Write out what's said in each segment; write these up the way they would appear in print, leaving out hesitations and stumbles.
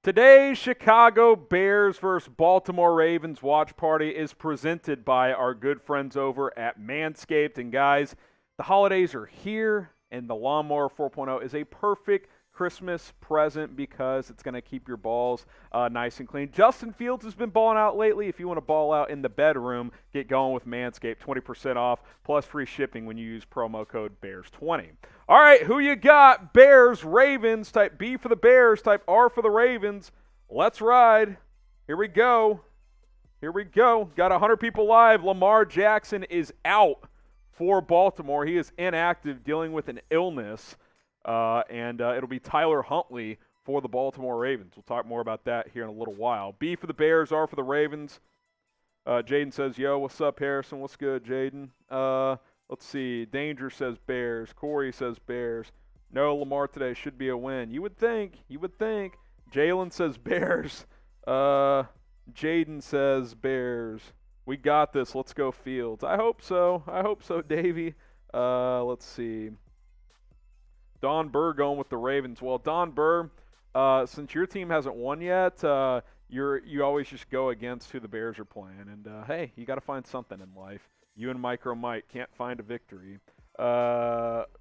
Today's Chicago Bears versus Baltimore Ravens watch party is presented by our good friends over at Manscaped. And guys, the holidays are here, and the Lawnmower 4.0 is a perfect Christmas present because it's going to keep your balls nice and clean. Justin Fields has been balling out lately. If you want to ball out in the bedroom, get going with Manscaped. 20% off plus free shipping when you use promo code BEARS20. All right, who you got? Bears, Ravens. Type B for the Bears, type R for the Ravens. Let's ride. Here we go. Here we go. Got 100 people live. Lamar Jackson is out for Baltimore. He is inactive, dealing with an illness. And it'll be Tyler Huntley for the Baltimore Ravens. We'll talk more about that here in a little while. B for the Bears, R for the Ravens. Jaden says, yo, what's up, Harrison? What's good, Jaden? Let's see. Danger says Bears. Corey says Bears. No, Lamar today should be a win. You would think. You would think. Jalen says Bears. Jaden says Bears. We got this. Let's go Fields. I hope so. I hope so, Davey. Let's see. Don Burr going with the Ravens. Well, Don Burr, since your team hasn't won yet, you always just go against who the Bears are playing. And, hey, you got to find something in life. You and Micro Mike can't find a victory.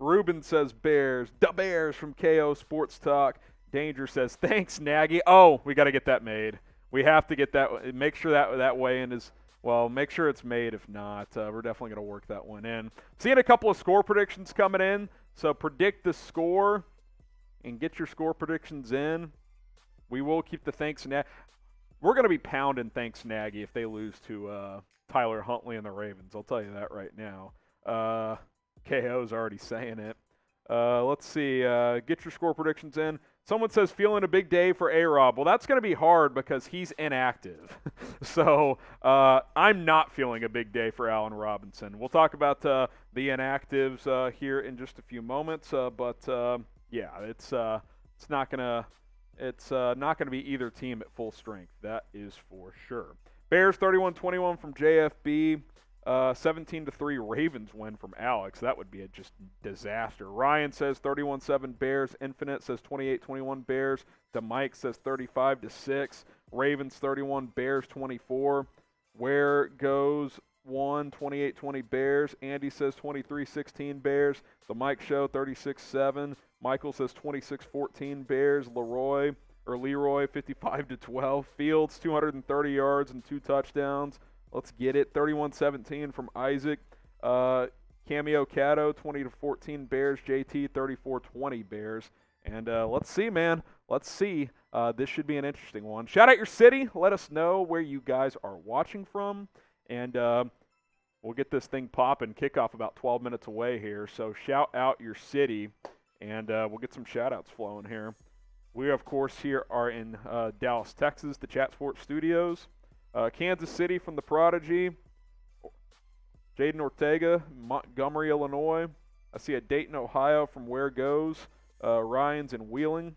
Ruben says Bears. The Bears from KO Sports Talk. Danger says, thanks, Nagy. Oh, we got to get that made. We have to get that. Make sure that weigh-in is, well, make sure it's made. If not, we're definitely going to work that one in. Seeing a couple of score predictions coming in. So predict the score and get your score predictions in. We will keep the thanks Nagy. We're going to be pounding thanks Nagy if they lose to Tyler Huntley and the Ravens. I'll tell you that right now. KO's already saying it. Let's see. Get your score predictions in. Someone says feeling a big day for A-Rob. Well, that's going to be hard because he's inactive. So I'm not feeling a big day for Allen Robinson. We'll talk about the inactives here in just a few moments. Yeah, it's not gonna be either team at full strength. That is for sure. Bears 31-21 from JFB. 17-3 Ravens win from Alex. That would be a just disaster. Ryan says 31-7 Bears. Infinite says 28-21 Bears. DeMike says 35-6. Ravens 31, Bears 24. Where goes 28-20 Bears. Andy says 23-16 Bears. The Mike Show 36-7. Michael says 26-14 Bears. Leroy 55-12. Fields 230 yards and 2 touchdowns. Let's get it. 31-17 from Isaac. Cameo Cato, 20-14 Bears. JT, 34-20 Bears. And let's see, man. Let's see. This should be an interesting one. Shout out your city. Let us know where you guys are watching from. And we'll get this thing popping. Kickoff about 12 minutes away here. So shout out your city. And we'll get some shout-outs flowing here. We, of course, here are in Dallas, Texas, the Chat Sports Studios. Kansas City from the Prodigy. Jaden Ortega, Montgomery, Illinois. I see a Dayton, Ohio from Where Goes. Ryan's in Wheeling.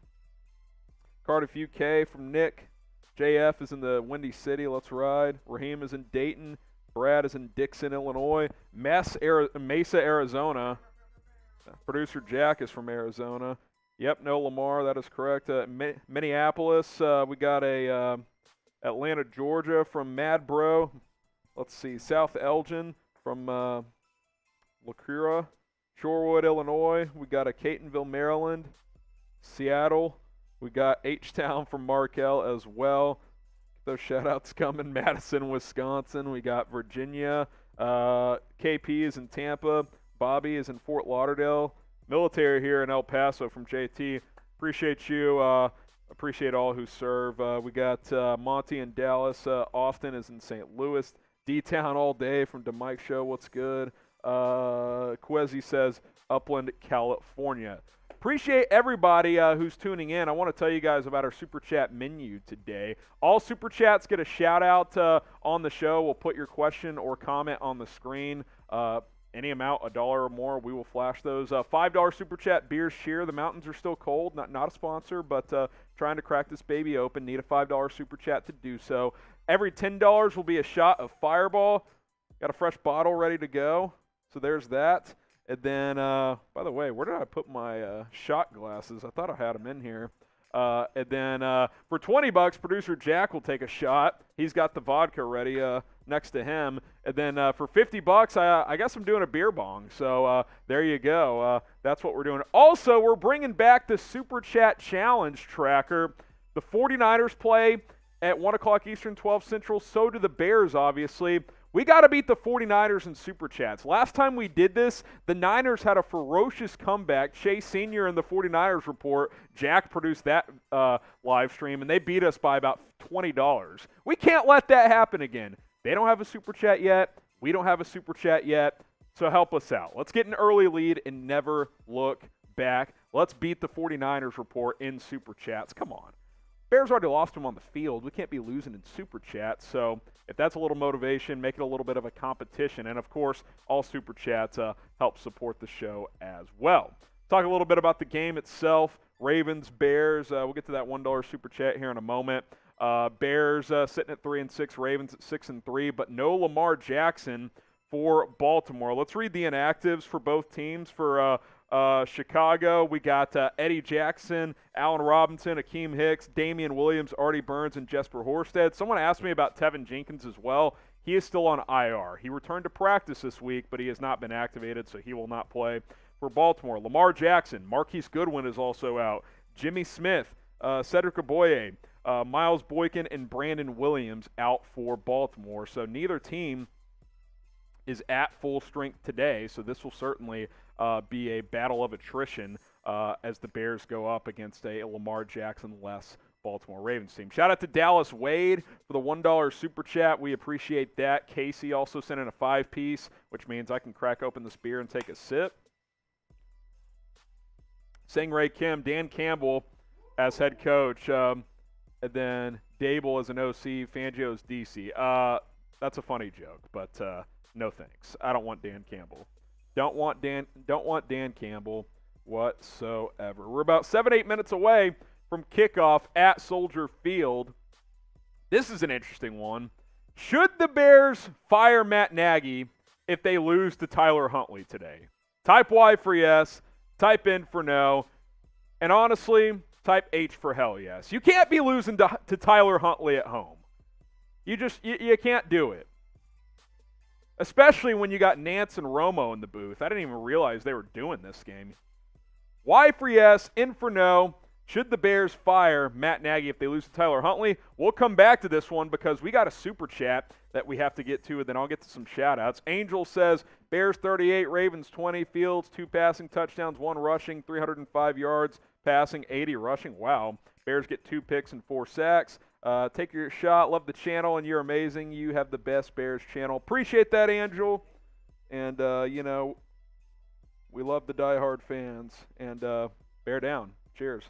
Cardiff, UK from Nick. JF is in the Windy City. Let's ride. Raheem is in Dayton. Brad is in Dixon, Illinois. Mesa, Arizona. Producer Jack is from Arizona. Yep, no Lamar. That is correct. Minneapolis. We got a Atlanta, Georgia from Mad Bro. Let's see. South Elgin from LaCura. Shorewood, Illinois. We got a Catonville, Maryland. Seattle. We got H-Town from Markel as well. Those shout-outs coming. Madison, Wisconsin. We got Virginia. KP is in Tampa. Bobby is in Fort Lauderdale. Military here in El Paso from JT. Appreciate you. Appreciate all who serve. We got Monty in Dallas. Austin is in St. Louis. D-Town all day from the Mike Show. What's good? Quezzy says Upland, California. Appreciate everybody who's tuning in. I want to tell you guys about our Super Chat menu today. All Super Chats get a shout-out on the show. We'll put your question or comment on the screen. Any amount, $1 or more, we will flash those. $5 Super Chat, Beers Cheer. The mountains are still cold. Not a sponsor, but trying to crack this baby open. Need a $5 Super Chat to do so. Every $10 will be a shot of Fireball. Got a fresh bottle ready to go. So there's that. And then, by the way, where did I put my shot glasses? I thought I had them in here. And then for $20, producer Jack will take a shot. He's got the vodka ready next to him. And then for $50, I guess I'm doing a beer bong. So there you go. That's what we're doing. Also, we're bringing back the Super Chat Challenge tracker. The 49ers play at 1 o'clock Eastern, 12 Central. So do the Bears, obviously. We got to beat the 49ers in Super Chats. Last time we did this, the Niners had a ferocious comeback. Chase Sr. in the 49ers report, Jack produced that live stream, and they beat us by about $20. We can't let that happen again. They don't have a Super Chat yet. We don't have a Super Chat yet. So help us out. Let's get an early lead and never look back. Let's beat the 49ers report in Super Chats. Come on. Bears already lost them on the field. We can't be losing in Super Chats. So if that's a little motivation, make it a little bit of a competition. And, of course, all Super Chats help support the show as well. Talk a little bit about the game itself. Ravens, Bears. We'll get to that $1 Super Chat here in a moment. Bears sitting at 3-6. Ravens at 6-3. But no Lamar Jackson for Baltimore. Let's read the inactives for both teams. For Chicago, we got Eddie Jackson, Allen Robinson, Akiem Hicks, Damian Williams, Artie Burns, and Jesper Horsted. Someone asked me about Tevin Jenkins as well. He is still on IR. He returned to practice this week, but he has not been activated, so he will not play for Baltimore. Lamar Jackson, Marquise Goodwin is also out. Jimmy Smith, Cedric Oboye, Miles Boykin, and Brandon Williams out for Baltimore. So neither team is at full strength today, so this will certainly be a battle of attrition as the Bears go up against a Lamar Jackson-less Baltimore Ravens team. Shout out to Dallas Wade for the $1 Super Chat. We appreciate that. Casey also sent in a 5-piece, which means I can crack open this beer and take a sip. Sangray Kim, Dan Campbell as head coach, and then Dable as an OC, Fangio's DC. That's a funny joke, but no thanks. I don't want Dan Campbell. Don't want Dan Campbell whatsoever. We're about 7-8 minutes away from kickoff at Soldier Field. This is an interesting one. Should the Bears fire Matt Nagy if they lose to Tyler Huntley today? Type Y for yes, type N for no, and honestly, type H for hell yes. You can't be losing to Tyler Huntley at home. You can't do it. Especially when you got Nance and Romo in the booth. I didn't even realize they were doing this game. Y for yes, N for no. Should the Bears fire Matt Nagy if they lose to Tyler Huntley? We'll come back to this one because we got a Super Chat that we have to get to, and then I'll get to some shout-outs. Angel says, Bears 38, Ravens 20, Fields 2 passing touchdowns, 1 rushing, 305 yards passing, 80 rushing. Wow. Bears get 2 picks and 4 sacks. Take your shot. Love the channel, and you're amazing. You have the best Bears channel. Appreciate that, Angel. And, we love the diehard fans. And bear down. Cheers.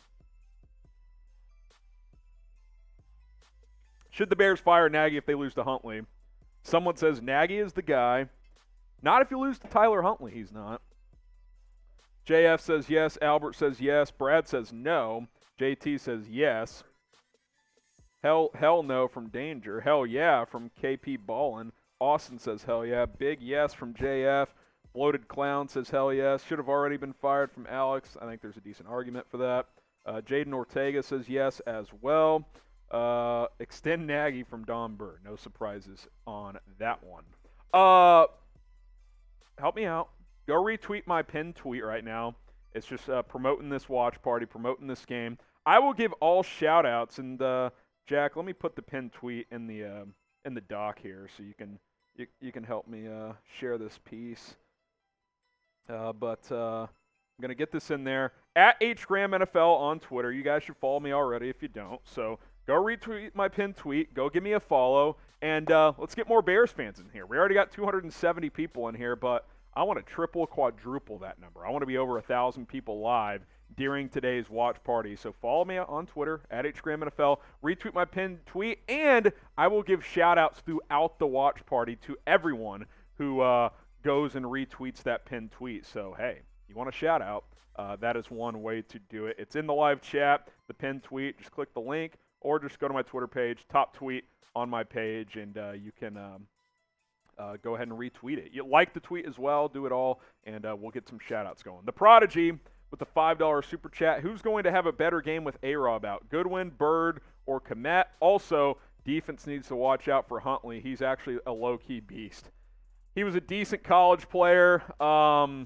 Should the Bears fire Nagy if they lose to Huntley? Someone says Nagy is the guy. Not if you lose to Tyler Huntley. He's not. JF says yes. Albert says yes. Brad says no. JT says yes. Hell no from Danger. Hell yeah from KP Ballin. Austin says hell yeah. Big yes from JF. Bloated Clown says hell yes. Should have already been fired from Alex. I think there's a decent argument for that. Jaden Ortega says yes as well. Extend Nagy from Don Burr. No surprises on that one. Help me out. Go retweet my pinned tweet right now. It's just promoting this watch party, promoting this game. I will give all shout-outs, and Jack, let me put the pinned tweet in the doc here so you can help me share this piece. But I'm going to get this in there. At HGramNFL on Twitter. You guys should follow me already if you don't. So go retweet my pinned tweet. Go give me a follow. And let's get more Bears fans in here. We already got 270 people in here, but I want to triple, quadruple that number. I want to be over 1,000 people live during today's watch party. So follow me on Twitter, at HGramNFL. Retweet my pinned tweet. And I will give shout-outs throughout the watch party to everyone who goes and retweets that pinned tweet. So, hey, you want a shout-out, that is one way to do it. It's in the live chat, the pinned tweet. Just click the link or just go to my Twitter page, top tweet on my page, and you can go ahead and retweet it. You like the tweet as well, do it all, and we'll get some shout-outs going. The Prodigy with the $5 super chat. Who's going to have a better game with A-Rob out? Goodwin, Bird, or Kmet? Also, defense needs to watch out for Huntley. He's actually a low-key beast. He was a decent college player. I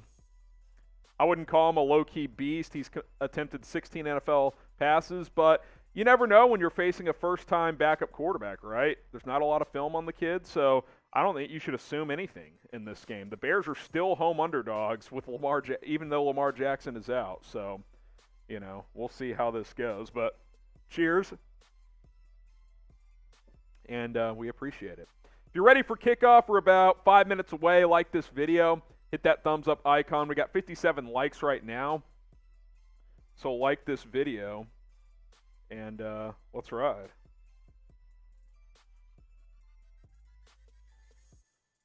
wouldn't call him a low-key beast. He's attempted 16 NFL passes, but you never know when you're facing a first-time backup quarterback, right? There's not a lot of film on the kid, so I don't think you should assume anything in this game. The Bears are still home underdogs with even though Lamar Jackson is out. So, we'll see how this goes. But cheers, and we appreciate it. If you're ready for kickoff, we're about 5 minutes away. Like this video. Hit that thumbs up icon. We got 57 likes right now. So like this video, and let's ride.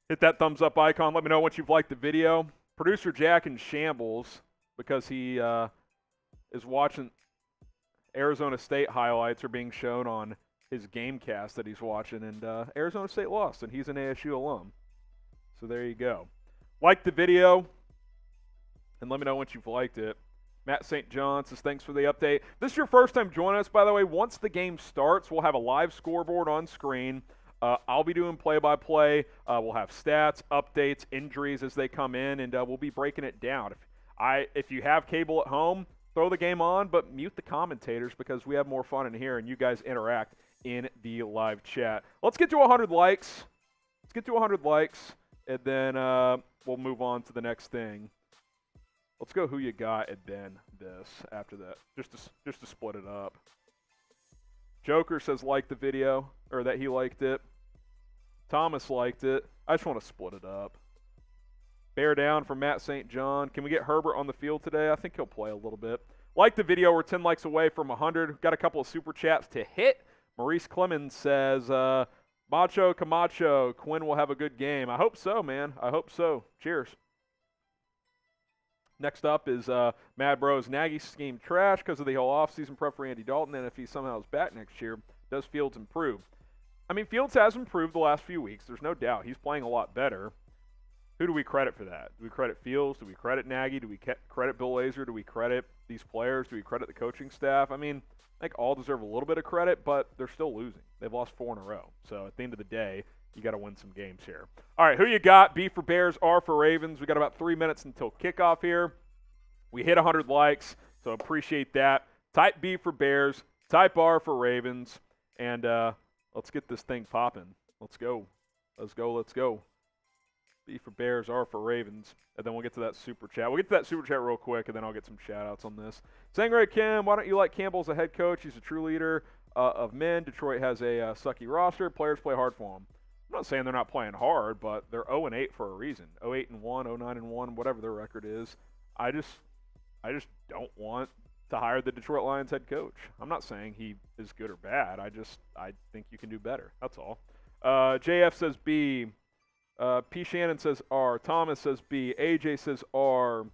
Hit that thumbs up icon. Let me know once you've liked the video. Producer Jack in shambles because he is watching Arizona State highlights are being shown on his Gamecast that he's watching, and Arizona State lost, and he's an ASU alum. So there you go. Like the video, and let me know once you've liked it. Matt St. John says, thanks for the update. If this is your first time joining us, by the way, once the game starts, we'll have a live scoreboard on screen. I'll be doing play-by-play. We'll have stats, updates, injuries as they come in, and we'll be breaking it down. If you have cable at home, throw the game on, but mute the commentators because we have more fun in here, and you guys interact in the live chat. Let's get to 100 likes. Let's get to 100 likes, and then we'll move on to the next thing. Let's go who you got, and then this after that, just to split it up. Joker says like the video, or that he liked it. Thomas liked it. I just want to split it up. Bear down from Matt St. John. Can we get Herbert on the field today? I think he'll play a little bit. Like the video. We're 10 likes away from 100. Got a couple of super chats to hit. Maurice Clemens says, Macho Camacho, Quinn will have a good game. I hope so, man. I hope so. Cheers. Next up is Mad Bros. Nagy scheme trash because of the whole offseason prep for Andy Dalton, and if he somehow is back next year, does Fields improve? I mean, Fields has improved the last few weeks. There's no doubt. He's playing a lot better. Who do we credit for that? Do we credit Fields? Do we credit Nagy? Do we credit Bill Lazor? Do we credit these players? Do we credit the coaching staff? I mean, I think all deserve a little bit of credit, but they're still losing. They've lost 4 in a row. So at the end of the day, you got to win some games here. All right, who you got? B for Bears, R for Ravens. We got about 3 minutes until kickoff here. We hit 100 likes, so appreciate that. Type B for Bears, type R for Ravens, and let's get this thing popping. Let's go. Let's go. Let's go. B for Bears, R for Ravens, and then we'll get to that super chat. We'll get to that super chat real quick, and then I'll get some shout-outs on this. Sangray Kim, why don't you like Campbell as a head coach? He's a true leader of men. Detroit has a sucky roster. Players play hard for him. I'm not saying they're not playing hard, but they're 0-8 for a reason. 0-8-1, 0-9-1, whatever their record is. I just don't want to hire the Detroit Lions head coach. I'm not saying he is good or bad. I think you can do better. That's all. JF says B. P. Shannon says R. Thomas says B. AJ says R.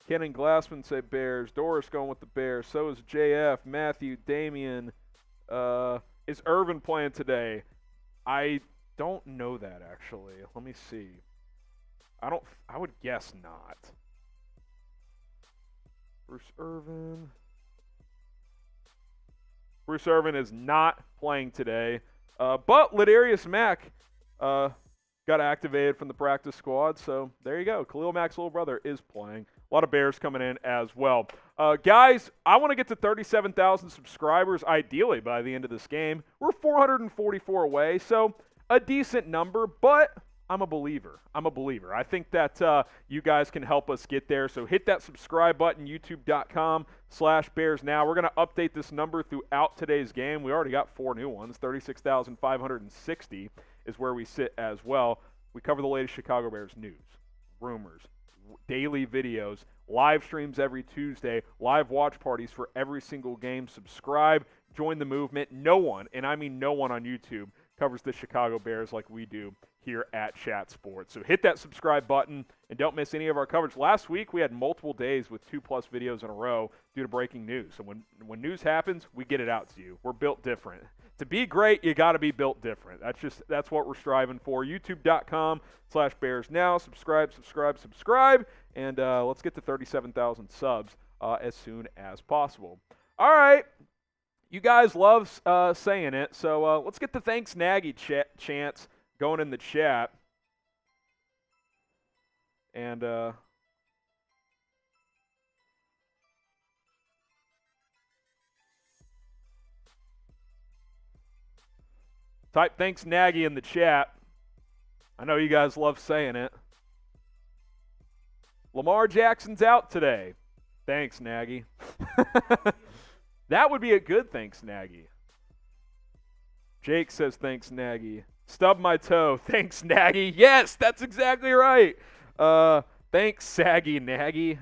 Ken and Glassman say Bears. Doris going with the Bears. So is JF. Matthew. Damian. Is Irvin playing today? I don't know that, actually. Let me see. I would guess not. Bruce Irvin. Bruce Irvin is not playing today. But Ladarius Mack got activated from the practice squad. So there you go. Khalil Mack's little brother is playing. A lot of Bears coming in as well. Guys, I want to get to 37,000 subscribers ideally by the end of this game. We're 444 away, so a decent number, but I'm a believer. I think that you guys can help us get there. So hit that subscribe button, youtube.com/BearsNow. We're going to update this number throughout today's game. We already got 4 new ones. 36,560 is where we sit as well. We cover the latest Chicago Bears news, rumors, daily videos, live streams every Tuesday, live watch parties for every single game. Subscribe, join the movement. No one, and I mean no one on YouTube, covers the Chicago Bears like we do here at Chat Sports. So hit that subscribe button and don't miss any of our coverage. Last week we had multiple days with 2+ videos in a row due to breaking news. So when news happens, we get it out to you. We're built different. To be great, you got to be built different. That's what we're striving for. YouTube.com/BearsNow. Subscribe. And let's get to 37,000 subs as soon as possible. All right. You guys love saying it, so let's get the Thanks Nagy chants going in the chat. And type Thanks Nagy in the chat. I know you guys love saying it. Lamar Jackson's out today. Thanks, Nagy. That would be a good thanks, Nagy. Jake says thanks, Nagy. Stub my toe. Thanks, Nagy. Yes, that's exactly right. Thanks, Saggy Nagy.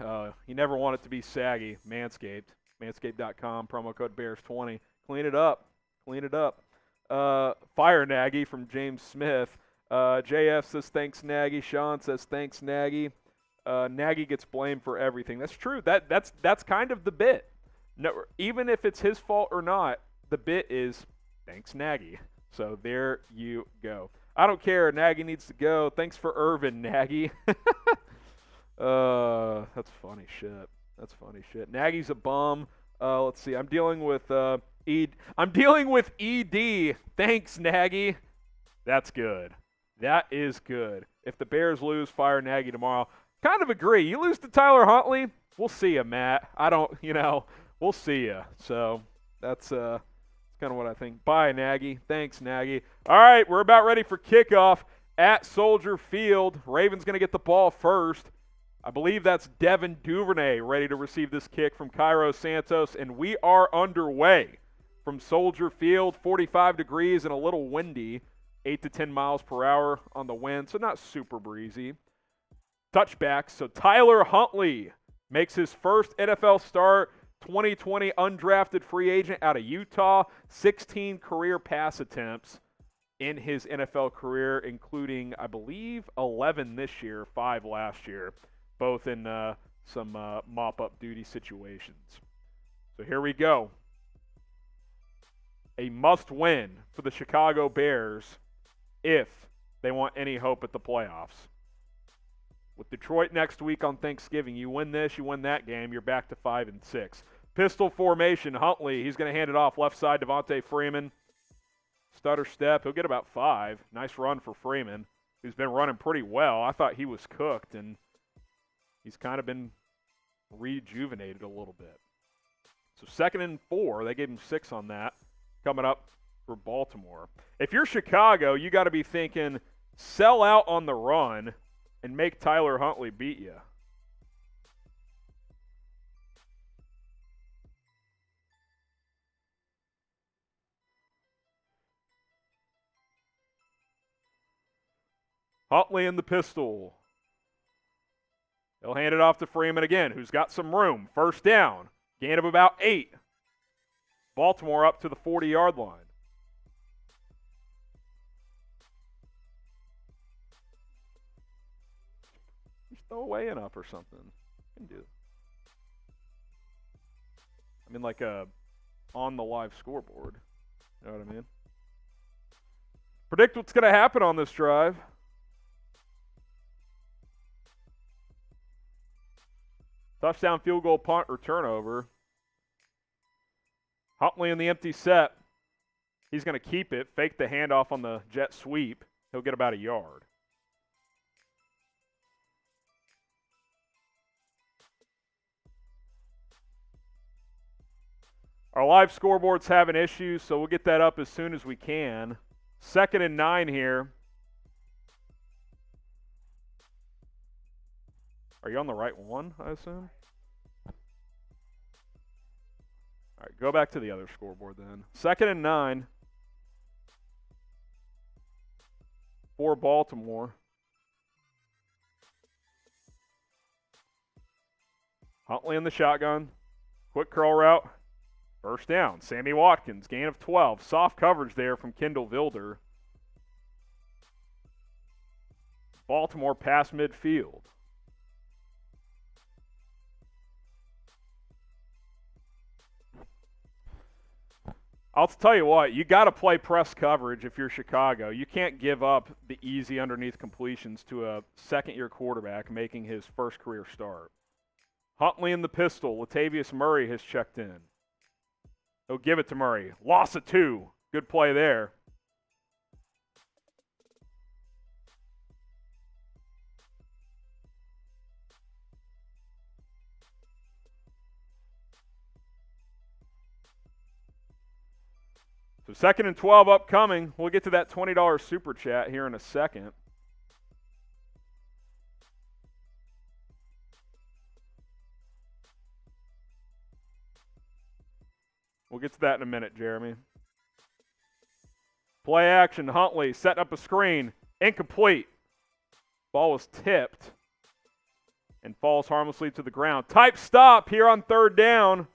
You never want it to be saggy. Manscaped. Manscaped.com. Promo code Bears20. Clean it up. Clean it up. Fire Nagy from James Smith. JF says thanks, Nagy. Sean says thanks, Nagy. Nagy gets blamed for everything. That's true. That's kind of the bit. No, even if it's his fault or not, the bit is thanks, Nagy. So there you go. I don't care. Nagy needs to go. Thanks for Irvin, Nagy. That's funny shit. That's funny shit. Nagy's a bum. Let's see. I'm dealing with ED. Thanks, Nagy. That's good. That is good. If the Bears lose, fire Nagy tomorrow. Kind of agree. You lose to Tyler Huntley, we'll see you, Matt. We'll see you. So that's kind of what I think. Bye, Nagy. Thanks, Nagy. All right, we're about ready for kickoff at Soldier Field. Ravens going to get the ball first. I believe that's Devin Duvernay ready to receive this kick from Cairo Santos, and we are underway from Soldier Field. 45 degrees and a little windy, 8 to 10 miles per hour on the wind, so not super breezy. Touchback, so Tyler Huntley makes his first NFL start, 2020 undrafted free agent out of Utah, 16 career pass attempts in his NFL career, including, I believe, 11 this year, 5 last year, both in some mop-up duty situations. So here we go. A must-win for the Chicago Bears if they want any hope at the playoffs. With Detroit next week on Thanksgiving, you win this, you win that game, you're back to 5-6. Pistol formation, Huntley, he's going to hand it off left side, Devontae Freeman. Stutter step, he'll get about 5. Nice run for Freeman, who's been running pretty well. I thought he was cooked, and he's kind of been rejuvenated a little bit. So 2nd and 4, they gave him 6 on that, coming up for Baltimore. If you're Chicago, you got to be thinking, sell out on the run and make Tyler Huntley beat you. Huntley in the pistol. He'll hand it off to Freeman again, who's got some room. First down. Gain of about 8. Baltimore up to the 40-yard line. Throw a weigh-in up or something. You can do. I mean, like on the live scoreboard. You know what I mean? Predict what's going to happen on this drive. Touchdown, field goal, punt, or turnover. Huntley in the empty set. He's going to keep it, fake the handoff on the jet sweep. He'll get about a yard. Our live scoreboard's having issues, so we'll get that up as soon as we can. 2nd and 9 here. Are you on the right one, I assume? All right, go back to the other scoreboard then. 2nd and 9 for Baltimore. Huntley in the shotgun. Quick curl route. First down. Sammy Watkins, gain of 12. Soft coverage there from Kendall Vilder. Baltimore pass midfield. I'll tell you what, you got to play press coverage if you're Chicago. You can't give up the easy underneath completions to a second-year quarterback making his first career start. Huntley in the pistol. Latavius Murray has checked in. He'll give it to Murray. Loss of 2. Good play there. So 2nd and 12 upcoming. We'll get to that $20 super chat here in a second. We'll get to that in a minute, Jeremy. Play action. Huntley setting up a screen. Incomplete. Ball was tipped and falls harmlessly to the ground. Type stop here on 3rd down.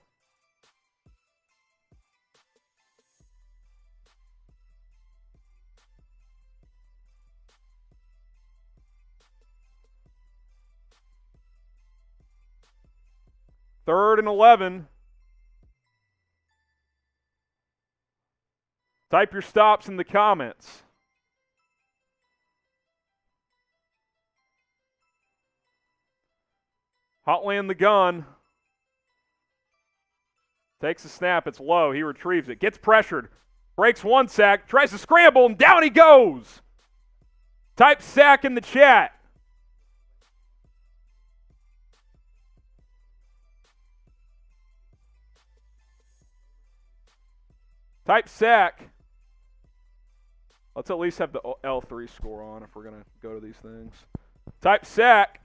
Third and 11. Type your stops in the comments. Huntley in the gun. Takes a snap. It's low. He retrieves it. Gets pressured. Breaks 1 sack. Tries to scramble, and down he goes. Type sack in the chat. Type sack. Let's at least have the L3 score on if we're going to go to these things. Type sack.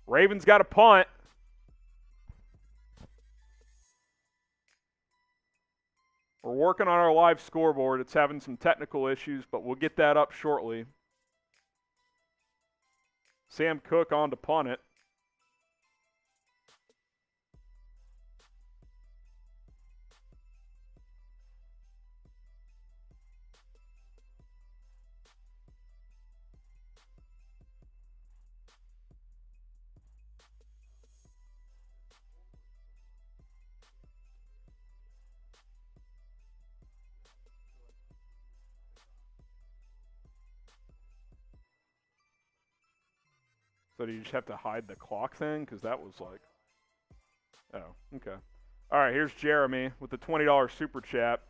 Ravens got a punt. We're working on our live scoreboard. It's having some technical issues, but we'll get that up shortly. Sam Cook on to punt it. So do you just have to hide the clock thing? Because that was like... Oh, okay. All right, here's Jeremy with the $20 super chat.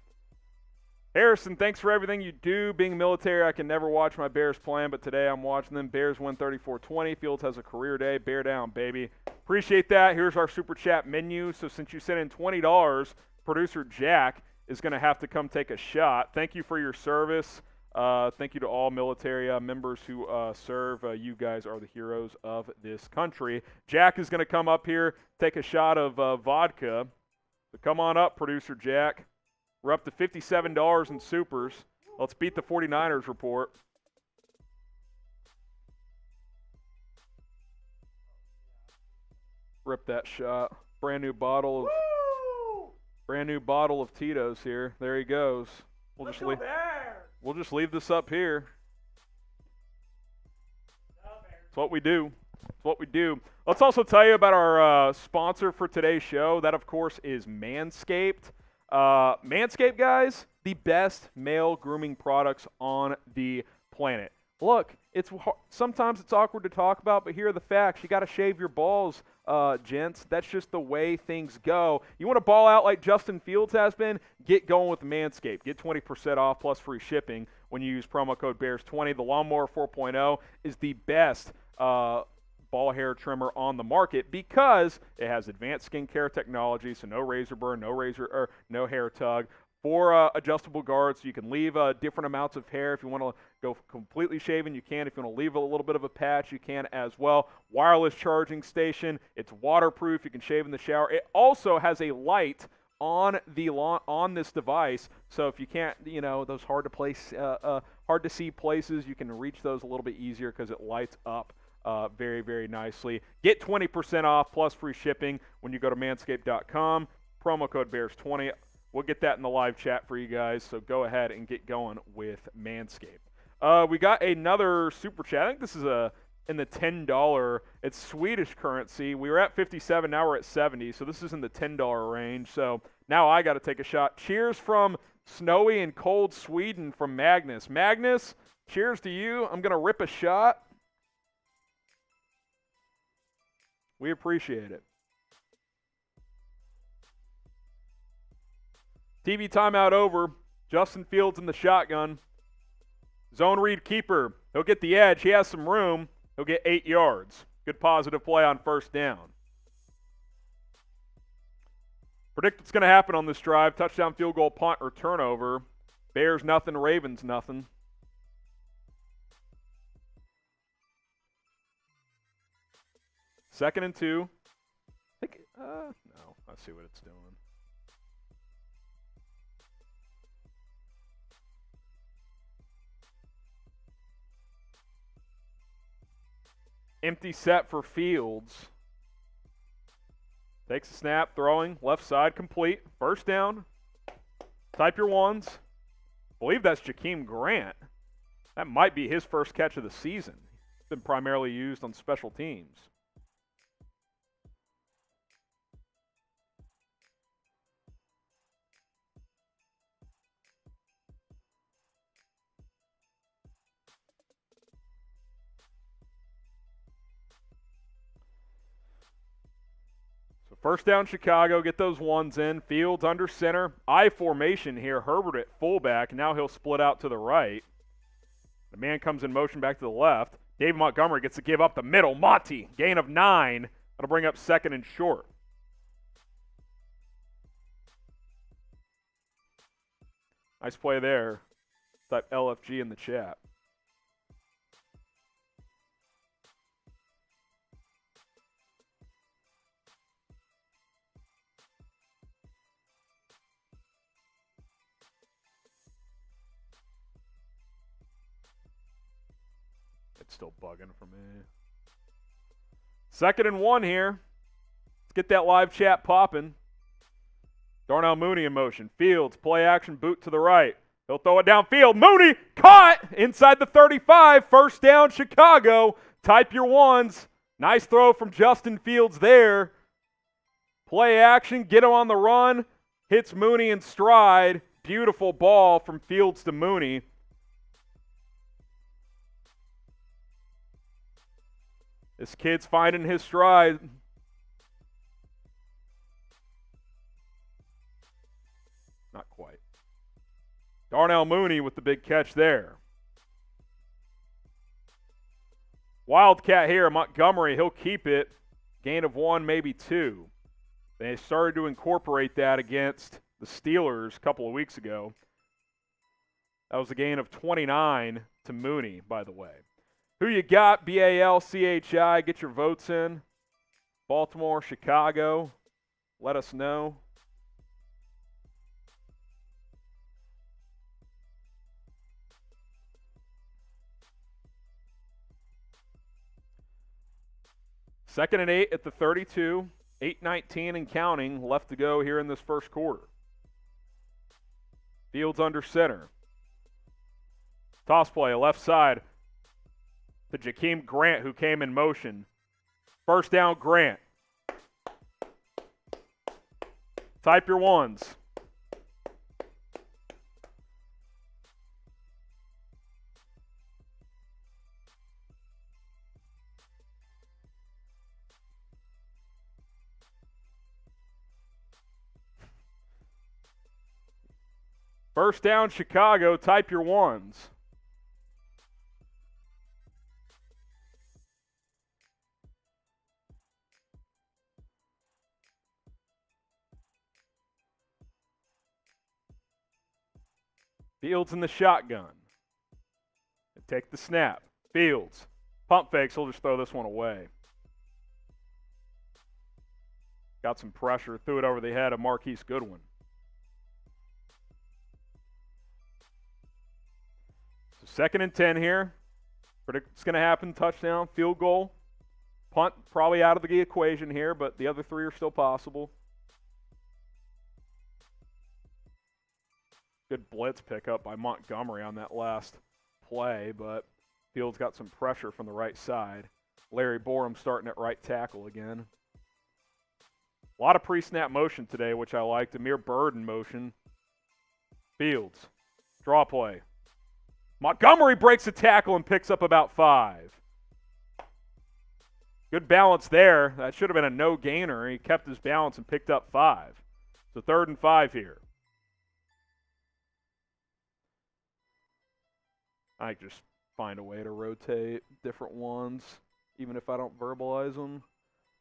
Harrison, thanks for everything you do. Being military, I can never watch my Bears playing, but today I'm watching them. Bears win 34-20. Fields has a career day. Bear down, baby. Appreciate that. Here's our super chat menu. So since you sent in $20, producer Jack is going to have to come take a shot. Thank you for your service. Thank you to all military members who serve. You guys are the heroes of this country. Jack is going to come up here, take a shot of vodka. So come on up, producer Jack. We're up to $57 in supers. Let's beat the 49ers report. Rip that shot. Brand new bottle of Tito's here. There he goes. We'll just leave this up here. It's what we do. It's what we do. Let's also tell you about our sponsor for today's show. That, of course, is Manscaped. Manscaped, guys, the best male grooming products on the planet. Look, sometimes it's awkward to talk about, but here are the facts. You got to shave your balls, gents. That's just the way things go. You want to ball out like Justin Fields has been? Get going with Manscaped. Get 20% off plus free shipping when you use promo code BEARS20. The Lawnmower 4.0 is the best ball hair trimmer on the market because it has advanced skincare technology, so no razor burn, no hair tug. 4 adjustable guards, so you can leave different amounts of hair. If you want to go completely shaven, you can. If you want to leave a little bit of a patch, you can as well. Wireless charging station. It's waterproof. You can shave in the shower. It also has a light on this device, so if you can't, those hard to see places, you can reach those a little bit easier because it lights up very, very nicely. Get 20% off plus free shipping when you go to manscaped.com. Promo code BEARS20. We'll get that in the live chat for you guys, so go ahead and get going with Manscaped. We got another super chat. I think this is a in the $10. It's Swedish currency. We were at 57, now we're at 70, so this is in the $10 range. So now I got to take a shot. Cheers from snowy and cold Sweden from Magnus. Magnus, cheers to you. I'm going to rip a shot. We appreciate it. TV timeout over. Justin Fields in the shotgun. Zone read keeper. He'll get the edge. He has some room. He'll get 8 yards. Good positive play on first down. Predict what's going to happen on this drive. Touchdown, field goal, punt, or turnover. Bears nothing, Ravens nothing. Second and 2. I think, no, let's see what it's doing. Empty set for Fields. Takes a snap, throwing, left side, complete. First down. Type your ones. I believe that's Akiem Grant. That might be his first catch of the season. He's been primarily used on special teams. First down, Chicago. Get those ones in. Fields under center. I formation here. Herbert at fullback. Now he'll split out to the right. The man comes in motion back to the left. David Montgomery gets to give up the middle. Monty, gain of 9. That'll bring up second and short. Nice play there. Type LFG in the chat. Still bugging for me. Second and 1 here. Let's get that live chat popping. Darnell Mooney in motion. Fields, play action, boot to the right. He'll throw it downfield. Mooney caught inside the 35. First down, Chicago. Type your ones. Nice throw from Justin Fields there. Play action, get him on the run. Hits Mooney in stride. Beautiful ball from Fields to Mooney. This kid's finding his stride. Not quite. Darnell Mooney with the big catch there. Wildcat here, Montgomery, he'll keep it. Gain of 1, maybe 2. They started to incorporate that against the Steelers a couple of weeks ago. That was a gain of 29 to Mooney, by the way. Who you got? BALCHI. Get your votes in. Baltimore, Chicago. Let us know. Second and 8 at the 32. 8:19 and counting left to go here in this first quarter. Fields under center. Toss play, left side. To Akiem Grant, who came in motion. First down, Grant. Type your ones. First down, Chicago. Type your ones. Fields in the shotgun. Take the snap. Fields. Pump fakes. He'll just throw this one away. Got some pressure. Threw it over the head of Marquise Goodwin. So second and 10 here. Predict what's going to happen. Touchdown. Field goal. Punt probably out of the equation here, but the other 3 are still possible. Good blitz pickup by Montgomery on that last play, but Fields got some pressure from the right side. Larry Borum starting at right tackle again. A lot of pre-snap motion today, which I liked. Amir Byrd in motion. Fields. Draw play. Montgomery breaks a tackle and picks up about 5. Good balance there. That should have been a no-gainer. He kept his balance and picked up 5. So 3rd and 5 here. I just find a way to rotate different ones, even if I don't verbalize them.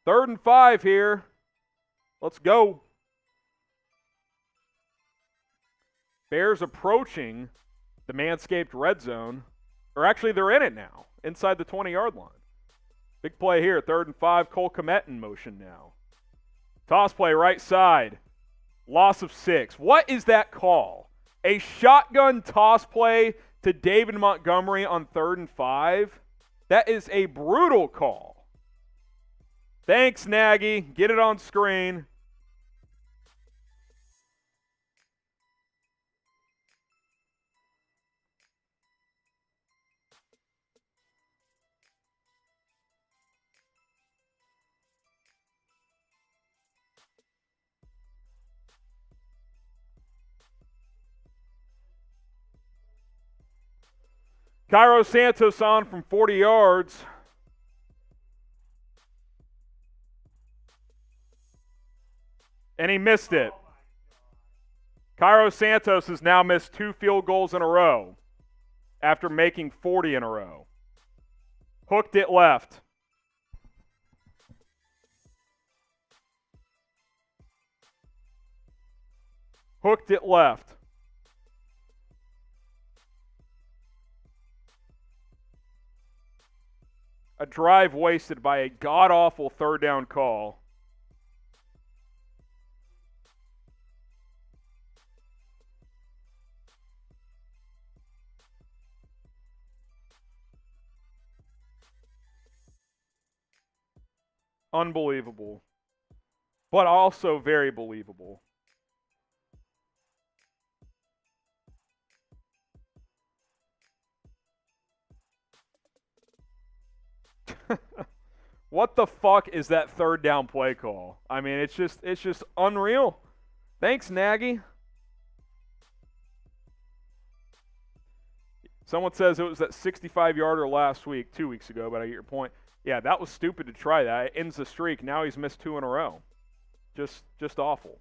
3rd and 5 here. Let's go. Bears approaching the Manscaped red zone. Or actually, they're in it now, inside the 20-yard line. Big play here, 3rd and 5. Cole Kmet in motion now. Toss play right side. Loss of 6. What is that call? A shotgun toss play to David Montgomery on 3rd and 5? That is a brutal call. Thanks, Nagy. Get it on screen. Cairo Santos on from 40 yards. And he missed it. Cairo Santos has now missed 2 field goals in a row after making 40 in a row. Hooked it left. Hooked it left. A drive wasted by a god-awful 3rd down call. Unbelievable. But also very believable. What the fuck is that 3rd down play call? I mean, it's just unreal. Thanks, Nagy. Someone says it was that 65-yarder last week, 2 weeks ago, but I get your point. Yeah, that was stupid to try that. It ends the streak. Now he's missed 2 in a row. Just awful.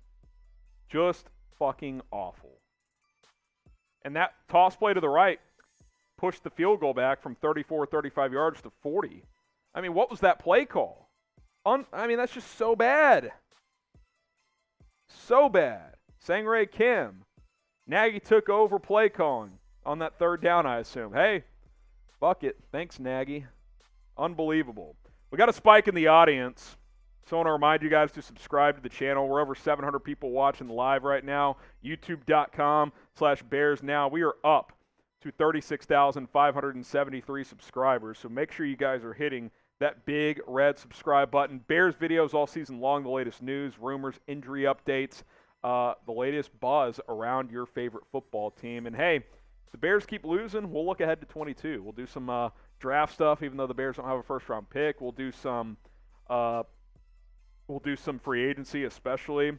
Just fucking awful. And that toss play to the right pushed the field goal back from 34, 35 yards to 40. I mean, what was that play call? I mean, that's just so bad. So bad. Sangray Kim. Nagy took over play calling on that 3rd down, I assume. Hey, fuck it. Thanks, Nagy. Unbelievable. We got a spike in the audience. So I want to remind you guys to subscribe to the channel. We're over 700 people watching live right now. YouTube.com/BearsNow. We are up to 36,573 subscribers. So make sure you guys are hitting that big red subscribe button. Bears videos all season long, the latest news, rumors, injury updates, the latest buzz around your favorite football team. And hey, if the Bears keep losing, we'll look ahead to 22. We'll do some draft stuff, even though the Bears don't have a first-round pick. We'll do some free agency, especially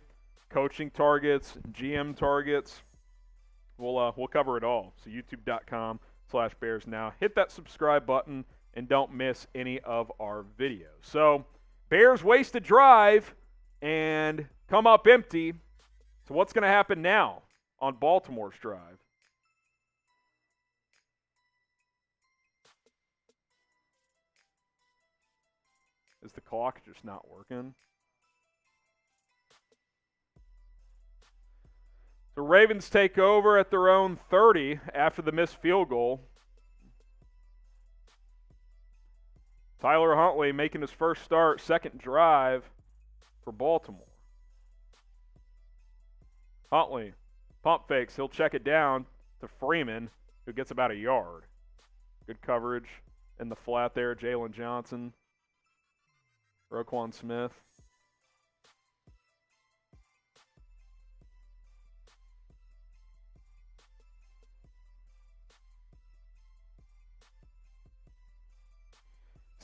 coaching targets, GM targets. We'll cover it all. So YouTube.com/BearsNow. Hit that subscribe button and don't miss any of our videos. So Bears waste a drive and come up empty. So what's going to happen now on Baltimore's drive? Is the clock just not working? The Ravens take over at their own 30 after the missed field goal. Tyler Huntley making his first start, second drive for Baltimore. Huntley, pump fakes. He'll check it down to Freeman, who gets about a yard. Good coverage in the flat there. Jaylon Johnson, Roquan Smith.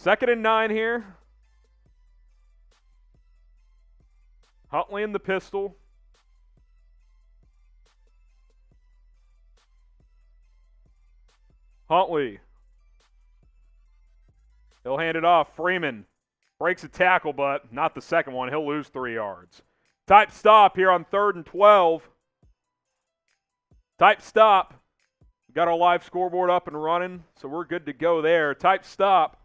2nd and 9 here. Huntley in the pistol. Huntley. He'll hand it off. Freeman breaks a tackle, but not the second one. He'll lose 3 yards. Type stop here on 3rd and 12. Type stop. We've got our live scoreboard up and running, so we're good to go there. Type stop.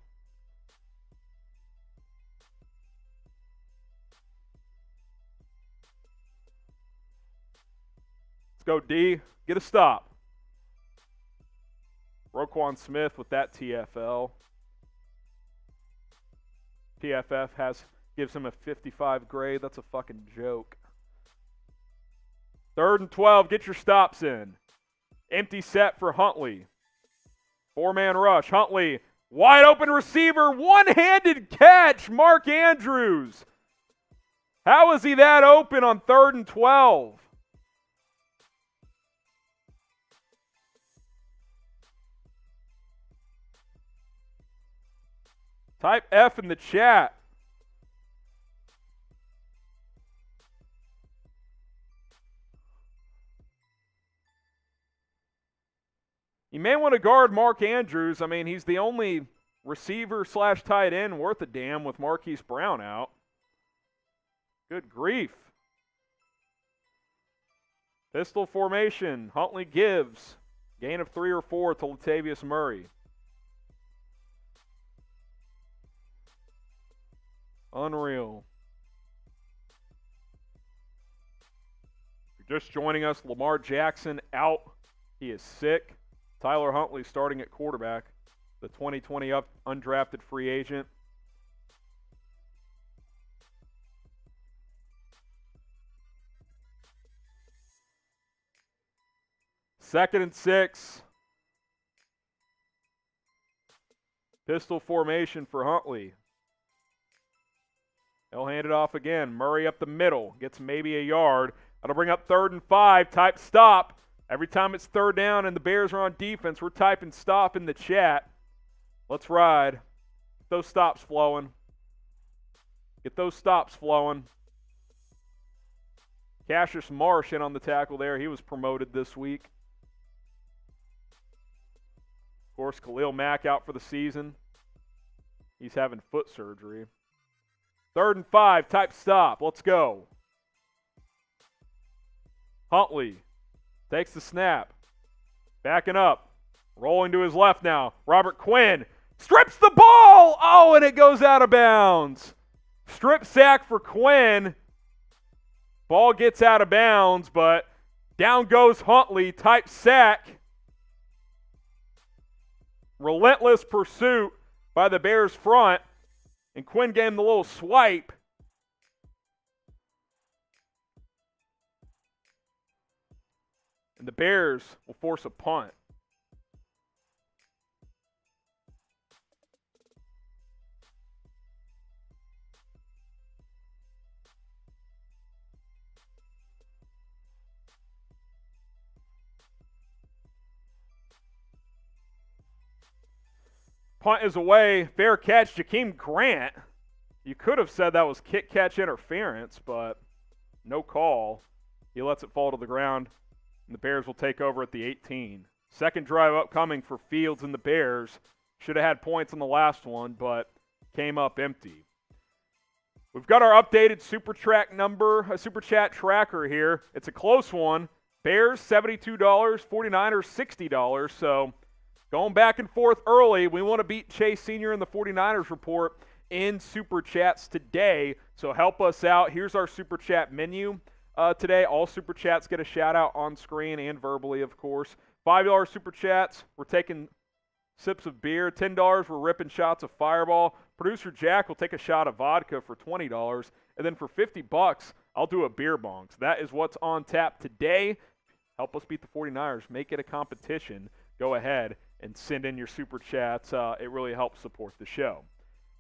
Let's go, D. Get a stop. Roquan Smith with that TFL. PFF gives him a 55 grade. That's a fucking joke. 3rd and 12. Get your stops in. Empty set for Huntley. 4-man rush. Huntley, wide open receiver. One-handed catch. Mark Andrews. How is he that open on 3rd and 12? Type F in the chat. You may want to guard Mark Andrews. I mean, he's the only receiver / tight end worth a damn with Marquise Brown out. Good grief. Pistol formation. Huntley gives. Gain of 3 or 4 to Latavius Murray. Unreal. If you're just joining us, Lamar Jackson out. He is sick. Tyler Huntley starting at quarterback, the 2020 undrafted free agent. Second and 6. Pistol formation for Huntley. He'll hand it off again. Murray up the middle. Gets maybe a yard. That'll bring up 3rd and 5. Type stop. Every time it's 3rd down and the Bears are on defense, we're typing stop in the chat. Let's ride. Get those stops flowing. Get those stops flowing. Cassius Marsh in on the tackle there. He was promoted this week. Of course, Khalil Mack out for the season. He's having foot surgery. 3rd and 5, type stop. Let's go. Huntley takes the snap. Backing up. Rolling to his left now. Robert Quinn strips the ball. Oh, and it goes out of bounds. Strip sack for Quinn. Ball gets out of bounds, but down goes Huntley. Type sack. Relentless pursuit by the Bears front. And Quinn gave him the little swipe. And the Bears will force a punt. Punt is away. Fair catch, Jakeem Grant. You could have said that was kick catch interference, but no call. He lets it fall to the ground, and the Bears will take over at the 18. Second drive upcoming for Fields and the Bears. Should have had points on the last one, but came up empty. We've got our updated Super Chat tracker here. It's a close one. Bears $72, 49ers $60. So going back and forth early. We want to beat Chase Sr. in the 49ers report in Super Chats today. So help us out. Here's our Super Chat menu today. All Super Chats get a shout out on screen and verbally, of course. $5 Super Chats, we're taking sips of beer. $10, we're ripping shots of Fireball. Producer Jack will take a shot of vodka for $20. And then for $50, I'll do a beer bong. So that is what's on tap today. Help us beat the 49ers. Make it a competition. Go ahead and send in your Super Chats. It really helps support the show.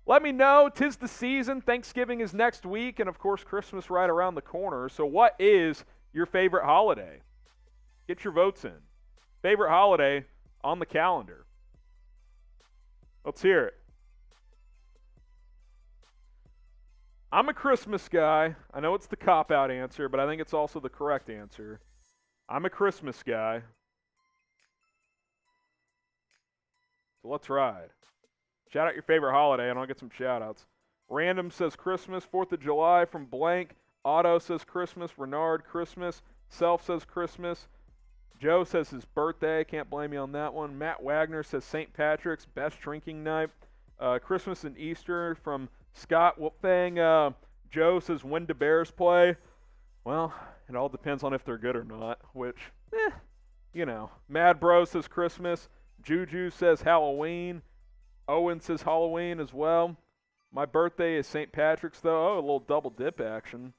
Let me know. 'Tis the season. Thanksgiving is next week. And, of course, Christmas right around the corner. So what is your favorite holiday? Get your votes in. Favorite holiday on the calendar. Let's hear it. I'm a Christmas guy. I know it's the cop-out answer, but I think it's also the correct answer. I'm a Christmas guy. So let's ride. Shout out your favorite holiday, and I'll get some shout-outs. Random says Christmas. 4th of July from blank. Otto says Christmas. Renard, Christmas. Self says Christmas. Joe says his birthday. Can't blame you on that one. Matt Wagner says St. Patrick's. Best drinking night. Christmas and Easter from Scott Wolfang. Joe says, when do Bears play? Well, it all depends on if they're good or not, which, you know. Mad Bro says Christmas. Juju says Halloween. Owen says Halloween as well. My birthday is St. Patrick's, though. Oh, a little double dip action.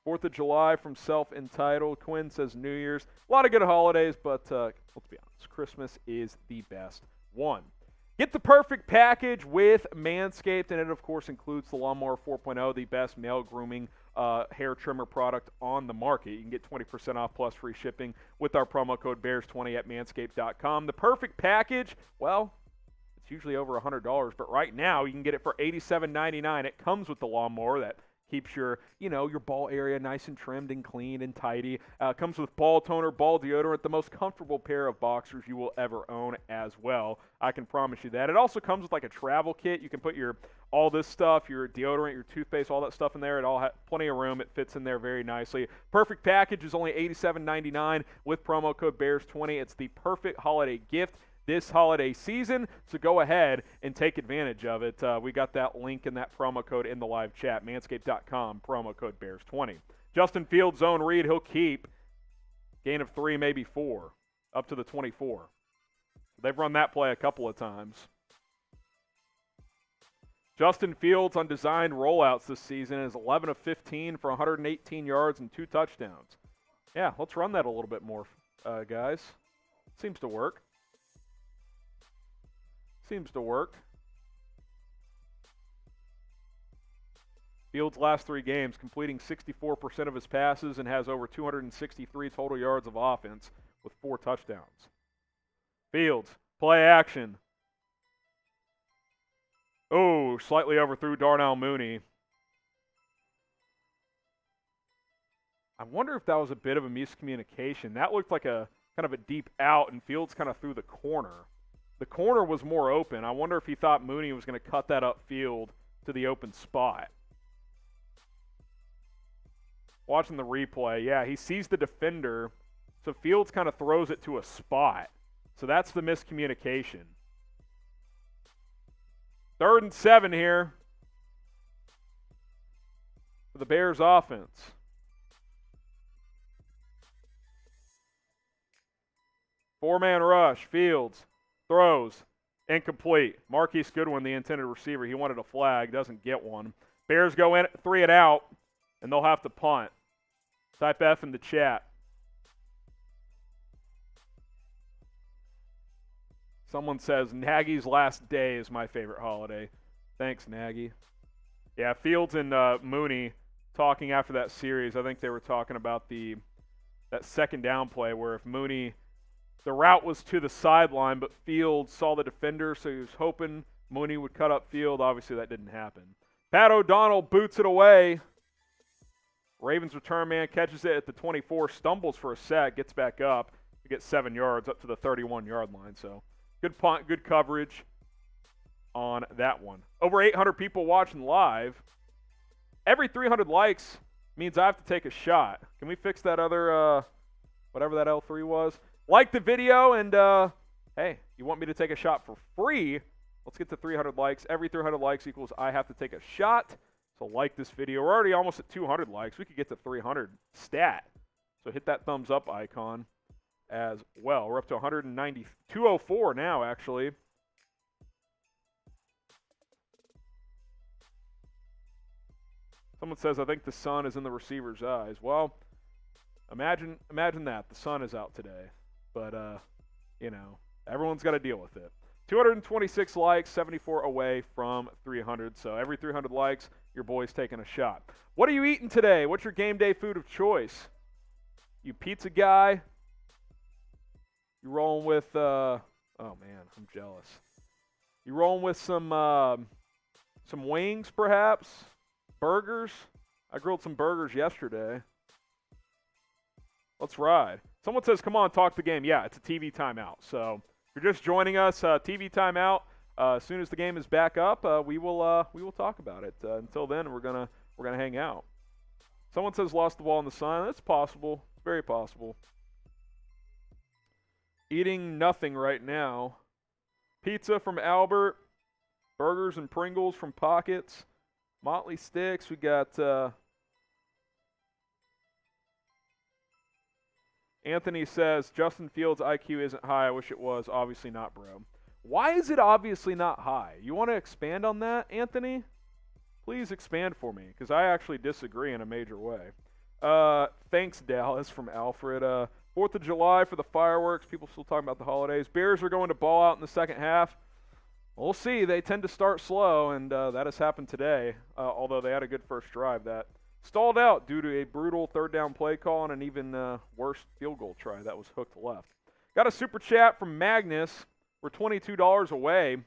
4th of July from Self-Entitled. Quinn says New Year's. A lot of good holidays, but let's be honest. Christmas is the best one. Get the perfect package with Manscaped, and it, of course, includes the Lawnmower 4.0, the best male grooming hair trimmer product on the market. You can get 20% off plus free shipping with our promo code BEARS20 at manscaped.com. The perfect package, well, it's usually over $100, but right now you can get it for $87.99. It comes with the lawnmower that keeps your ball area nice and trimmed and clean and tidy. Comes with ball toner, ball deodorant, the most comfortable pair of boxers you will ever own as well. I can promise you that. It also comes with like a travel kit. You can put all this stuff, your deodorant, your toothpaste, all that stuff in there. It all has plenty of room. It fits in there very nicely. Perfect package is only $87.99 with promo code BEARS20. It's the perfect holiday gift this holiday season, so go ahead and take advantage of it. We got that link and that promo code in the live chat, manscaped.com, promo code BEARS20. Justin Fields, zone read, he'll keep. Gain of 3, maybe 4, up to the 24. They've run that play a couple of times. Justin Fields on designed rollouts this season is 11 of 15 for 118 yards and 2 touchdowns. Yeah, let's run that a little bit more, guys. Seems to work. Fields' last 3 games, completing 64% of his passes and has over 263 total yards of offense with 4 touchdowns. Fields, play action. Oh, slightly overthrew Darnell Mooney. I wonder if that was a bit of a miscommunication. That looked like a kind of a deep out, and Fields kind of threw the corner. The corner was more open. I wonder if he thought Mooney was going to cut that upfield to the open spot. Watching the replay, yeah, he sees the defender, so Fields kind of throws it to a spot. So that's the miscommunication. 3rd and 7 here for the Bears offense. Four-man rush, Fields. Throws, incomplete. Marquise Goodwin, the intended receiver, he wanted a flag, doesn't get one. Bears go in 3 and out, and they'll have to punt. Type F in the chat. Someone says, Nagy's last day is my favorite holiday. Thanks, Nagy. Yeah, Fields and Mooney talking after that series, I think they were talking about that second down play where if Mooney... The route was to the sideline, but Fields saw the defender, so he was hoping Mooney would cut up field. Obviously, that didn't happen. Pat O'Donnell boots it away. Ravens return man catches it at the 24, stumbles for a sack, gets back up to get 7 yards up to the 31-yard line. So good punt, good coverage on that one. Over 800 people watching live. Every 300 likes means I have to take a shot. Can we fix that other, whatever that L3 was? Like the video, and hey, you want me to take a shot for free? Let's get to 300 likes. Every 300 likes equals I have to take a shot. So like this video. We're already almost at 200 likes. We could get to 300 stat. So hit that thumbs up icon as well. We're up to 190, 204 now, actually. Someone says, I think the sun is in the receiver's eyes. Well, imagine that. The sun is out today. But, everyone's got to deal with it. 226 likes, 74 away from 300. So every 300 likes, your boy's taking a shot. What are you eating today? What's your game day food of choice? You pizza guy? You rolling with, oh man, I'm jealous. You rolling with some wings, perhaps? Burgers? I grilled some burgers yesterday. Let's ride. Someone says, come on, talk the game. Yeah, it's a TV timeout. So if you're just joining us, TV timeout. As soon as the game is back up, we will talk about it. Until then, we're gonna hang out. Someone says lost the ball in the sun. That's possible. It's very possible. Eating nothing right now. Pizza from Albert. Burgers and Pringles from Pockets. Motley Sticks. We got Anthony says, Justin Fields' IQ isn't high. I wish it was. Obviously not, bro. Why is it obviously not high? You want to expand on that, Anthony? Please expand for me, because I actually disagree in a major way. Thanks, Dallas, from Alfred. 4th of July for the fireworks. People still talking about the holidays. Bears are going to ball out in the second half. We'll see. They tend to start slow, and that has happened today, although they had a good first drive that stalled out due to a brutal third down play call and an even worse field goal try that was hooked left. Got a super chat from Magnus. We're $22 away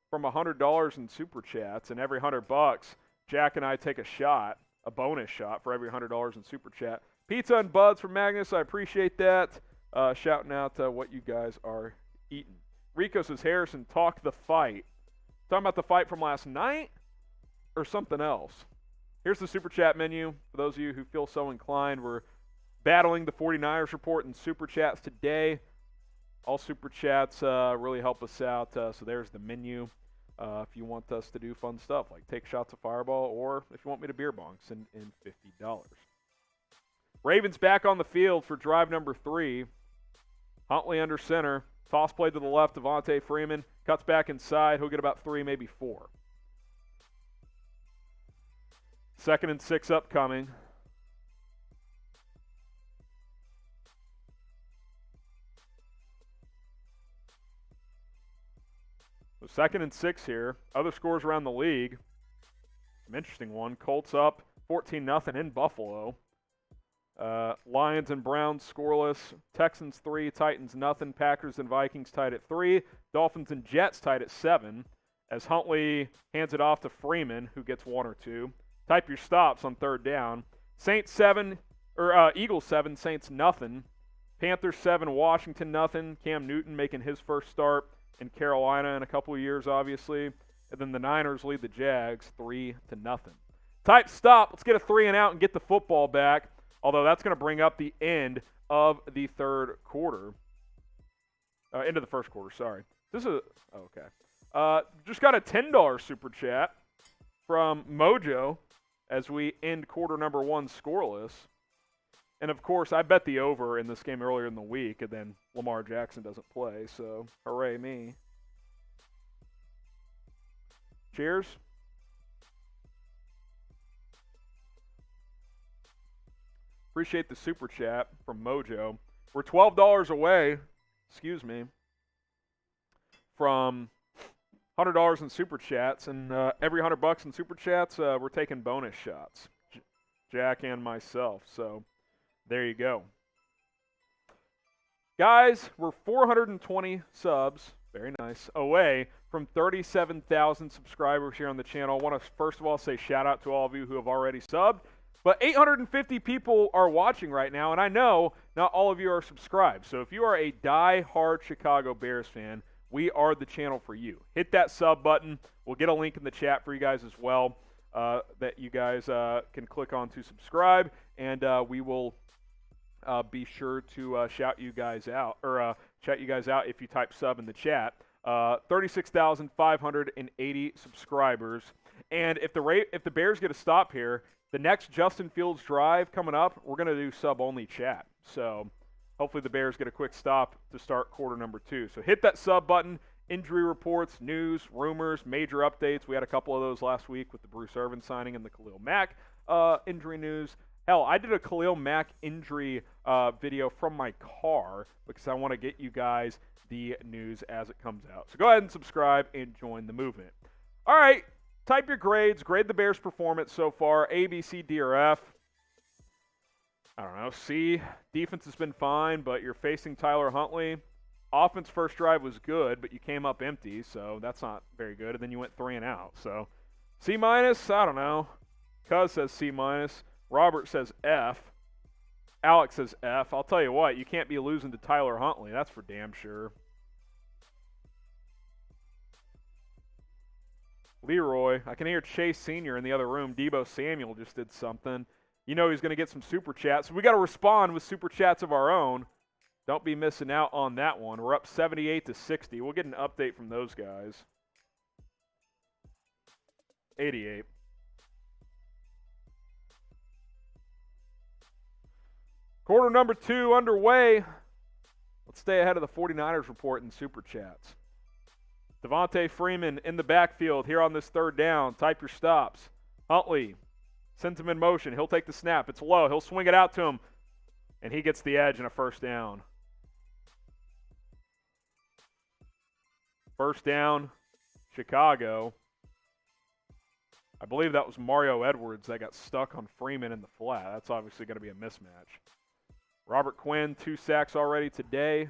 from $100 in super chats, and every $100, Jack and I take a shot, a bonus shot for every $100 in super chat. Pizza and buds from Magnus. I appreciate that. Shouting out what you guys are eating. Rico says, Harrison, talk the fight. Talking about the fight from last night or something else? Here's the super chat menu. For those of you who feel so inclined, we're battling the 49ers report in super chats today. All super chats really help us out. So there's the menu. If you want us to do fun stuff like take shots of Fireball, or if you want me to beer bong, send in $50. Ravens back on the field for drive number 3. Huntley under center. Toss play to the left. Devontae Freeman cuts back inside. He'll get about 3, maybe 4. 2nd and 6 upcoming. So 2nd and 6 here. Other scores around the league. Some interesting one. Colts up 14-0 in Buffalo. Lions and Browns scoreless. Texans 3, Titans nothing. Packers and Vikings tied at 3. Dolphins and Jets tied at 7. As Huntley hands it off to Freeman, who gets 1 or 2. Type your stops on 3rd down. Saints 7, or Eagles 7, Saints nothing. Panthers 7, Washington nothing. Cam Newton making his first start in Carolina in a couple of years, obviously. And then the Niners lead the Jags 3-0. Type stop. Let's get a 3 and out and get the football back. Although that's going to bring up the end of the third quarter. End of the first quarter, sorry. This is okay. Just got a $10 super chat from Mojo as we end quarter number 1 scoreless. And, of course, I bet the over in this game earlier in the week, and then Lamar Jackson doesn't play, so hooray me. Cheers. Appreciate the super chat from Mojo. We're $12 away, from $100 in super chats, and every $100 in super chats, we're taking bonus shots, Jack and myself. So there you go, guys. We're 420 subs, very nice, away from 37,000 subscribers here on the channel. I want to first of all say shout out to all of you who have already subbed. But 850 people are watching right now, and I know not all of you are subscribed. So if you are a die-hard Chicago Bears fan, we are the channel for you. Hit that sub button. We'll get a link in the chat for you guys as well that you guys can click on to subscribe, and we will be sure to shout you guys out, or shout you guys out if you type sub in the chat. 36,580 subscribers, and if the Bears get a stop here, the next Justin Fields drive coming up, we're going to do sub-only chat. So hopefully the Bears get a quick stop to start quarter number 2. So hit that sub button. Injury reports, news, rumors, major updates. We had a couple of those last week with the Bruce Irvin signing and the Khalil Mack injury news. Hell, I did a Khalil Mack injury video from my car because I want to get you guys the news as it comes out. So go ahead and subscribe and join the movement. All right. Type your grades. Grade the Bears' performance so far. A, B, C, D, or F. I don't know. C, defense has been fine, but you're facing Tyler Huntley. Offense first drive was good, but you came up empty, so that's not very good. And then you went 3 and out. So C-, I don't know. Cuz says C-. Robert says F. Alex says F. I'll tell you what, you can't be losing to Tyler Huntley. That's for damn sure. Leroy, I can hear Chase Sr. in the other room. Debo Samuel just did something. You know he's going to get some super chats. So we got to respond with super chats of our own. Don't be missing out on that one. We're up 78-60. We'll get an update from those guys. 88. Quarter number 2 underway. Let's stay ahead of the 49ers report in super chats. Devontae Freeman in the backfield here on this third down. Type your stops. Huntley sends him in motion. He'll take the snap. It's low. He'll swing it out to him, and he gets the edge and a first down. First down, Chicago. I believe that was Mario Edwards that got stuck on Freeman in the flat. That's obviously going to be a mismatch. Robert Quinn, 2 sacks already today.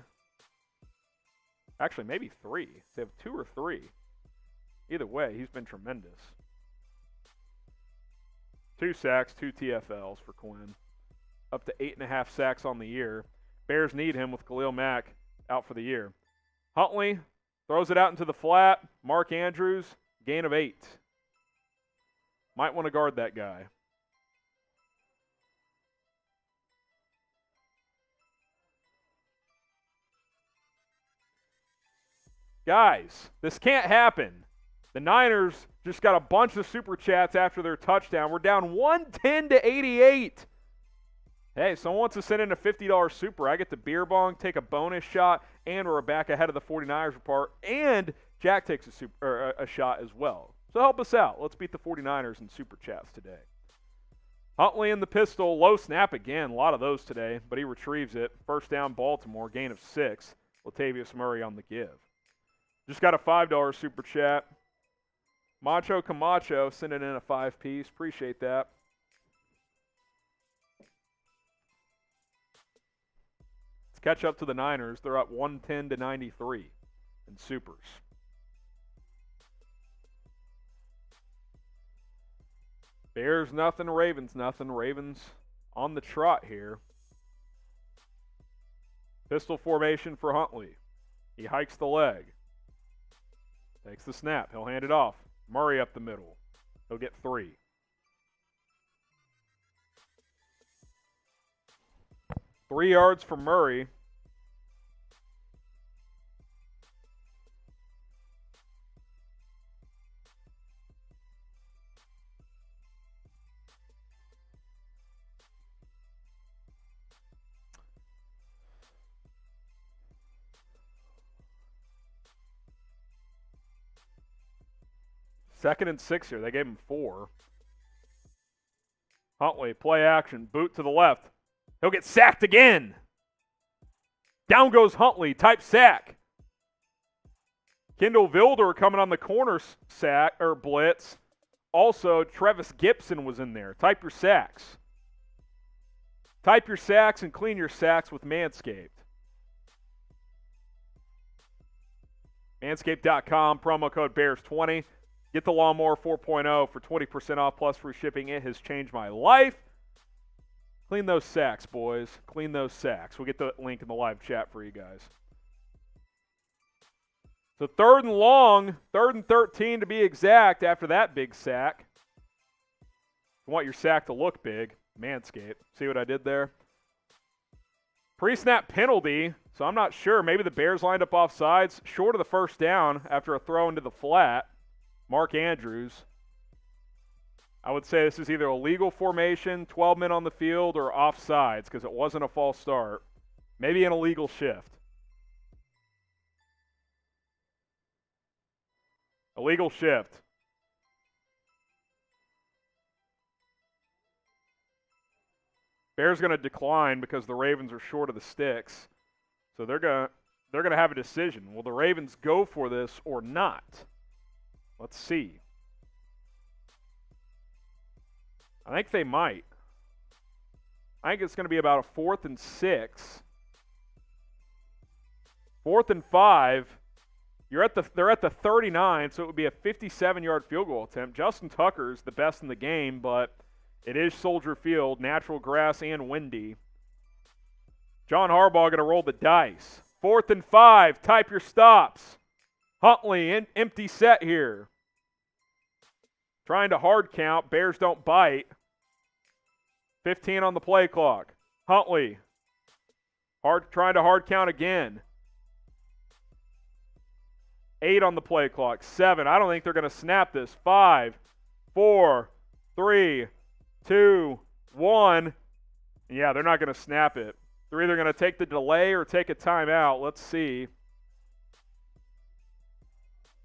Actually, maybe 3. They have 2 or 3. Either way, he's been tremendous. 2 sacks, 2 TFLs for Quinn. Up to 8.5 sacks on the year. Bears need him with Khalil Mack out for the year. Huntley throws it out into the flat. Mark Andrews, gain of 8. Might want to guard that guy. Guys, this can't happen. The Niners just got a bunch of super chats after their touchdown. We're down 110-88. Hey, someone wants to send in a $50 super. I get the beer bong, take a bonus shot, and we're back ahead of the 49ers report. And Jack takes a shot as well. So help us out. Let's beat the 49ers in super chats today. Huntley in the pistol, low snap again. A lot of those today, but he retrieves it. First down, Baltimore, gain of 6. Latavius Murray on the give. Just got a $5 super chat. Macho Camacho sending in a 5-piece. Appreciate that. Let's catch up to the Niners. They're up 110-93 in supers. Bears nothing, Ravens nothing. Ravens on the trot here. Pistol formation for Huntley. He hikes the leg. Takes the snap. He'll hand it off. Murray up the middle. He'll get 3. Three yards for Murray. Second and 6 here. They gave him 4. Huntley, play action. Boot to the left. He'll get sacked again. Down goes Huntley. Type sack. Kendall Vilder coming on the corner sack or blitz. Also, Trevis Gibson was in there. Type your sacks. Type your sacks and clean your sacks with Manscaped. Manscaped.com, promo code BEARS20. Get the Lawnmower 4.0 for 20% off plus free shipping. It has changed my life. Clean those sacks, boys. Clean those sacks. We'll get the link in the live chat for you guys. So 3rd and long, 3rd and 13 to be exact after that big sack. You want your sack to look big. Manscaped. See what I did there? Pre-snap penalty, so I'm not sure. Maybe the Bears lined up off sides, short of the first down after a throw into the flat. Mark Andrews. I would say this is either a legal formation, 12 men on the field, or offsides because it wasn't a false start. Maybe an illegal shift. Illegal shift. Bears going to decline because the Ravens are short of the sticks. So they're going to have a decision. Will the Ravens go for this or not? Let's see. I think they might. I think it's going to be about a 4th and 6. 4th and 5. They're at the 39, so it would be a 57-yard field goal attempt. Justin Tucker's the best in the game, but It is Soldier Field, natural grass and windy. John Harbaugh going to roll the dice. 4th and 5. Type your stops. Huntley, empty set here. Trying to hard count. Bears don't bite. 15 on the play clock. Huntley. Trying to hard count again. 8 on the play clock. 7. I don't think they're going to snap this. 5, 4, 3, 2, 1. Yeah, they're not going to snap it. They're either going to take the delay or take a timeout. Let's see.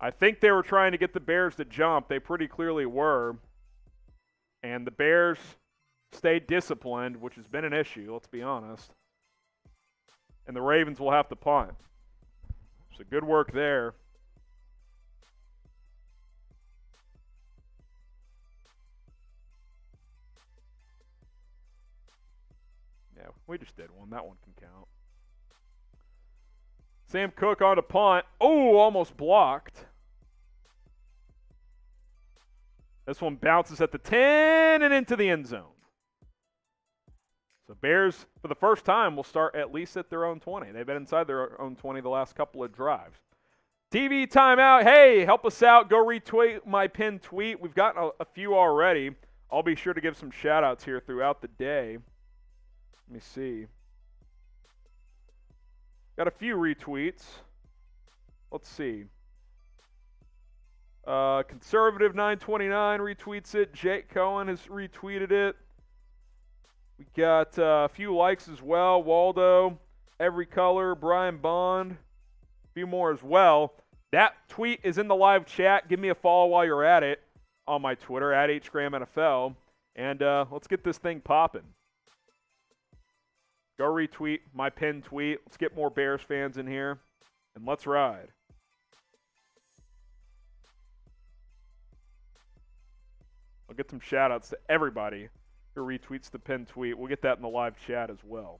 I think they were trying to get the Bears to jump. They pretty clearly were. And the Bears stayed disciplined, which has been an issue, let's be honest. And the Ravens will have to punt. So good work there. Yeah, we just did one. That one can count. Sam Cook on to punt. Oh, almost blocked. This one bounces at the 10 and into the end zone. So Bears, for the first time, will start at least at their own 20. They've been inside their own 20 the last couple of drives. TV timeout. Hey, help us out. Go retweet my pinned tweet. We've gotten a few already. I'll be sure to give some shout-outs here throughout the day. Let me see. Got a few retweets. Let's see. Conservative 929 retweets it. Jake Cohen has retweeted it. We got a few likes as well. Waldo, Every Color, Brian Bond, a few more as well. That tweet is in the live chat. Give me a follow while you're at it on my Twitter, at HGramNFL. And let's get this thing popping. Go retweet my pinned tweet. Let's get more Bears fans in here. And let's ride. I'll get some shout-outs to everybody who retweets the pinned tweet. We'll get that in the live chat as well.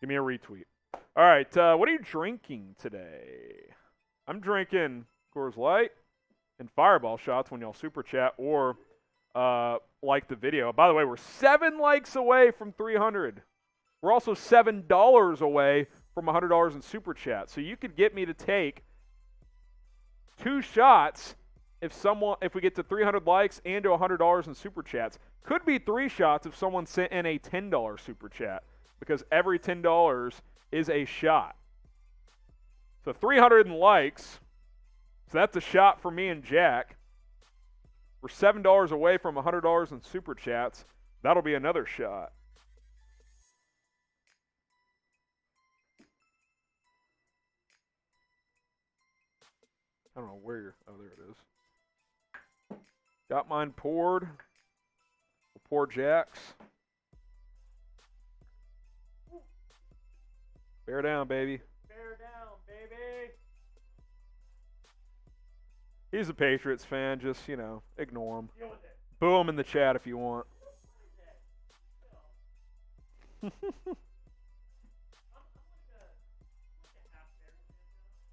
Give me a retweet. All right, what are you drinking today? I'm drinking Coors Light and Fireball shots when y'all super chat or like the video. By the way, we're 7 likes away from 300. We're also $7 away from $100 in super chat. So you could get me to take 2 shots if we get to 300 likes and to $100 in super chats. Could be 3 shots if someone sent in a $10 super chat, because every $10 is a shot. So 300 in likes. So that's a shot for me and Jack. We're $7 away from $100 in super chats. That'll be another shot. I don't know where you're. Oh, there it is. Got mine poured. We'll pour Jack's. Bear down, baby. Bear down, baby. He's a Patriots fan. Just, ignore him. Deal with it. Boo him in the chat if you want.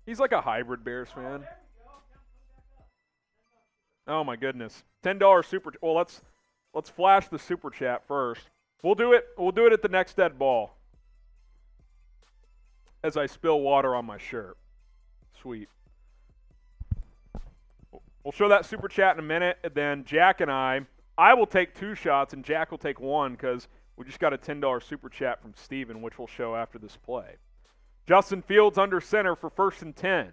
He's like a hybrid Bears fan. Oh my goodness. $10 super. Well, let's flash the super chat first. We'll do it at the next dead ball. As I spill water on my shirt. Sweet. We'll show that super chat in a minute, and then Jack and I will take 2 shots, and Jack will take 1 because we just got a $10 super chat from Steven, which we'll show after this play. Justin Fields under center for 1st and 10.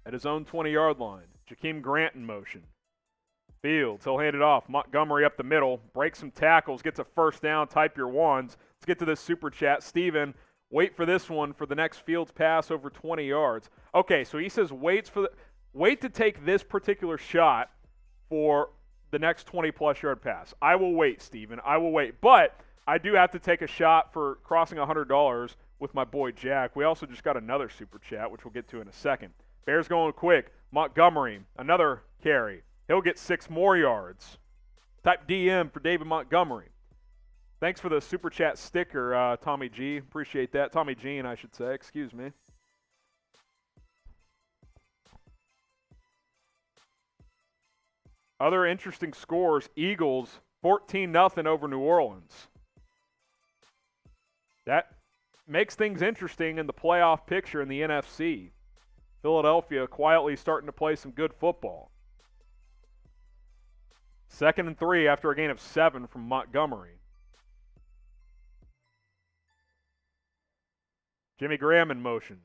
At his own 20-yard line. Jakeem Grant in motion. Fields, he'll hand it off. Montgomery up the middle. Breaks some tackles. Gets a first down. Type your ones. Let's get to this super chat. Steven, wait for this one for the next Fields pass over 20 yards. Okay, so he says wait to take this particular shot for the next 20-plus yard pass. I will wait, Steven. I will wait. But I do have to take a shot for crossing $100 with my boy Jack. We also just got another super chat, which we'll get to in a second. Bears going quick. Montgomery, another carry. He'll get 6 more yards. Type DM for David Montgomery. Thanks for the super chat sticker, Tommy G. Appreciate that. Tommy Jean, I should say. Excuse me. Other interesting scores, Eagles 14-0 over New Orleans. That makes things interesting in the playoff picture in the NFC. Philadelphia quietly starting to play some good football. 2nd and 3 after a gain of 7 from Montgomery. Jimmy Graham in motion.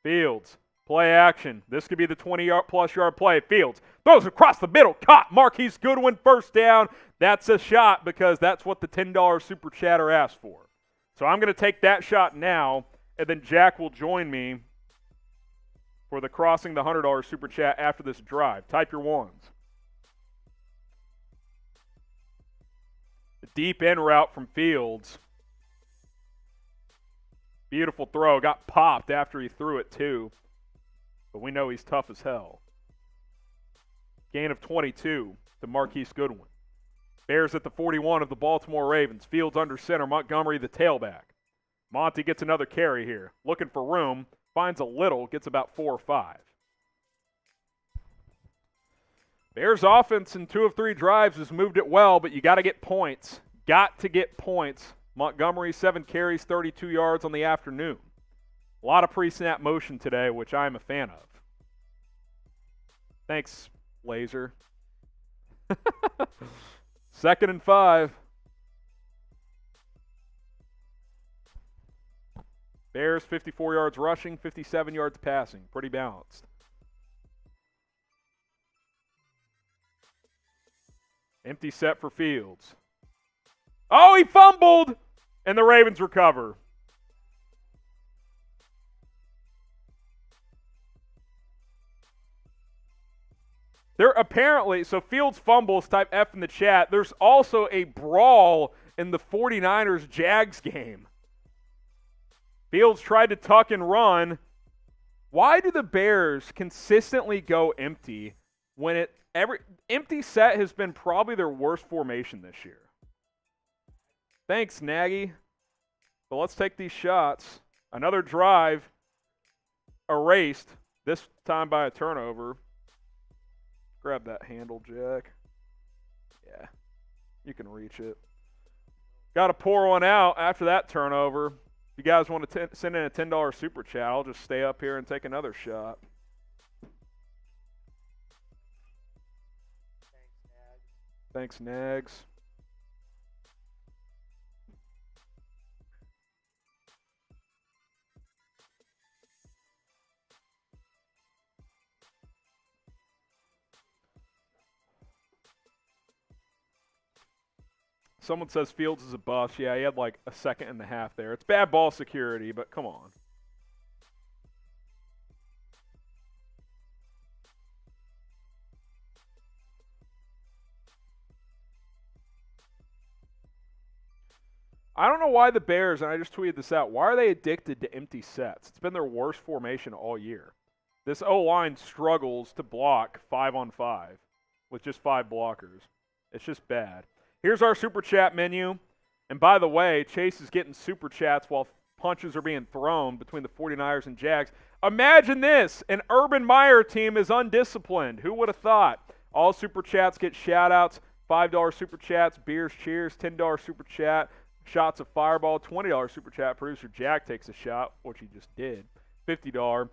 Fields, play action. This could be the 20-plus yard play. Fields throws across the middle. Caught. Marquise Goodwin, first down. That's a shot because that's what the $10 Super Chatter asked for. So I'm going to take that shot now, and then Jack will join me for the Crossing the $100 Super Chat after this drive. Type your ones. The deep end route from Fields. Beautiful throw. Got popped after he threw it, too. But we know he's tough as hell. Gain of 22 to Marquise Goodwin. Bears at the 41 of the Baltimore Ravens. Fields under center. Montgomery the tailback. Monty gets another carry here. Looking for room. Finds a little. Gets about 4 or 5. Bears offense in 2 of 3 drives has moved it well, but you got to get points. Got to get points. Montgomery, 7 carries, 32 yards on the afternoon. A lot of pre-snap motion today, which I'm a fan of. Thanks, Laser. 2nd and 5. Bears, 54 yards rushing, 57 yards passing. Pretty balanced. Empty set for Fields. Oh, he fumbled! And the Ravens recover. There apparently, so Fields fumbles, type F in the chat. There's also a brawl in the 49ers-Jags game. Fields tried to tuck and run. Why do the Bears consistently go empty when every empty set has been probably their worst formation this year? Thanks, Nagy. But let's take these shots. Another drive erased, this time by a turnover. Grab that handle, Jack. Yeah, you can reach it. Got to pour one out after that turnover. If you guys want to send in a $10 Super Chat, I'll just stay up here and take another shot. Thanks, Nags. Someone says Fields is a bust. Yeah, he had like a 1.5 seconds there. It's bad ball security, but come on. I don't know why the Bears, and I just tweeted this out, why are they addicted to empty sets? It's been their worst formation all year. This O-line struggles to block 5-on-5 with just 5 blockers. It's just bad. Here's our Super Chat menu. And by the way, Chase is getting Super Chats while punches are being thrown between the 49ers and Jags. Imagine this. An Urban Meyer team is undisciplined. Who would have thought? All Super Chats get shout-outs. $5 Super Chats, beers, cheers, $10 Super Chat, shots of Fireball, $20 Super Chat. Producer Jack takes a shot, which he just did. $50,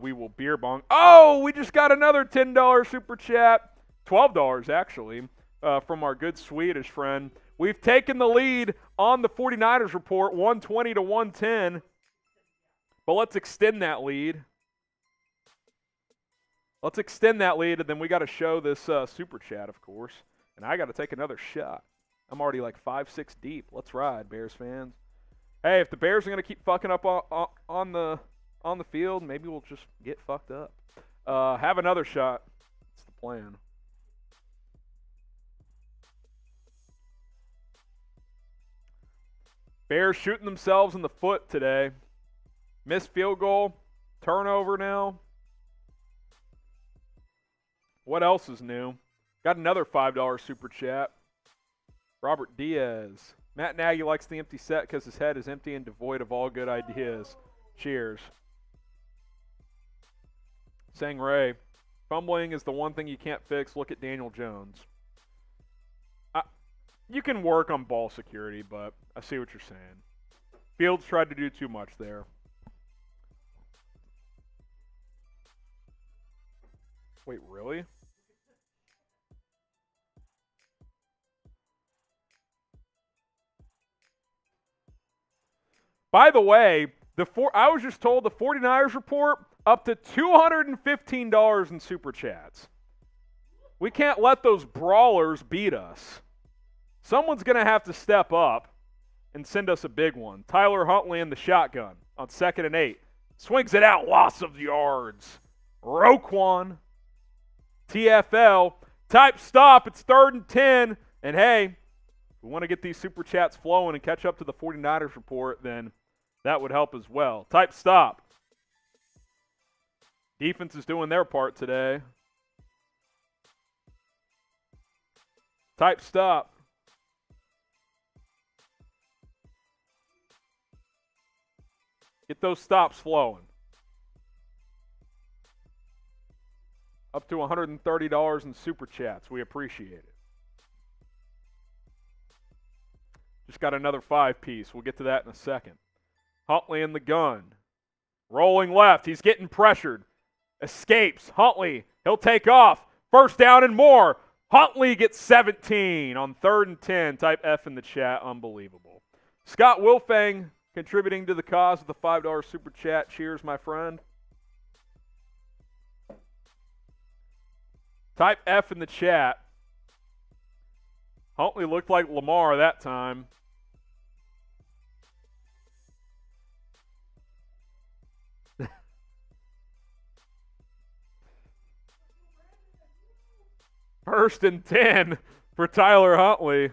we will beer bong. Oh, we just got another $10 Super Chat. $12, actually. From our good Swedish friend. We've taken the lead on the 49ers report, 120 to 110. But let's extend that lead. Let's extend that lead, and then we got to show this Super Chat, of course. And I got to take another shot. I'm already like 5-6 deep. Let's ride, Bears fans. Hey, if the Bears are going to keep fucking up on the field, maybe we'll just get fucked up. Have another shot. That's the plan. Bears shooting themselves in the foot today. Missed field goal. Turnover now. What else is new? Got another $5 Super Chat. Robert Diaz. Matt Nagy likes the empty set because his head is empty and devoid of all good ideas. Cheers. Sang Ray. Fumbling is the one thing you can't fix. Look at Daniel Jones. You can work on ball security, but I see what you're saying. Fields tried to do too much there. Wait, really? By the way, I was just told the 49ers report up to $215 in super chats. We can't let those brawlers beat us. Someone's going to have to step up and send us a big one. Tyler Huntley in the shotgun on 2nd and 8. Swings it out, loss of yards. Roquan, TFL, type stop, it's 3rd and 10. And hey, if we want to get these super chats flowing and catch up to the 49ers report, then that would help as well. Type stop. Defense is doing their part today. Type stop. Get those stops flowing. Up to $130 in super chats. We appreciate it. Just got another 5-piece. We'll get to that in a second. Huntley in the gun. Rolling left. He's getting pressured. Escapes. Huntley. He'll take off. 1st down and more. Huntley gets 17 on 3rd and 10. Type F in the chat. Unbelievable. Scott Wilfang contributing to the cause of the $5 super chat. Cheers, my friend. Type F in the chat. Huntley looked like Lamar that time. First and 10 for Tyler Huntley.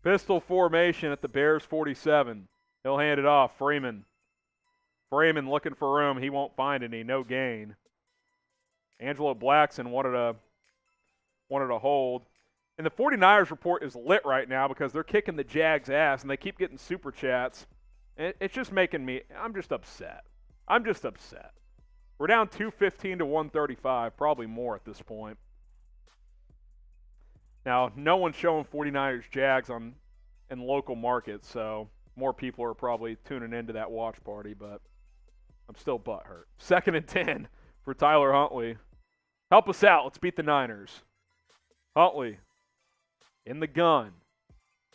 Pistol formation at the Bears 47. He'll hand it off. Freeman looking for room. He won't find any. No gain. Angelo Blackson wanted a hold. And the 49ers report is lit right now because they're kicking the Jags' ass, and they keep getting super chats. It's just making me – I'm just upset. We're down 215 to 135, probably more at this point. Now, no one's showing 49ers Jags in local markets, so more people are probably tuning into that watch party, but I'm still butthurt. 2nd and 10 for Tyler Huntley. Help us out. Let's beat the Niners. Huntley in the gun.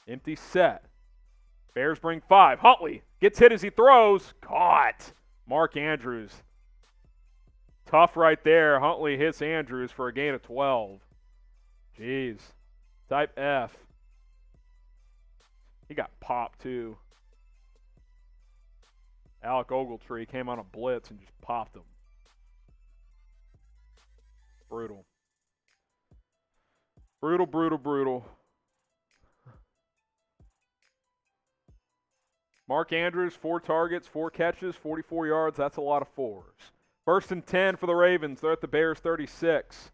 Empty set. Bears bring 5. Huntley gets hit as he throws. Caught. Mark Andrews. Tough right there. Huntley hits Andrews for a gain of 12. Jeez. Type F. He got popped too. Alec Ogletree came on a blitz and just popped him. Brutal. Brutal. Mark Andrews, 4 targets, 4 catches, 44 yards. That's a lot of 4s. 1st and 10 for the Ravens. They're at the Bears 36.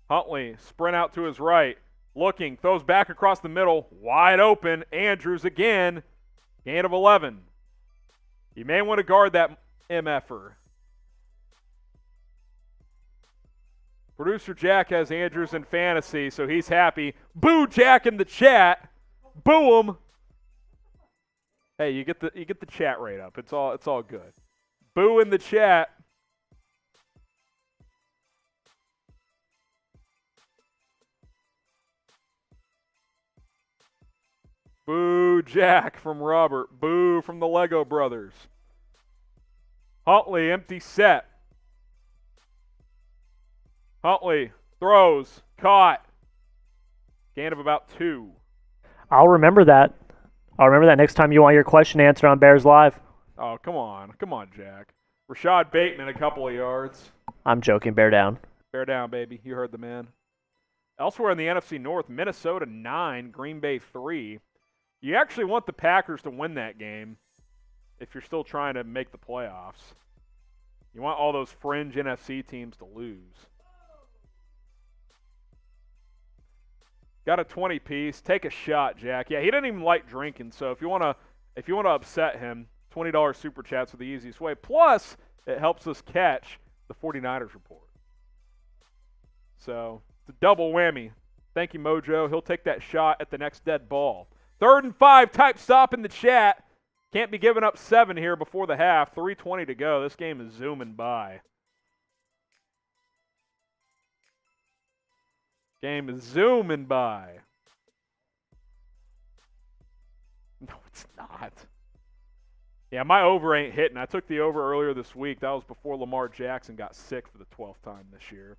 Huntley, sprint out to his right. Looking, throws back across the middle. Wide open. Andrews again. Gain of 11. You may want to guard that MFer. Producer Jack has Andrews in fantasy, so he's happy. Boo Jack in the chat. Boo him. Hey, you get the chat rate up. It's all good. Boo in the chat. Boo Jack from Robert. Boo from the Lego Brothers. Huntley, empty set. Huntley throws, caught. Gain of about 2. I'll remember that. Next time you want your question answered on Bears Live. Oh, come on, Jack. Rashad Bateman, a couple of yards. I'm joking. Bear down. Bear down, baby. You heard the man. Elsewhere in the NFC North, Minnesota 9, Green Bay 3. You actually want the Packers to win that game if you're still trying to make the playoffs. You want all those fringe NFC teams to lose. Got a 20-piece. Take a shot, Jack. Yeah, he doesn't even like drinking, so if you want to upset him, $20 super chats are the easiest way. Plus, it helps us catch the 49ers report. So it's a double whammy. Thank you, Mojo. He'll take that shot at the next dead ball. 3rd and 5, type stop in the chat. Can't be giving up 7 here before the half. 3:20 to go. This game is zooming by. Game is zooming by. No, it's not. Yeah, my over ain't hitting. I took the over earlier this week. That was before Lamar Jackson got sick for the 12th time this year.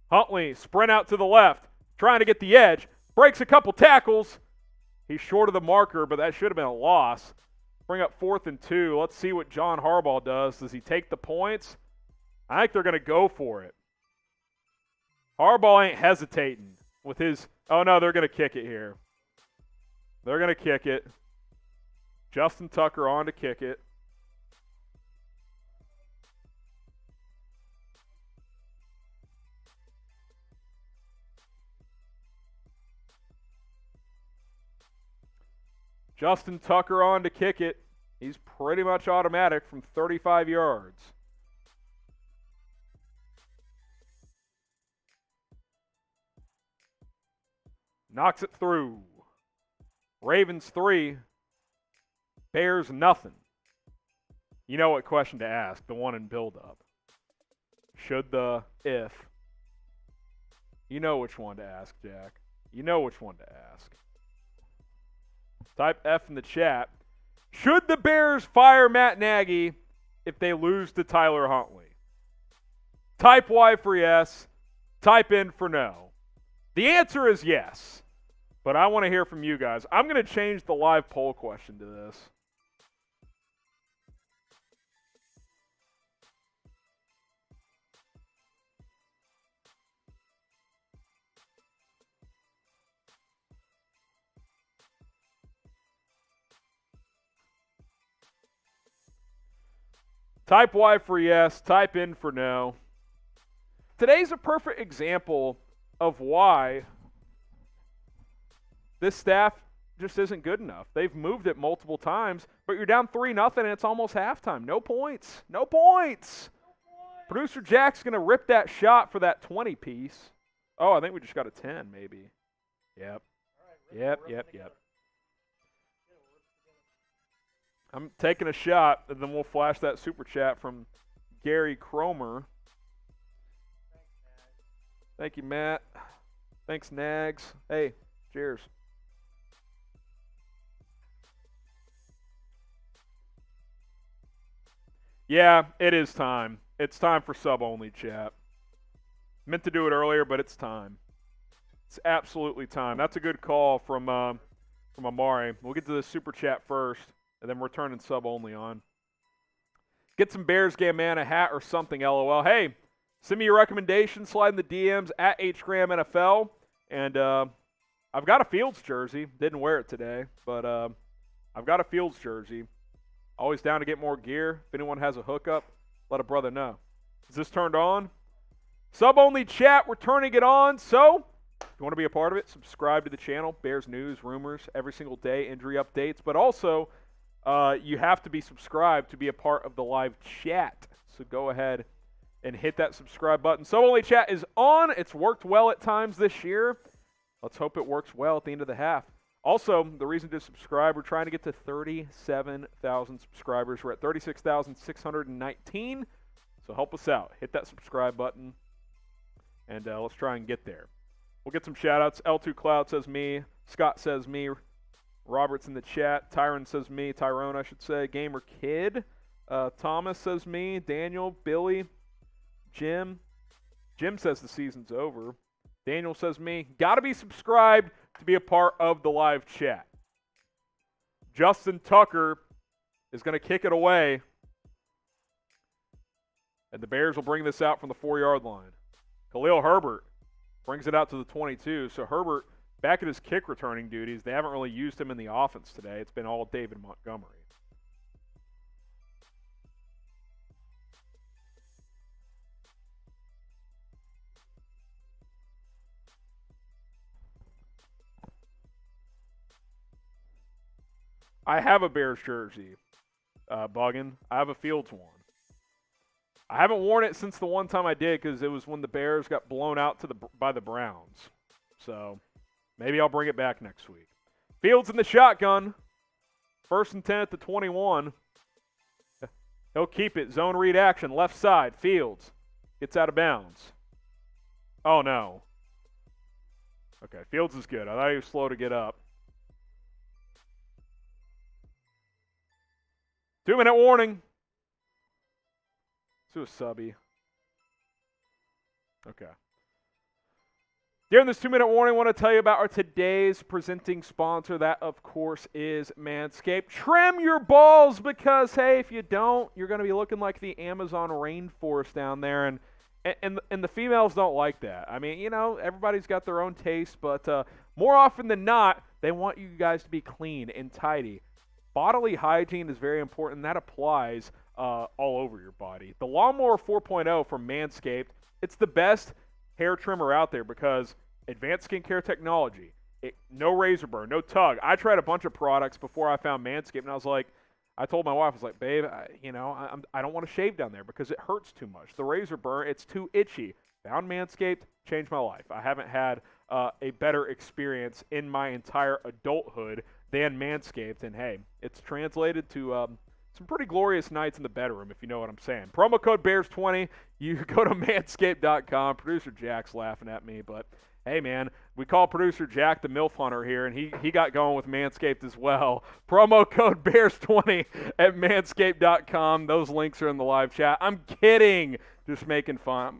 Huntley, sprint out to the left, trying to get the edge. Breaks a couple tackles. He's short of the marker, but that should have been a loss. Bring up 4th and 2. Let's see what John Harbaugh does. Does he take the points? I think they're going to go for it. Harbaugh ain't hesitating with his – oh, no, they're going to kick it here. They're going to kick it. Justin Tucker on to kick it. Justin Tucker on to kick it. He's pretty much automatic from 35 yards. Knocks it through. Ravens 3. Bears nothing. You know what question to ask, the one in build-up. Should the if. You know which one to ask, Jack. You know which one to ask. Type F in the chat. Should the Bears fire Matt Nagy if they lose to Tyler Huntley? Type Y for yes. Type in for no. The answer is yes. But I want to hear from you guys. I'm going to change the live poll question to this. Type Y for yes, type in for no. Today's a perfect example of why this staff just isn't good enough. They've moved it multiple times, but you're down 3-0 and it's almost halftime. No points. No points. Producer Jack's going to rip that shot for that 20 piece. Oh, I think we just got a 10 maybe. Yep. Yep. I'm taking a shot, and then we'll flash that super chat from Gary Cromer. Thank you, Matt. Thanks, Nags. Hey, cheers. Yeah, it is time. It's time for sub-only chat. Meant to do it earlier, but it's time. It's absolutely time. That's a good call from Amari. We'll get to the super chat first. And then we're turning sub-only on. Get some Bears game, man, a hat or something, LOL. Hey, send me your recommendations. Slide in the DMs at HGramNFL. And I've got a Fields jersey. Didn't wear it today, but I've got a Fields jersey. Always down to get more gear. If anyone has a hookup, let a brother know. Is this turned on? Sub-only chat, we're turning it on. So, if you want to be a part of it, subscribe to the channel. Bears news, rumors, every single day, injury updates. But also, you have to be subscribed to be a part of the live chat. So go ahead and hit that subscribe button. Sub-only chat is on. It's worked well at times this year. Let's hope it works well at the end of the half. Also, the reason to subscribe, we're trying to get to 37,000 subscribers. We're at 36,619. So help us out. Hit that subscribe button, and let's try and get there. We'll get some shout-outs. L2 Cloud says me. Scott says me. Robert's in the chat. Tyrone says me. Tyrone, I should say. Gamer Kid. Thomas says me. Daniel, Billy, Jim. Jim says the season's over. Daniel says me. Got to be subscribed to be a part of the live chat. Justin Tucker is going to kick it away. And the Bears will bring this out from the 4-yard line. Khalil Herbert brings it out to the 22. So Herbert back at his kick returning duties. They haven't really used him in the offense today. It's been all David Montgomery. I have a Bears jersey, Buggin. I have a Fields one. I haven't worn it since the one time I did because it was when the Bears got blown out by the Browns. So maybe I'll bring it back next week. Fields in the shotgun. 1st and 10 at the 21. He'll keep it. Zone read action. Left side. Fields gets out of bounds. Oh, no. Okay, Fields is good. I thought he was slow to get up. 2-minute warning. Let's do a subby. Okay. During this 2-minute warning, I want to tell you about our today's presenting sponsor. That, of course, is Manscaped. Trim your balls because, hey, if you don't, you're going to be looking like the Amazon rainforest down there. And the females don't like that. I mean, you know, everybody's got their own taste, but more often than not, they want you guys to be clean and tidy. Bodily hygiene is very important, and that applies all over your body. The Lawnmower 4.0 from Manscaped, it's the best hair trimmer out there because advanced skincare technology, no razor burn, no tug. I tried a bunch of products before I found Manscaped, and I told my wife, I was like, babe, I don't want to shave down there because it hurts too much. The razor burn, it's too itchy. Found Manscaped, changed my life. I haven't had a better experience in my entire adulthood than Manscaped, and hey, it's translated to some pretty glorious nights in the bedroom, if you know what I'm saying. Promo code BEARS20. You go to manscaped.com. Producer Jack's laughing at me, but hey, man, we call producer Jack the MILF Hunter here, and he got going with Manscaped as well. Promo code BEARS20 at manscaped.com. Those links are in the live chat. I'm kidding. Just making fun.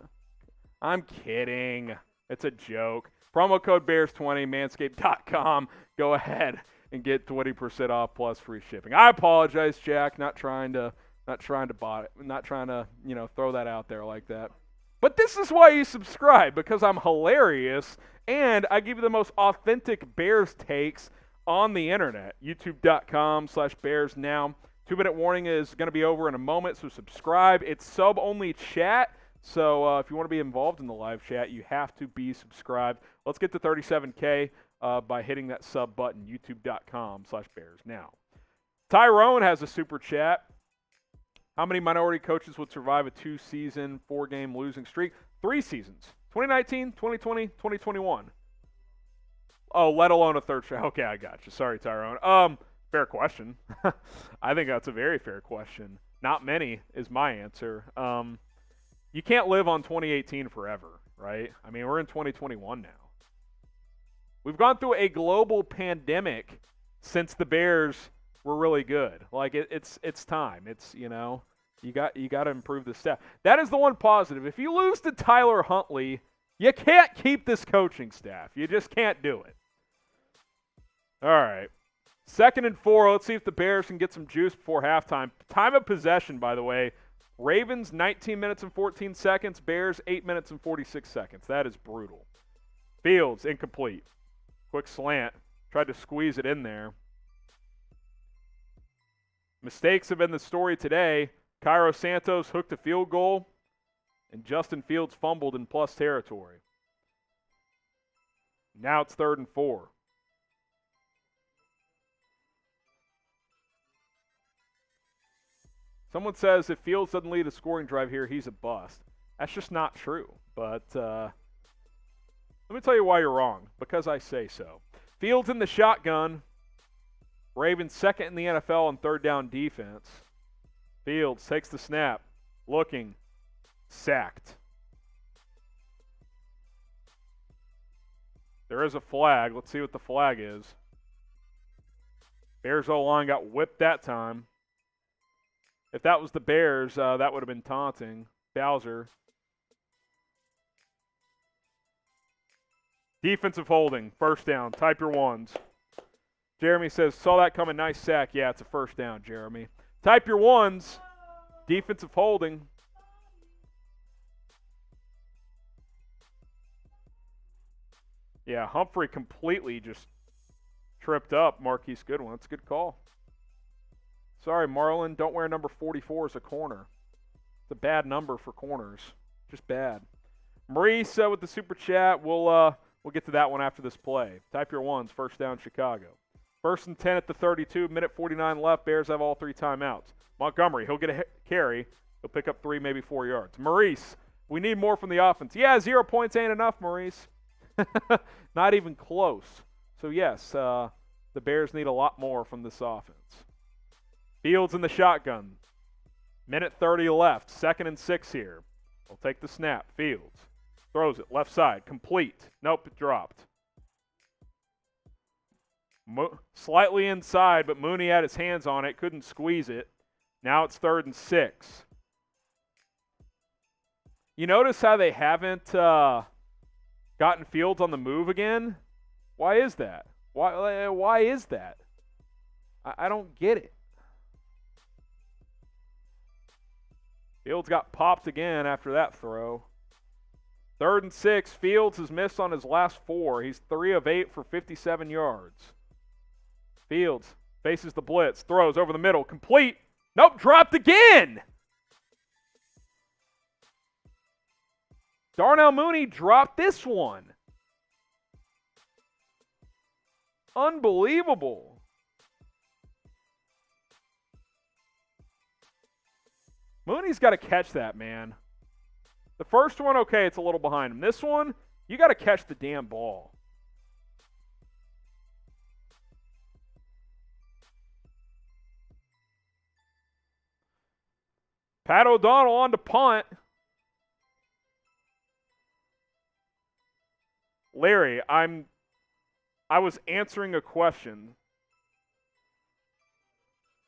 I'm kidding. It's a joke. Promo code BEARS20, manscaped.com. Go ahead and get 20% off plus free shipping. I apologize, Jack. Not trying to bot it. Not trying to, throw that out there like that. But this is why you subscribe, because I'm hilarious and I give you the most authentic Bears takes on the internet. YouTube.com/BearsNow. 2-minute warning is going to be over in a moment, so subscribe. It's sub-only chat, so if you want to be involved in the live chat, you have to be subscribed. Let's get to 37K. By hitting that sub button, youtube.com/BearsNow. Tyrone has a super chat. How many minority coaches would survive a 2-season, 4-game losing streak? 3 seasons. 2019, 2020, 2021. Oh, let alone a third strike. Okay, I got you. Sorry, Tyrone. Fair question. I think that's a very fair question. Not many is my answer. You can't live on 2018 forever, right? I mean, we're in 2021 now. We've gone through a global pandemic since the Bears were really good. Like it's time. It's you got to improve the staff. That is the one positive. If you lose to Tyler Huntley, you can't keep this coaching staff. You just can't do it. All right. 2nd and 4. Let's see if the Bears can get some juice before halftime. Time of possession, by the way. Ravens 19 minutes and 14 seconds. Bears 8 minutes and 46 seconds. That is brutal. Fields incomplete. Quick slant. Tried to squeeze it in there. Mistakes have been the story today. Cairo Santos hooked a field goal, and Justin Fields fumbled in plus territory. Now it's 3rd and 4. Someone says if Fields doesn't lead a scoring drive here, he's a bust. That's just not true, but let me tell you why you're wrong, because I say so. Fields in the shotgun. Ravens 2nd in the NFL on 3rd down defense. Fields takes the snap. Looking. Sacked. There is a flag. Let's see what the flag is. Bears O-line got whipped that time. If that was the Bears, that would have been taunting. Bowser. Defensive holding, 1st down. Type your ones. Jeremy says, saw that coming, nice sack. Yeah, it's a 1st down, Jeremy. Type your ones. Defensive holding. Yeah, Humphrey completely just tripped up Marquise Goodwin. That's a good call. Sorry, Marlon, don't wear number 44 as a corner. It's a bad number for corners. Just bad. Maurice with the super chat. We'll get to that one after this play. Type your ones. 1st down, Chicago. 1st and 10 at the 32. Minute 49 left. Bears have all 3 timeouts. Montgomery, he'll get a carry. He'll pick up 3, maybe 4 yards. Maurice, we need more from the offense. Yeah, 0 points ain't enough, Maurice. Not even close. So, yes, the Bears need a lot more from this offense. Fields in the shotgun. Minute 30 left. 2nd and 6 here. We'll take the snap. Fields throws it left side. Complete. Nope, it dropped. Slightly inside, but Mooney had his hands on it. Couldn't squeeze it. Now it's 3rd and 6. You notice how they haven't gotten Fields on the move again? Why is that? Why is that? I don't get it. Fields got popped again after that throw. 3rd and 6. Fields has missed on his last 4. He's 3 of 8 for 57 yards. Fields faces the blitz. Throws over the middle. Complete. Nope, dropped again. Darnell Mooney dropped this one. Unbelievable. Mooney's got to catch that, man. The first one, okay, it's a little behind him. This one, you got to catch the damn ball. Pat O'Donnell on to punt. Larry, I was answering a question.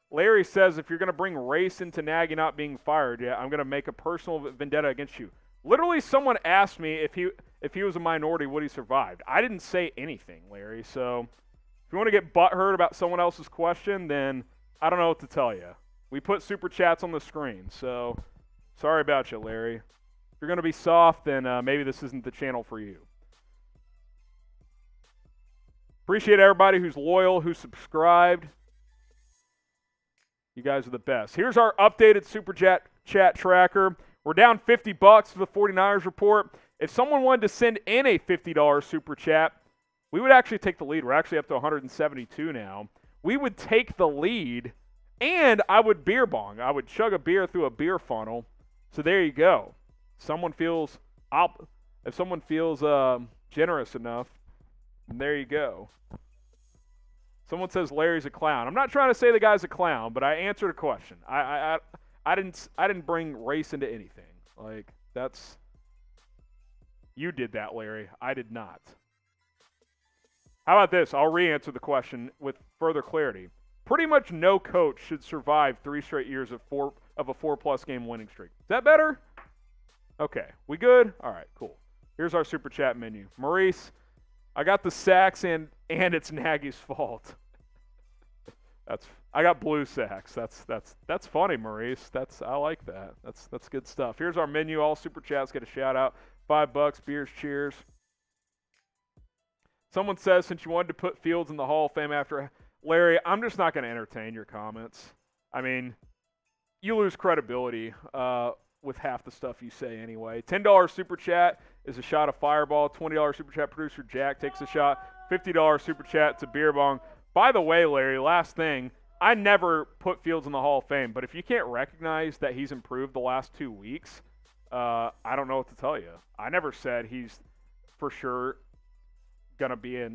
Larry says if you're going to bring race into Nagy not being fired, yeah, I'm going to make a personal vendetta against you. Literally, someone asked me if he was a minority, would he survive? I didn't say anything, Larry. So if you want to get butthurt about someone else's question, then I don't know what to tell you. We put super chats on the screen, so sorry about you, Larry. If you're going to be soft, then maybe this isn't the channel for you. Appreciate everybody who's loyal, who's subscribed. You guys are the best. Here's our updated Super Chat tracker. We're down $50 for the 49ers report. If someone wanted to send in a $50 Super Chat, we would actually take the lead. We're actually up to 172 now. We would take the lead, and I would beer bong. I would chug a beer through a beer funnel. So there you go. If someone feels generous enough, there you go. Someone says Larry's a clown. I'm not trying to say the guy's a clown, but I answered a question. I didn't bring race into anything. Like, that's, you did that, Larry. I did not. How about this? I'll re-answer the question with further clarity. Pretty much no coach should survive 3 straight years of a 4+ game winning streak. Is that better? Okay. We good? All right, cool. Here's our Super Chat menu. Maurice, I got the sacks and it's Nagy's fault. I got blue sacks. That's funny, Maurice. I like that. That's good stuff. Here's our menu. All Super Chats get a shout out. $5, beers, cheers. Someone says, since you wanted to put Fields in the Hall of Fame after Larry, I'm just not going to entertain your comments. I mean, you lose credibility with half the stuff you say anyway. $10 Super Chat is a shot of Fireball. $20 Super Chat producer Jack takes a shot. $50 Super Chat to Beer Bong. By the way, Larry, last thing, I never put Fields in the Hall of Fame, but if you can't recognize that he's improved the last 2 weeks, I don't know what to tell you. I never said he's for sure going to be a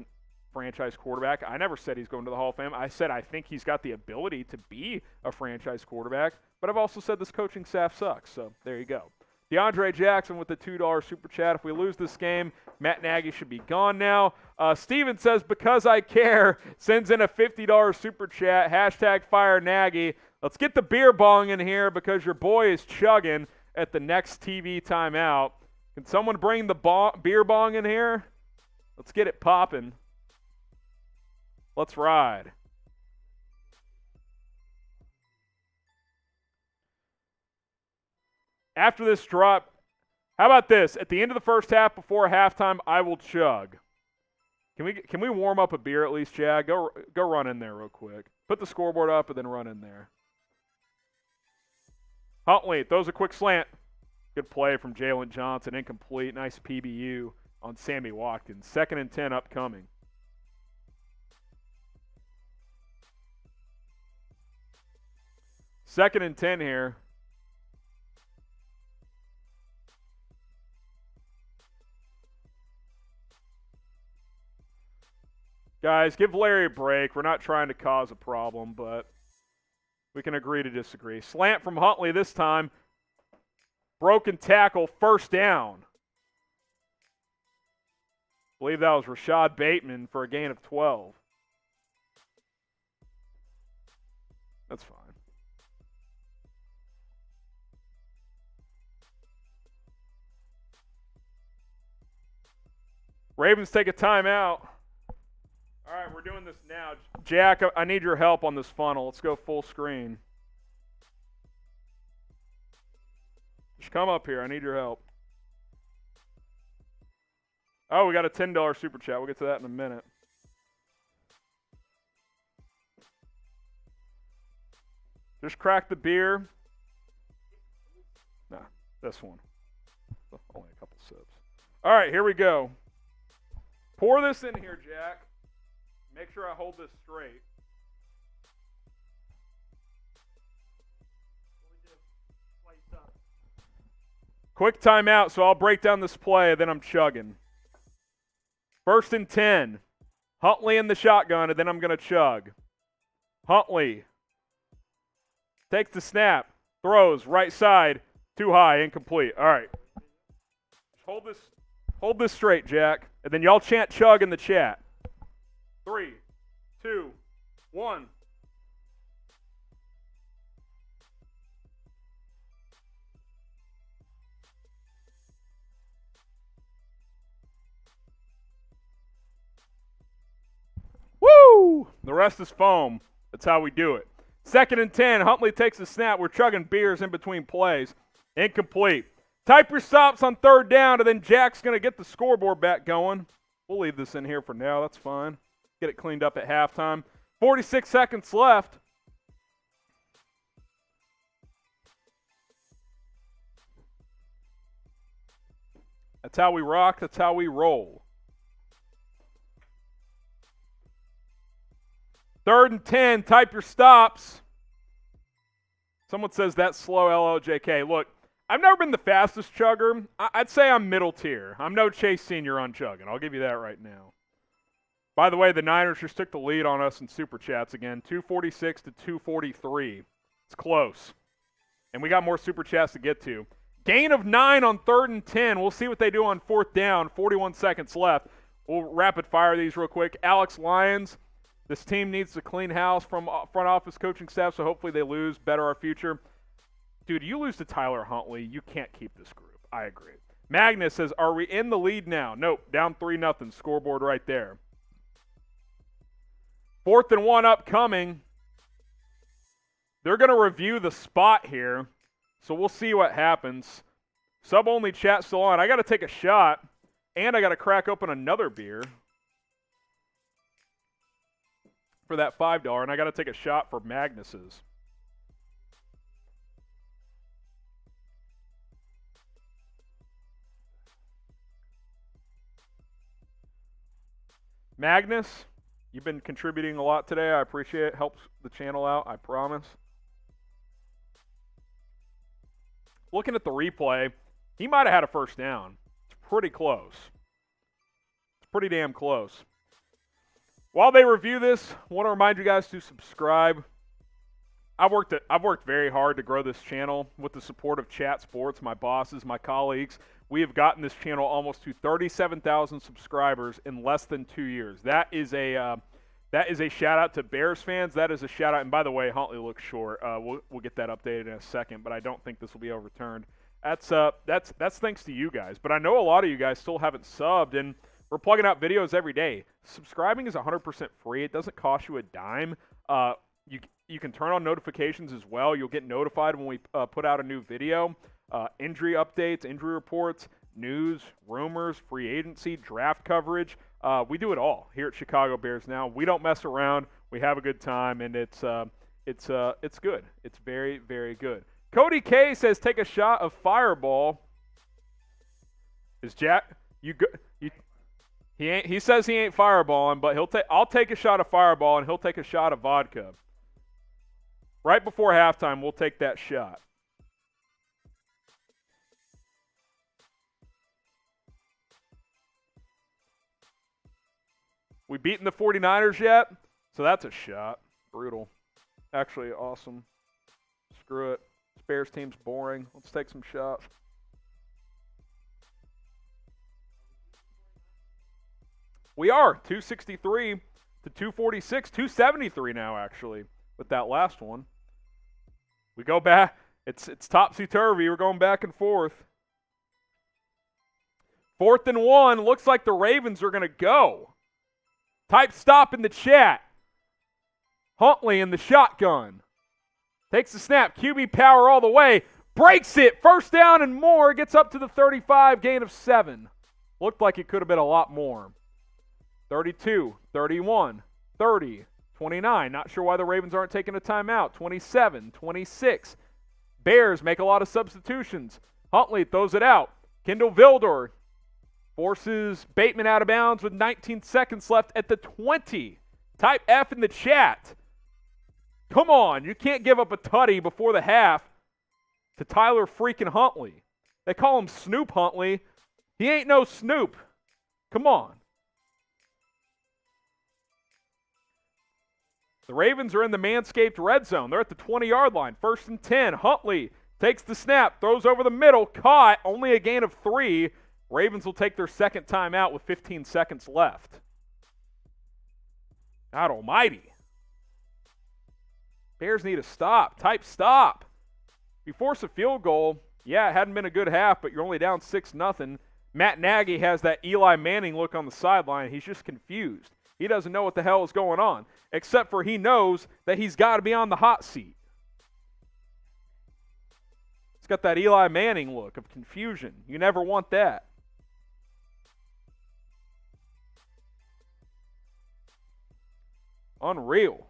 franchise quarterback. I never said he's going to the Hall of Fame. I said I think he's got the ability to be a franchise quarterback, but I've also said this coaching staff sucks, so there you go. DeAndre Jackson with the $2 Super Chat. If we lose this game, Matt Nagy should be gone now. Steven says, because I care, sends in a $50 Super Chat. Hashtag fire Nagy. Let's get the beer bong in here because your boy is chugging at the next TV timeout. Can someone bring the beer bong in here? Let's get it popping. Let's ride. After this drop, how about this? At the end of the first half, before halftime, I will chug. Can we warm up a beer at least, Jag? Go run in there real quick. Put the scoreboard up and then run in there. Huntley throws a quick slant. Good play from Jaylon Johnson. Incomplete. Nice PBU on Sammy Watkins. 2nd and 10 upcoming. Second and 10 here. Guys, give Larry a break. We're not trying to cause a problem, but we can agree to disagree. Slant from Huntley this time. Broken tackle, first down. I believe that was Rashad Bateman for a gain of 12. That's fine. Ravens take a timeout. All right, we're doing this now. Jack, I need your help on this funnel. Let's go full screen. Just come up here. I need your help. Oh, we got a $10 super chat. We'll get to that in a minute. Just crack the beer. Nah, this one. Only a couple sips. All right, here we go. Pour this in here, Jack. Make sure I hold this straight. Quick timeout, so I'll break down this play, and then I'm chugging. 1st and 10. Huntley in the shotgun, and then I'm going to chug. Huntley takes the snap, throws right side, too high, incomplete. All right. Hold this straight, Jack, and then y'all chant chug in the chat. 3, 2, 1. Woo! The rest is foam. That's how we do it. 2nd and 10. Huntley takes the snap. We're chugging beers in between plays. Incomplete. Type your stops on 3rd down, and then Jack's going to get the scoreboard back going. We'll leave this in here for now. That's fine. Get it cleaned up at halftime. 46 seconds left. That's how we rock. That's how we roll. 3rd and 10. Type your stops. Someone says that's slow, LLJK. Look, I've never been the fastest chugger. I'd say I'm middle tier. I'm no Chase Senior on chugging. I'll give you that right now. By the way, the Niners just took the lead on us in Super Chats again, 246 to 243. It's close. And we got more Super Chats to get to. Gain of 9 on 3rd and 10. We'll see what they do on 4th down. 41 seconds left. We'll rapid fire these real quick. Alex Lyons, this team needs to clean house from front office coaching staff, so hopefully they lose, better our future. Dude, you lose to Tyler Huntley, you can't keep this group. I agree. Magnus says, are we in the lead now? Nope, down 3-0. Scoreboard right there. 4th and 1 upcoming. They're going to review the spot here, so we'll see what happens. Sub-only chat still on. I got to take a shot, and I got to crack open another beer for that $5, and I got to take a shot for Magnus's. Magnus, you've been contributing a lot today. I appreciate it. Helps the channel out, I promise. Looking at the replay, he might have had a 1st down. It's pretty close. It's pretty damn close. While they review this, I want to remind you guys to subscribe. I've worked very hard to grow this channel with the support of Chat Sports, my bosses, my colleagues. We have gotten this channel almost to 37,000 subscribers in less than 2 years. That is a shout out to Bears fans. That is a shout out. And by the way, Huntley looks short. We'll get that updated in a second, but I don't think this will be overturned. That's thanks to you guys. But I know a lot of you guys still haven't subbed, and we're plugging out videos every day. Subscribing is 100% free. It doesn't cost you a dime. You can turn on notifications as well. You'll get notified when we put out a new video. Injury updates, injury reports, news, rumors, free agency, draft coverage. We do it all here at Chicago Bears Now. We don't mess around. We have a good time, and it's good. It's very, very good. Cody K says, take a shot of Fireball. Is Jack he says he ain't fireballing, but I'll take a shot of Fireball, and he'll take a shot of vodka. Right before halftime, we'll take that shot. We beaten the 49ers yet? So that's a shot. Brutal. Actually, awesome. Screw it. This Bears team's boring. Let's take some shots. We are 263 to 246, 273 now actually with that last one. We go back. It's topsy-turvy. We're going back and forth. 4th and 1. Looks like the Ravens are going to go. Type stop in the chat. Huntley in the shotgun. Takes the snap. QB power all the way. Breaks it. First down and more. Gets up to the 35. Gain of 7. Looked like it could have been a lot more. 32, 31, 30, 29. Not sure why the Ravens aren't taking a timeout. 27, 26. Bears make a lot of substitutions. Huntley throws it out. Kendall Vildor forces Bateman out of bounds with 19 seconds left at the 20. Type F in the chat. Come on, you can't give up a tutty before the half to Tyler freaking Huntley. They call him Snoop Huntley. He ain't no Snoop. Come on. The Ravens are in the Manscaped red zone. They're at the 20-yard line. 1st and 10. Huntley takes the snap, throws over the middle, caught, only a gain of 3. Ravens will take their second timeout with 15 seconds left. God almighty. Bears need a stop. Type stop. If you force a field goal, yeah, it hadn't been a good half, but you're only down 6-0. Matt Nagy has that Eli Manning look on the sideline. He's just confused. He doesn't know what the hell is going on, except for he knows that he's got to be on the hot seat. He's got that Eli Manning look of confusion. You never want that. Unreal.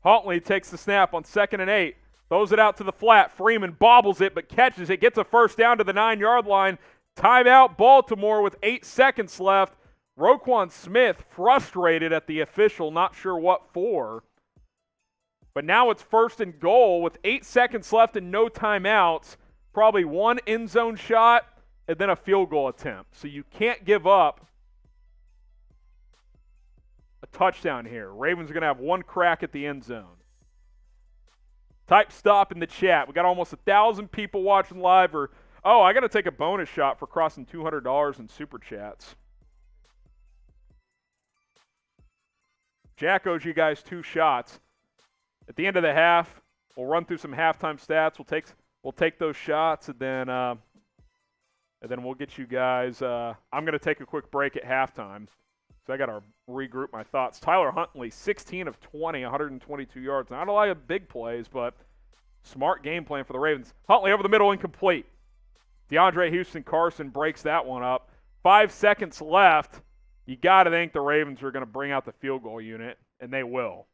Huntley takes the snap on 2nd and 8. Throws it out to the flat. Freeman bobbles it but catches it. Gets a first down to the 9-yard line. Timeout Baltimore with 8 seconds left. Roquan Smith frustrated at the official, not sure what for. But now it's 1st and goal with 8 seconds left and no timeouts. Probably one end zone shot and then a field goal attempt. So you can't give up a touchdown here. Ravens are going to have one crack at the end zone. Type stop in the chat. We got almost 1,000 people watching live. I got to take a bonus shot for crossing $200 in super chats. Jack owes you guys 2 shots. At the end of the half, we'll run through some halftime stats. We'll take those shots, and then we'll get you guys. I'm going to take a quick break at halftime, so I got to regroup my thoughts. Tyler Huntley, 16 of 20, 122 yards. Not a lot of big plays, but smart game plan for the Ravens. Huntley over the middle, incomplete. DeAndre Houston-Carson breaks that one up. 5 seconds left. You got to think the Ravens are going to bring out the field goal unit, and they will.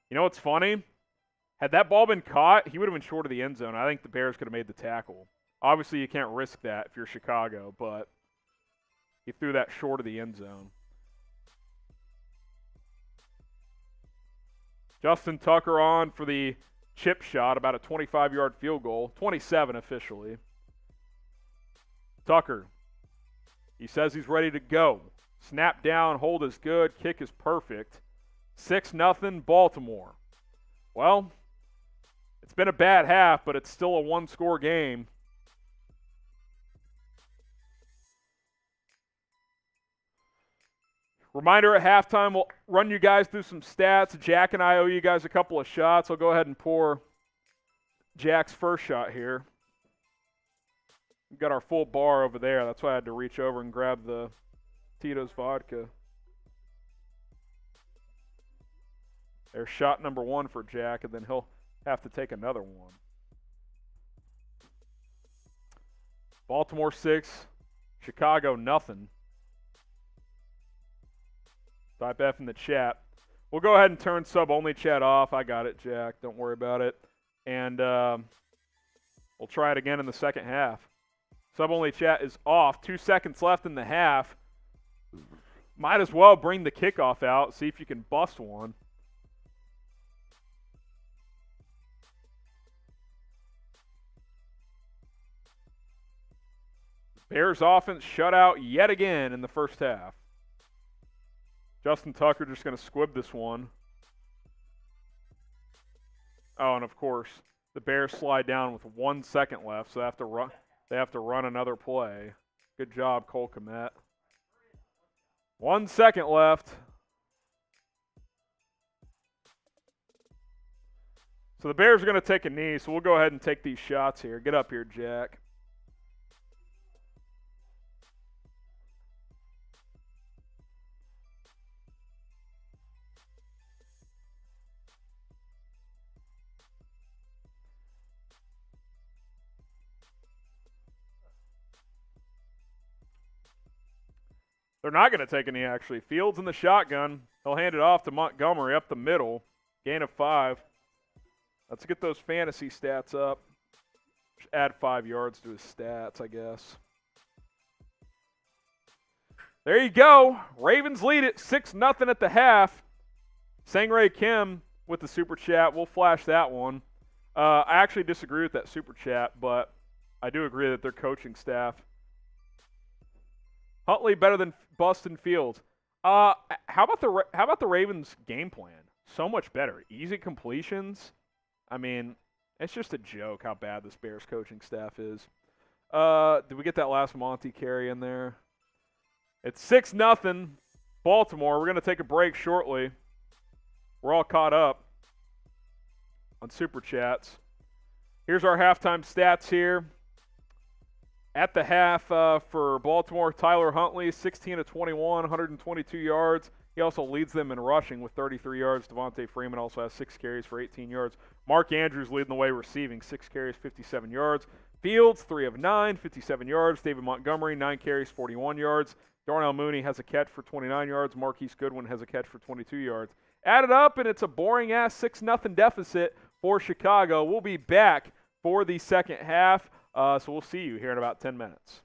You know what's funny? Had that ball been caught, he would have been short of the end zone. I think the Bears could have made the tackle. Obviously, you can't risk that if you're Chicago, but he threw that short of the end zone. Justin Tucker on for the chip shot, about a 25-yard field goal. 27 officially. Tucker. He says he's ready to go. Snap down, hold is good, kick is perfect. 6-0 Baltimore. Well, it's been a bad half, but it's still a one-score game. Reminder at halftime, we'll run you guys through some stats. Jack and I owe you guys a couple of shots. I'll go ahead and pour Jack's first shot here. We've got our full bar over there. That's why I had to reach over and grab the Tito's vodka. There's shot number 1 for Jack, and then he'll have to take another one. Baltimore 6, Chicago nothing. Type F in the chat. We'll go ahead and turn sub-only chat off. I got it, Jack. Don't worry about it. And we'll try it again in the second half. Sub-only chat is off. 2 seconds left in the half. Might as well bring the kickoff out, see if you can bust one. Bears offense shut out yet again in the first half. Justin Tucker just going to squib this one. Oh, and of course, the Bears slide down with 1 second left, so they have to run another play. Good job, Cole Kmet. 1 second left. So the Bears are going to take a knee, so we'll go ahead and take these shots here. Get up here, Jack. They're not going to take any, actually. Fields in the shotgun. He'll hand it off to Montgomery up the middle. Gain of 5. Let's get those fantasy stats up. Just add 5 yards to his stats, I guess. There you go. Ravens lead it 6-0 at the half. Sangray Kim with the super chat. We'll flash that one. I actually disagree with that super chat, but I do agree that their coaching staff. Huntley better than Bustin Fields. How about the Ravens game plan? So much better. Easy completions. I mean, it's just a joke how bad this Bears coaching staff is. Did we get that last Monty carry in there? It's 6-0 Baltimore. We're going to take a break shortly. We're all caught up on Super Chats. Here's our halftime stats here. At the half for Baltimore, Tyler Huntley, 16 of 21, 122 yards. He also leads them in rushing with 33 yards. Devontae Freeman also has 6 carries for 18 yards. Mark Andrews leading the way receiving, 6 carries, 57 yards. Fields, 3 of 9, 57 yards. David Montgomery, 9 carries, 41 yards. Darnell Mooney has a catch for 29 yards. Marquise Goodwin has a catch for 22 yards. Add it up, and it's a boring-ass 6-0 deficit for Chicago. We'll be back for the second half, so we'll see you here in about 10 minutes.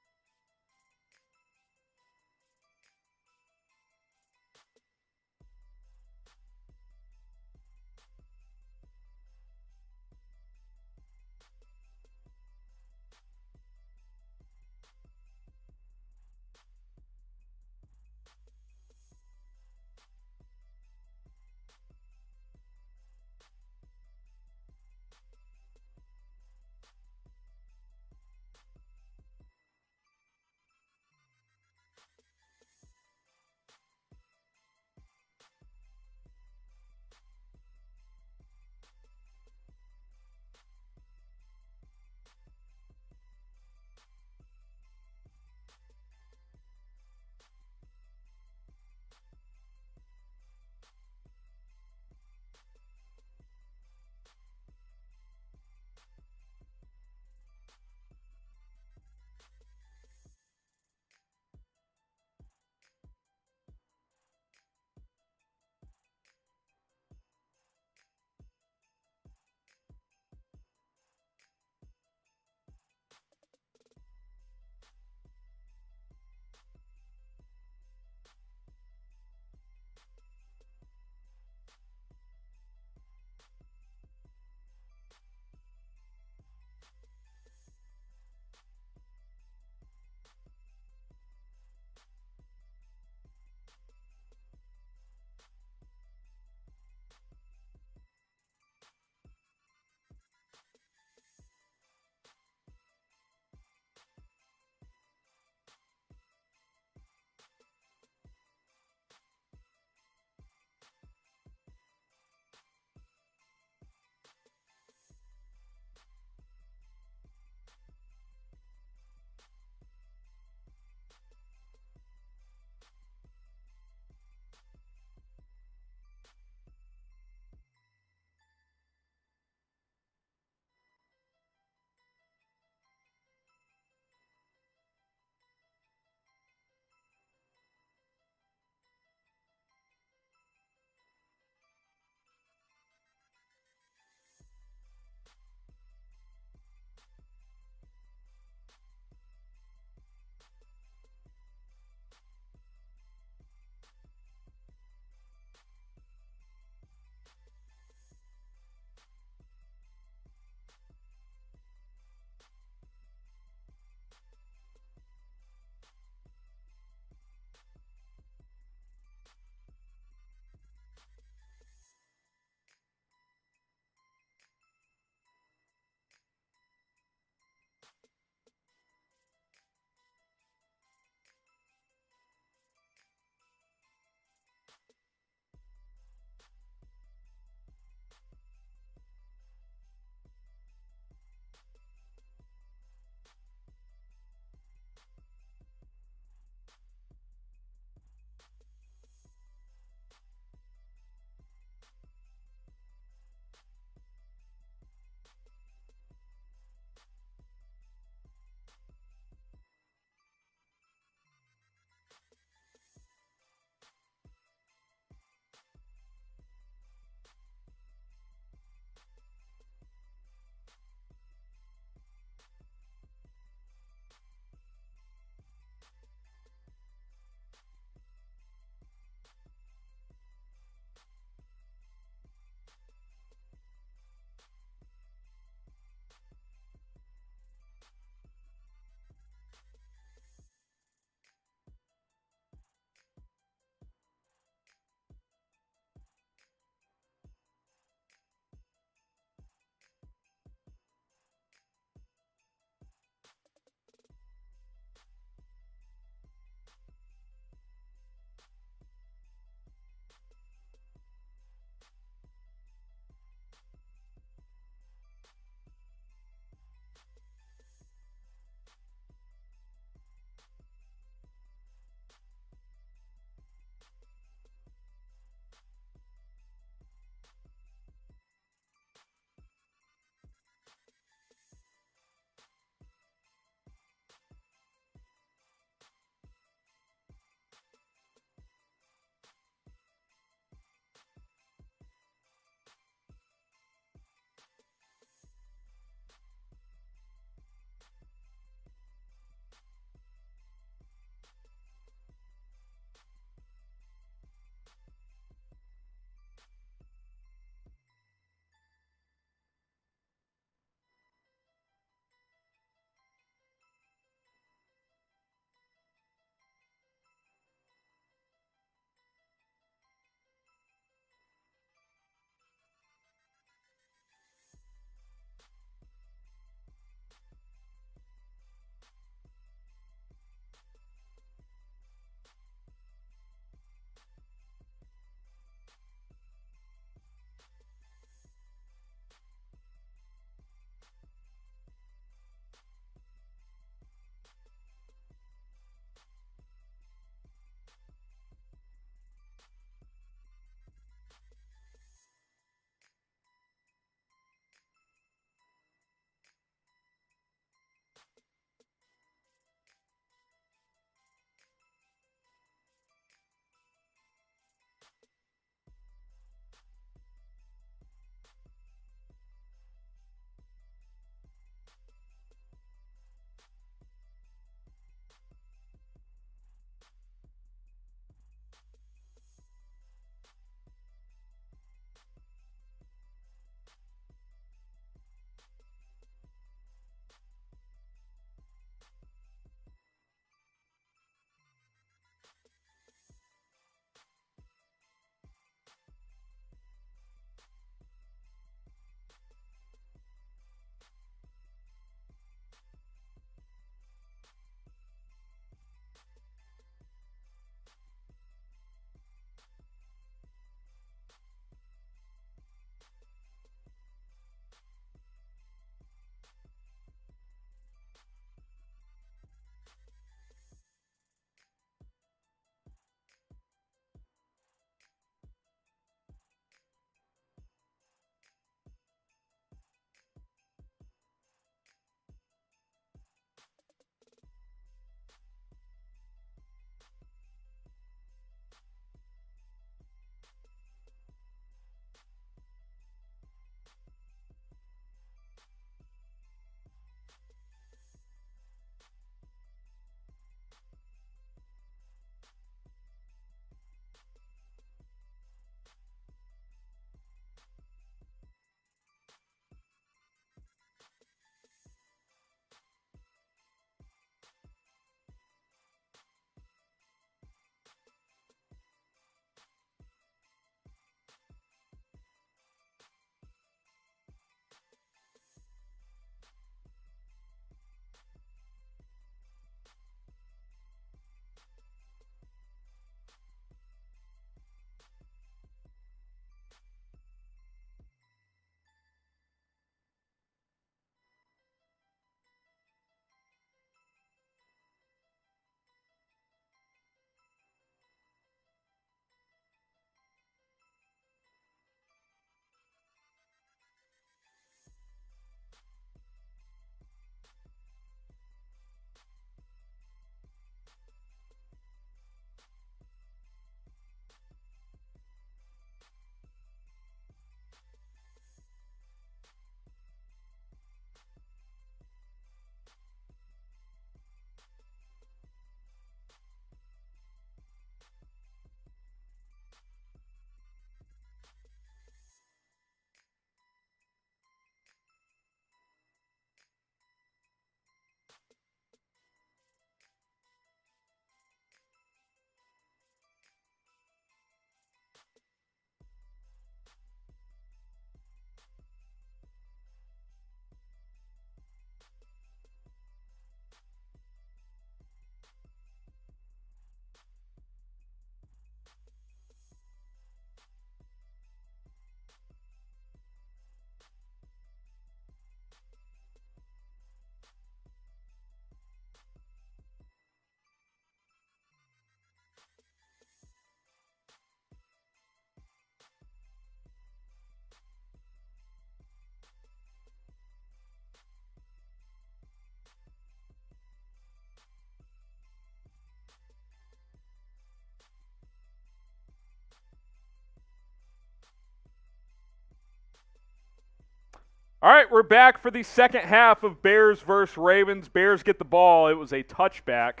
All right, we're back for the second half of Bears versus Ravens. Bears get the ball. It was a touchback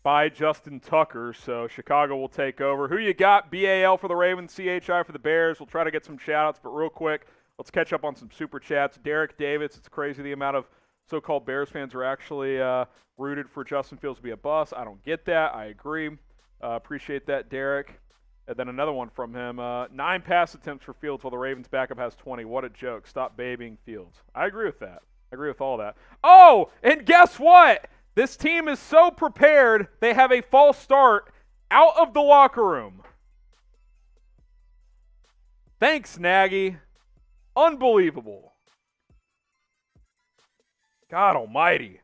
by Justin Tucker, so Chicago will take over. Who you got? BAL for the Ravens, CHI for the Bears. We'll try to get some shout-outs, but real quick, let's catch up on some Super Chats. Derek Davis, it's crazy the amount of so-called Bears fans are actually rooted for Justin Fields to be a bust. I don't get that. I agree. Appreciate that, Derek. And then another one from him. 9 pass attempts for Fields while the Ravens backup has 20. What a joke. Stop babying Fields. I agree with that. I agree with all that. Oh, and guess what? This team is so prepared, they have a false start out of the locker room. Thanks, Nagy. Unbelievable. God almighty.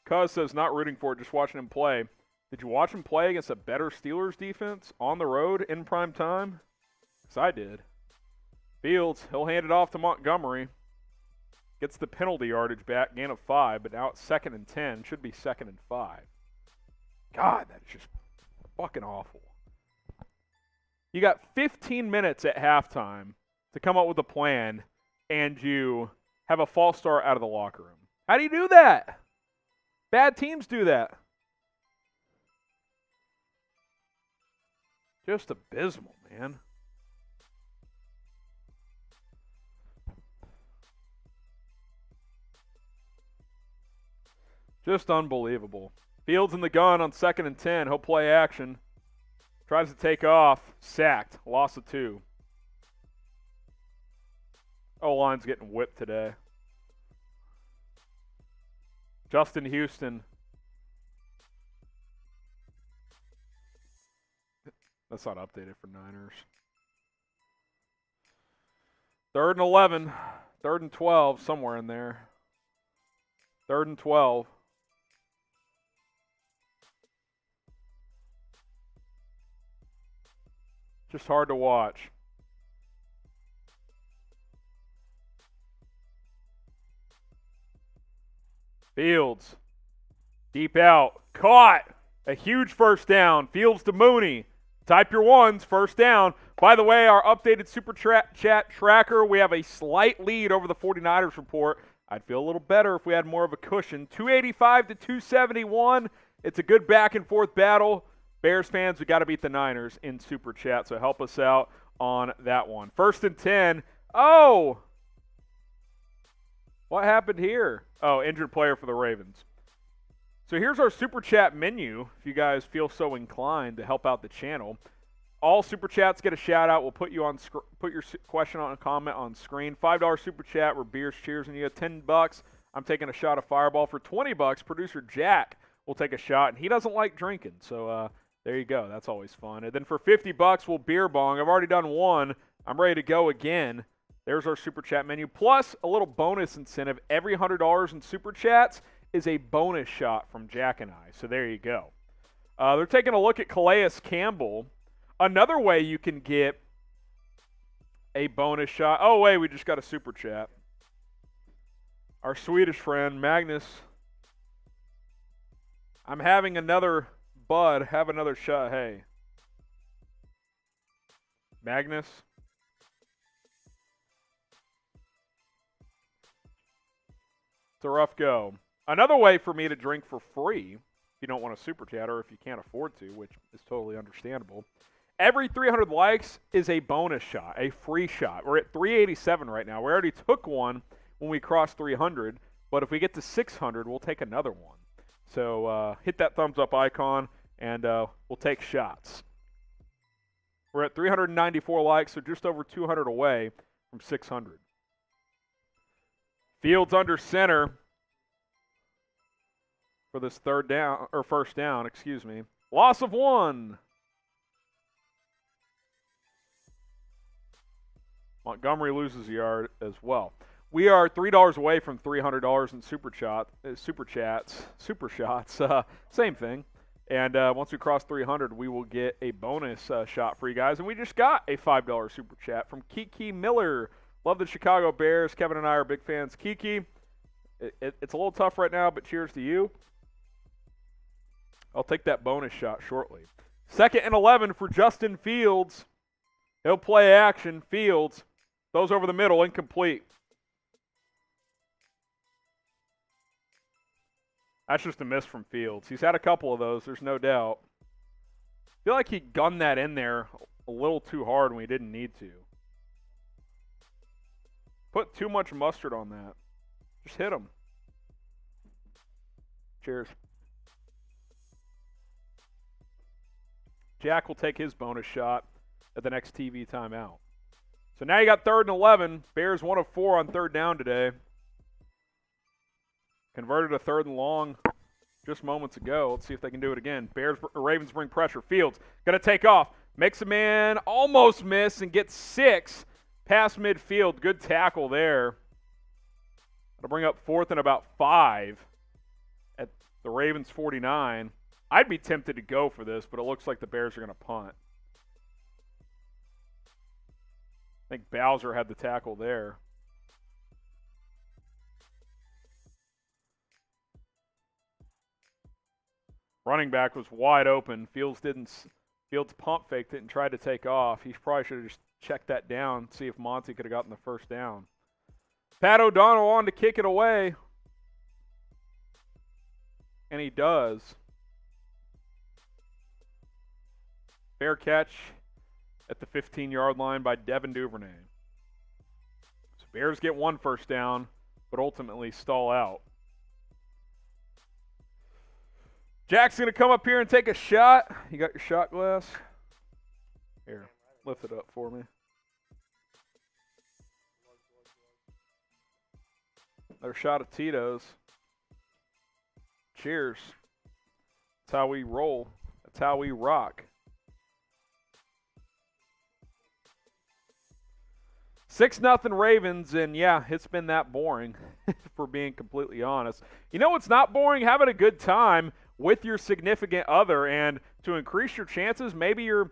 Cuz says not rooting for it, just watching him play. Did you watch him play against a better Steelers defense on the road in prime time? Because I did. Fields, he'll hand it off to Montgomery. Gets the penalty yardage back, gain of 5, but now it's 2nd and 10. Should be 2nd and 5. God, that is just fucking awful. You got 15 minutes at halftime to come up with a plan, and you have a false start out of the locker room. How do you do that? Bad teams do that. Just abysmal, man. Just unbelievable. Fields in the gun on 2nd and 10. He'll play action. Tries to take off. Sacked. Loss of 2. O-line's getting whipped today. Justin Houston. That's not updated for Niners. 3rd and 11. 3rd and 12. Somewhere in there. 3rd and 12. Just hard to watch. Fields. Deep out. Caught. A huge first down. Fields to Mooney. Type your ones. First down. By the way, our updated Super Chat tracker, we have a slight lead over the 49ers report. I'd feel a little better if we had more of a cushion. 285 to 271. It's a good back-and-forth battle. Bears fans, we got to beat the Niners in Super Chat, so help us out on that one. 1st and 10. Oh! What happened here? Oh, injured player for the Ravens. So here's our Super Chat menu, if you guys feel so inclined to help out the channel. All Super Chats get a shout-out. We'll put you on put your question on a comment on screen. $5 Super Chat where beers cheers, and you have $10. I'm taking a shot of Fireball. For $20, producer Jack will take a shot, and he doesn't like drinking, so there you go. That's always fun. And then for $50, we'll beer bong. I've already done one. I'm ready to go again. There's our Super Chat menu. Plus, a little bonus incentive. Every $100 in Super Chats is a bonus shot from Jack and I. So there you go. They're taking a look at Calais Campbell. Another way you can get a bonus shot. Oh, wait, we just got a Super Chat. Our Swedish friend, Magnus. I'm having another bud. Have another shot. Hey. Magnus. It's a rough go. Another way for me to drink for free, if you don't want a Super Chat or if you can't afford to, which is totally understandable, every 300 likes is a bonus shot, a free shot. We're at 387 right now. We already took one when we crossed 300, but if we get to 600, we'll take another one. So hit that thumbs up icon, and we'll take shots. We're at 394 likes, so just over 200 away from 600. Fields under center for this first down, excuse me. Loss of 1. Montgomery loses a yard as well. We are $3 away from $300 in super shots. Same thing. And once we cross 300, we will get a bonus shot for you guys. And we just got a $5 super chat from Kiki Miller. Love the Chicago Bears. Kevin and I are big fans. Kiki, it's a little tough right now, but cheers to you. I'll take that bonus shot shortly. 2nd and 11 for Justin Fields. He'll play action. Fields throws over the middle, incomplete. That's just a miss from Fields. He's had a couple of those, there's no doubt. I feel like he gunned that in there a little too hard when he didn't need to. Put too much mustard on that. Just hit him. Cheers. Jack will take his bonus shot at the next TV timeout. So now you got 3rd and 11. Bears 1 of 4 on 3rd down today. Converted a 3rd and long just moments ago. Let's see if they can do it again. Ravens bring pressure. Fields going to take off. Makes a man almost miss and gets 6 past midfield. Good tackle there. That'll bring up 4th and about 5 at the Ravens 49. I'd be tempted to go for this, but it looks like the Bears are going to punt. I think Bowser had the tackle there. Running back was wide open. Fields pump faked it and tried to take off. He probably should have just checked that down, see if Monty could have gotten the first down. Pat O'Donnell on to kick it away. And he does. Fair catch at the 15-yard line by Devin Duvernay. So Bears get 1 first down, but ultimately stall out. Jack's going to come up here and take a shot. You got your shot glass? Here, lift it up for me. Another shot of Tito's. Cheers. That's how we roll. That's how we rock. 6-0 Ravens, and yeah, it's been that boring, for being completely honest. You know what's not boring? Having a good time with your significant other, and to increase your chances, maybe you're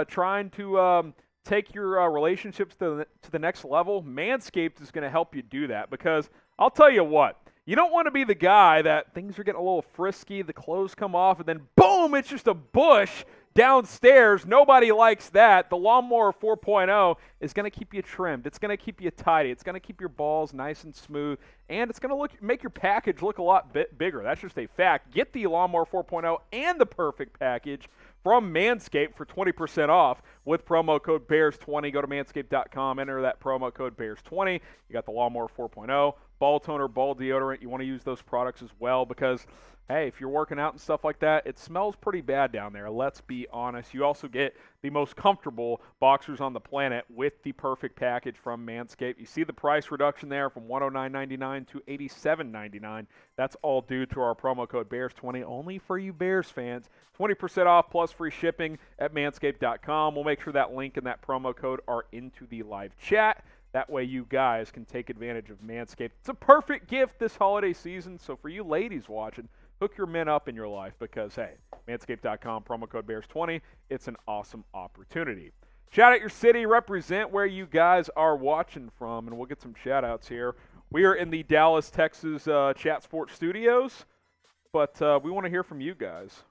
trying to take your relationships to the next level. Manscaped is going to help you do that, because I'll tell you what, you don't want to be the guy that things are getting a little frisky, the clothes come off, and then boom, it's just a bush downstairs. Nobody likes that. The Lawnmower 4.0 is going to keep you trimmed. It's going to keep you tidy. It's going to keep your balls nice and smooth, and it's going to make your package look a lot bigger. That's just a fact. Get the Lawnmower 4.0 and the Perfect Package from Manscaped for 20% off with promo code BEARS20. Go to manscaped.com, enter that promo code BEARS20. You got the Lawnmower 4.0, ball toner, ball deodorant. You want to use those products as well, because hey, if you're working out and stuff like that, it smells pretty bad down there. Let's be honest. You also get the most comfortable boxers on the planet with the Perfect Package from Manscaped. You see the price reduction there from $109.99 to $87.99. That's all due to our promo code BEARS20, only for you Bears fans. 20% off plus free shipping at manscaped.com. We'll make sure that link and that promo code are into the live chat. That way you guys can take advantage of Manscaped. It's a perfect gift this holiday season, so for you ladies watching, hook your men up in your life, because, hey, manscaped.com, promo code BEARS20. It's an awesome opportunity. Shout out your city, represent where you guys are watching from, and we'll get some shout-outs here. We are in the Dallas, Texas Chat Sports Studios, but we want to hear from you guys.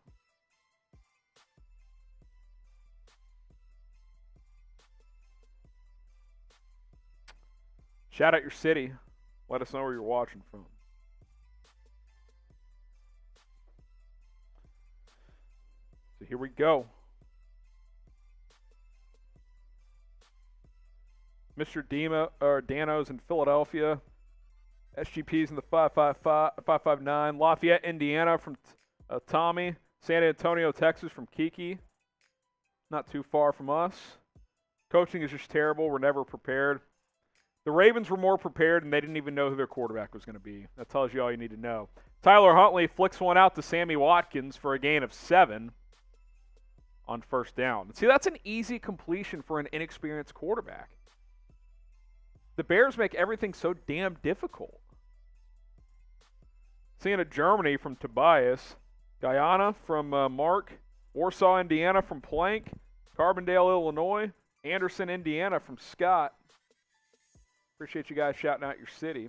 Shout out your city. Let us know where you're watching from. So here we go. Mr. Dano's in Philadelphia. SGP's in the 559. Lafayette, Indiana from Tommy. San Antonio, Texas from Kiki. Not too far from us. Coaching is just terrible. We're never prepared. The Ravens were more prepared, and they didn't even know who their quarterback was going to be. That tells you all you need to know. Tyler Huntley flicks one out to Sammy Watkins for a gain of 7 on first down. See, that's an easy completion for an inexperienced quarterback. The Bears make everything so damn difficult. Seeing a Germany from Tobias. Guyana from Mark. Warsaw, Indiana from Plank. Carbondale, Illinois. Anderson, Indiana from Scott. Appreciate you guys shouting out your city.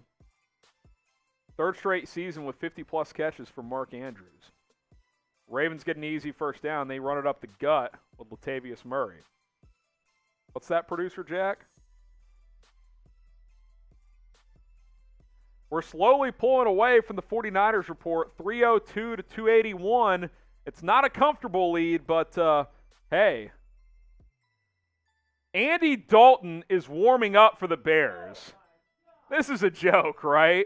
Third straight season with 50-plus catches for Mark Andrews. Ravens get an easy first down. They run it up the gut with Latavius Murray. What's that, Producer Jack? We're slowly pulling away from the 49ers report, 302 to 281. It's not a comfortable lead, but hey. Andy Dalton is warming up for the Bears. This is a joke, right?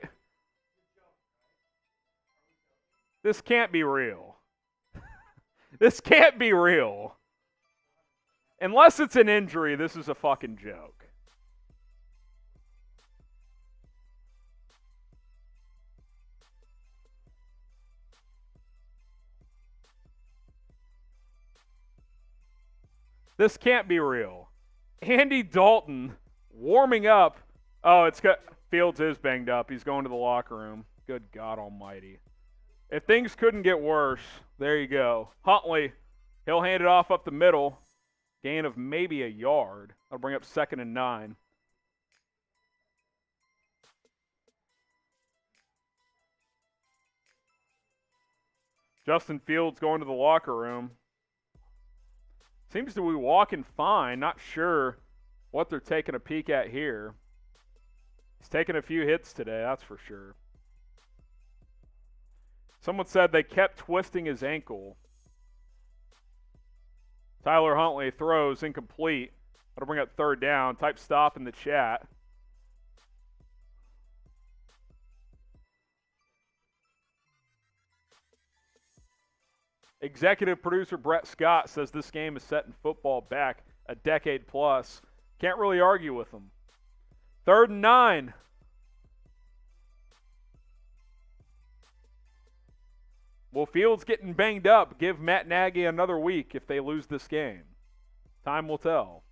This can't be real. This can't be real. Unless it's an injury, this is a fucking joke. This can't be real. Andy Dalton warming up. Oh, Fields is banged up. He's going to the locker room. Good God almighty. If things couldn't get worse, there you go. Huntley, he'll hand it off up the middle. Gain of maybe a yard. That'll bring up 2nd and 9. Justin Fields going to the locker room. Seems to be walking fine. Not sure what they're taking a peek at here. He's taking a few hits today, that's for sure. Someone said they kept twisting his ankle. Tyler Huntley throws incomplete. That'll bring up 3rd down. Type stop in the chat. Executive producer Brett Scott says this game is setting football back a decade plus. Can't really argue with him. 3rd and 9. Will Fields getting banged up give Matt Nagy another week if they lose this game? Time will tell.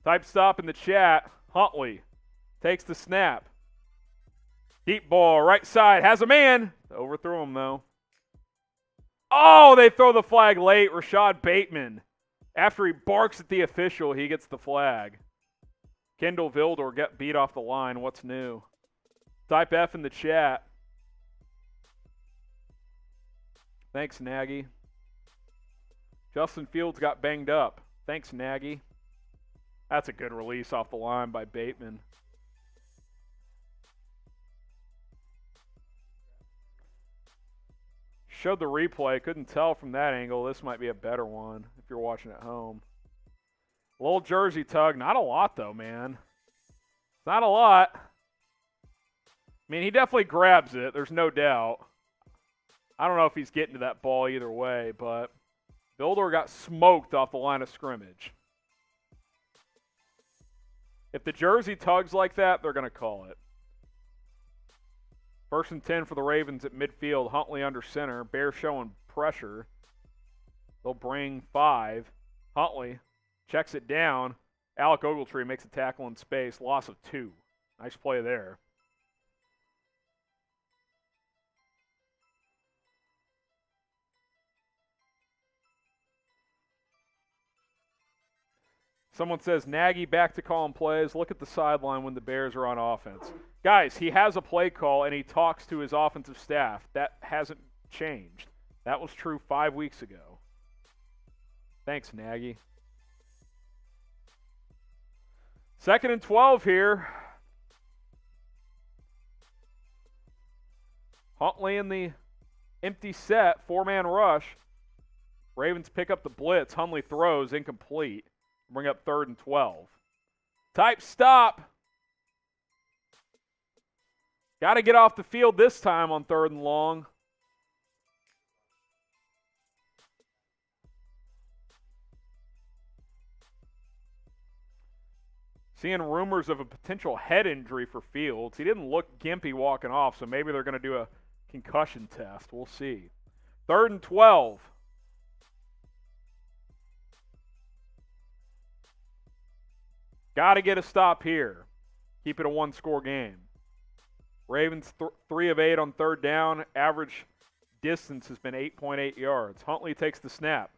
Type stop in the chat. Huntley takes the snap. Deep ball, right side, has a man. Overthrew him, though. Oh, they throw the flag late. Rashad Bateman. After he barks at the official, he gets the flag. Kendall Vildor get beat off the line. What's new? Type F in the chat. Thanks, Nagy. Justin Fields got banged up. Thanks, Nagy. That's a good release off the line by Bateman. Showed the replay. Couldn't tell from that angle. This might be a better one if you're watching at home. A little jersey tug. Not a lot, though, man. Not a lot. I mean, he definitely grabs it. There's no doubt. I don't know if he's getting to that ball either way, but Vildor got smoked off the line of scrimmage. If the jersey tugs like that, they're going to call it. 1st and 10 for the Ravens at midfield. Huntley under center. Bears showing pressure. They'll bring 5. Huntley checks it down. Alec Ogletree makes a tackle in space. Loss of 2. Nice play there. Someone says, Nagy back to calling plays. Look at the sideline when the Bears are on offense. Guys, he has a play call, and he talks to his offensive staff. That hasn't changed. That was true 5 weeks ago. Thanks, Nagy. 2nd and 12 here. Huntley in the empty set, 4-man rush. Ravens pick up the blitz. Huntley throws, incomplete. Bring up 3rd and 12. Type stop. Got to get off the field this time on 3rd and long. Seeing rumors of a potential head injury for Fields. He didn't look gimpy walking off, so maybe they're going to do a concussion test. We'll see. 3rd and 12. Got to get a stop here. Keep it a 1-score game. Ravens 3 of 8 on 3rd down. Average distance has been 8.8 yards. Huntley takes the snap.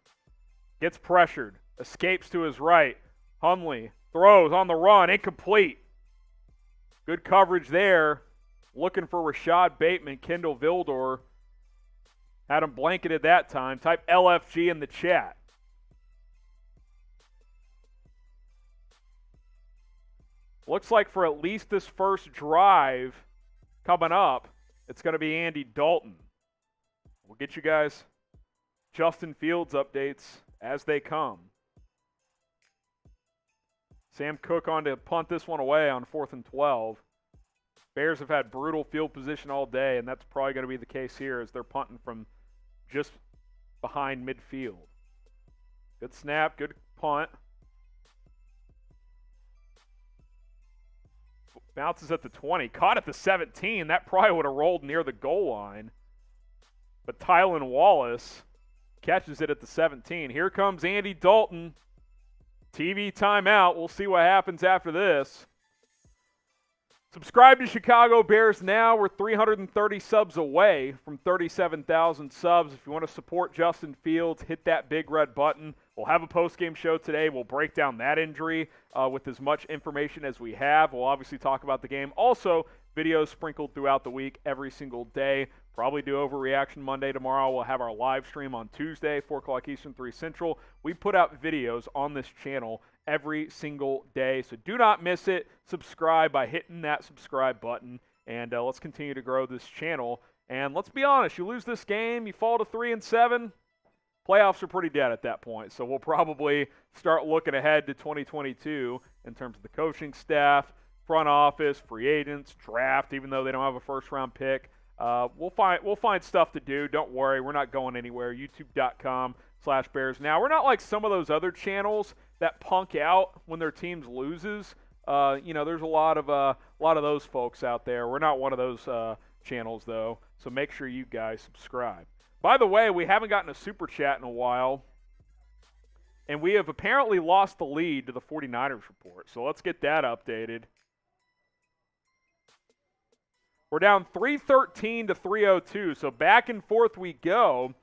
Gets pressured. Escapes to his right. Huntley throws on the run. Incomplete. Good coverage there. Looking for Rashad Bateman. Kendall Vildor had him blanketed that time. Type LFG in the chat. Looks like for at least this first drive coming up, it's going to be Andy Dalton. We'll get you guys Justin Fields updates as they come. Sam Cook on to punt this one away on 4th and 12. Bears have had brutal field position all day, and that's probably going to be the case here as they're punting from just behind midfield. Good snap, good punt. Bounces at the 20, caught at the 17. That probably would have rolled near the goal line. But Tylan Wallace catches it at the 17. Here comes Andy Dalton. TV timeout. We'll see what happens after this. Subscribe to Chicago Bears now. We're 330 subs away from 37,000 subs. If you want to support Justin Fields, hit that big red button. We'll have a post-game show today. We'll break down that injury with as much information as we have. We'll obviously talk about the game. Also, videos sprinkled throughout the week every single day. Probably do Overreaction Monday tomorrow. We'll have our live stream on Tuesday, 4 o'clock Eastern, 3 Central. We put out videos on this channel every single day, so do not miss it. Subscribe by hitting that subscribe button, and let's continue to grow this channel. And let's be honest, you lose this game, you fall to 3-7, playoffs are pretty dead at that point. So we'll probably start looking ahead to 2022 in terms of the coaching staff, front office, free agents, draft, even though they don't have a first-round pick. We'll find stuff to do. Don't worry, we're not going anywhere. YouTube.com/Bears. Now, we're not like some of those other channels that punk out when their teams loses. There's a lot of those folks out there. We're not one of those channels though. So make sure you guys subscribe. By the way, we haven't gotten a super chat in a while, and we have apparently lost the lead to the 49ers report. So let's get that updated. We're down 313 to 302, so back and forth we go.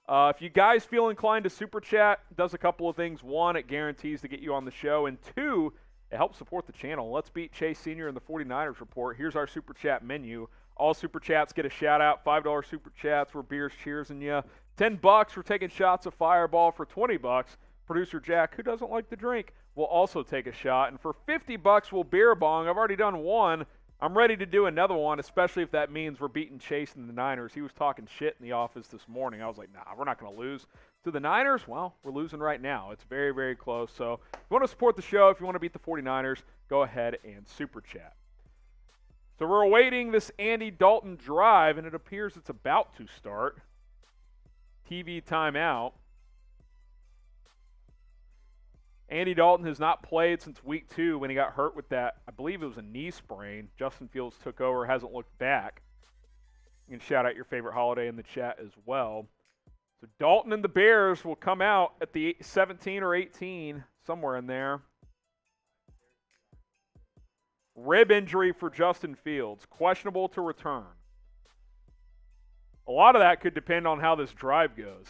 If you guys feel inclined to super chat, it does a couple of things. One, it guarantees to get you on the show, and two, it helps support the channel. Let's beat Chase Sr. in the 49ers report. Here's our super chat menu. All super chats get a shout out. $5 super chats, we're beers cheersing you. $10, we're taking shots of Fireball. For $20, producer Jack, who doesn't like to drink, will also take a shot. And for $50, we'll beer bong. I've already done one. I'm ready to do another one, especially if that means we're beating Chase and the Niners. He was talking shit in the office this morning. I was like, nah, we're not going to lose to the Niners. Well, we're losing right now. It's very, very close. So if you want to support the show, if you want to beat the 49ers, go ahead and super chat. So we're awaiting this Andy Dalton drive, and it appears it's about to start. TV timeout. Andy Dalton has not played since week 2 when he got hurt with that, I believe it was a knee sprain. Justin Fields took over, hasn't looked back. You can shout out your favorite holiday in the chat as well. So Dalton and the Bears will come out at the 17 or 18, somewhere in there. Rib injury for Justin Fields, questionable to return. A lot of that could depend on how this drive goes.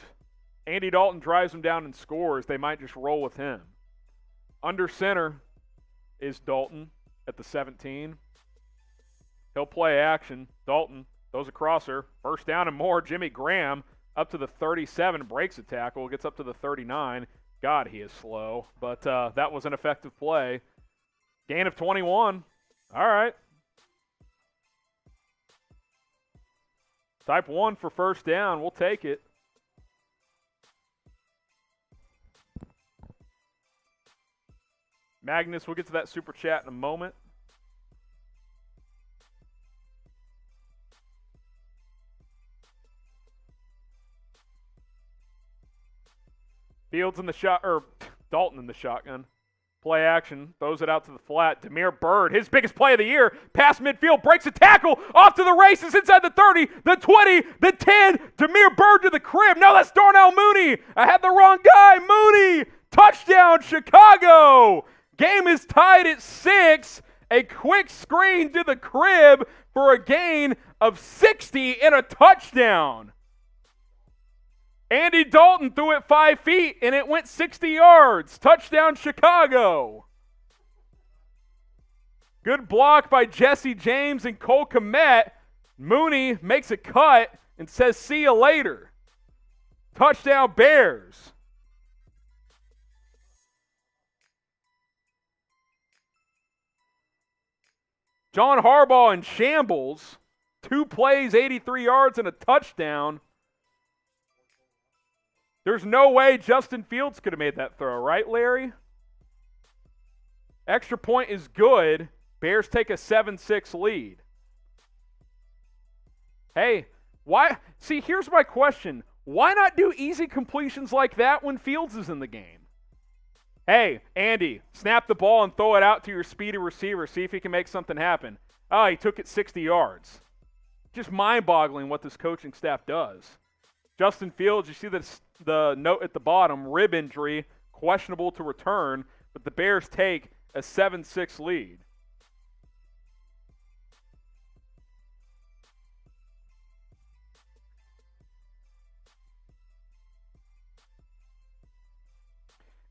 Andy Dalton drives him down and scores, they might just roll with him. Under center is Dalton at the 17. He'll play action. Dalton throws a crosser. First down and more. Jimmy Graham up to the 37, breaks a tackle, gets up to the 39. God, he is slow, but that was an effective play. Gain of 21. All right. Type 1 for first down. We'll take it. Magnus, we'll get to that super chat in a moment. Fields in the shot, or Dalton in the shotgun. Play action, throws it out to the flat. Damiere Byrd, his biggest play of the year. Past midfield, breaks a tackle, off to the races, inside the 30, the 20, the 10. Damiere Byrd to the crib. No, that's Darnell Mooney. I had the wrong guy. Mooney, touchdown, Chicago. Game is tied at 6. A quick screen to the crib for a gain of 60 and a touchdown. Andy Dalton threw it 5 feet, and it went 60 yards. Touchdown, Chicago. Good block by Jesse James and Cole Kmet. Mooney makes a cut and says, see you later. Touchdown, Bears. John Harbaugh in shambles. 2 plays, 83 yards, and a touchdown. There's no way Justin Fields could have made that throw, right, Larry? Extra point is good. Bears take a 7-6 lead. Hey, why? See, here's my question. Why not do easy completions like that when Fields is in the game? Hey, Andy, snap the ball and throw it out to your speedy receiver. See if he can make something happen. Oh, he took it 60 yards. Just mind-boggling what this coaching staff does. Justin Fields, you see the note at the bottom, rib injury, questionable to return, but the Bears take a 7-6 lead.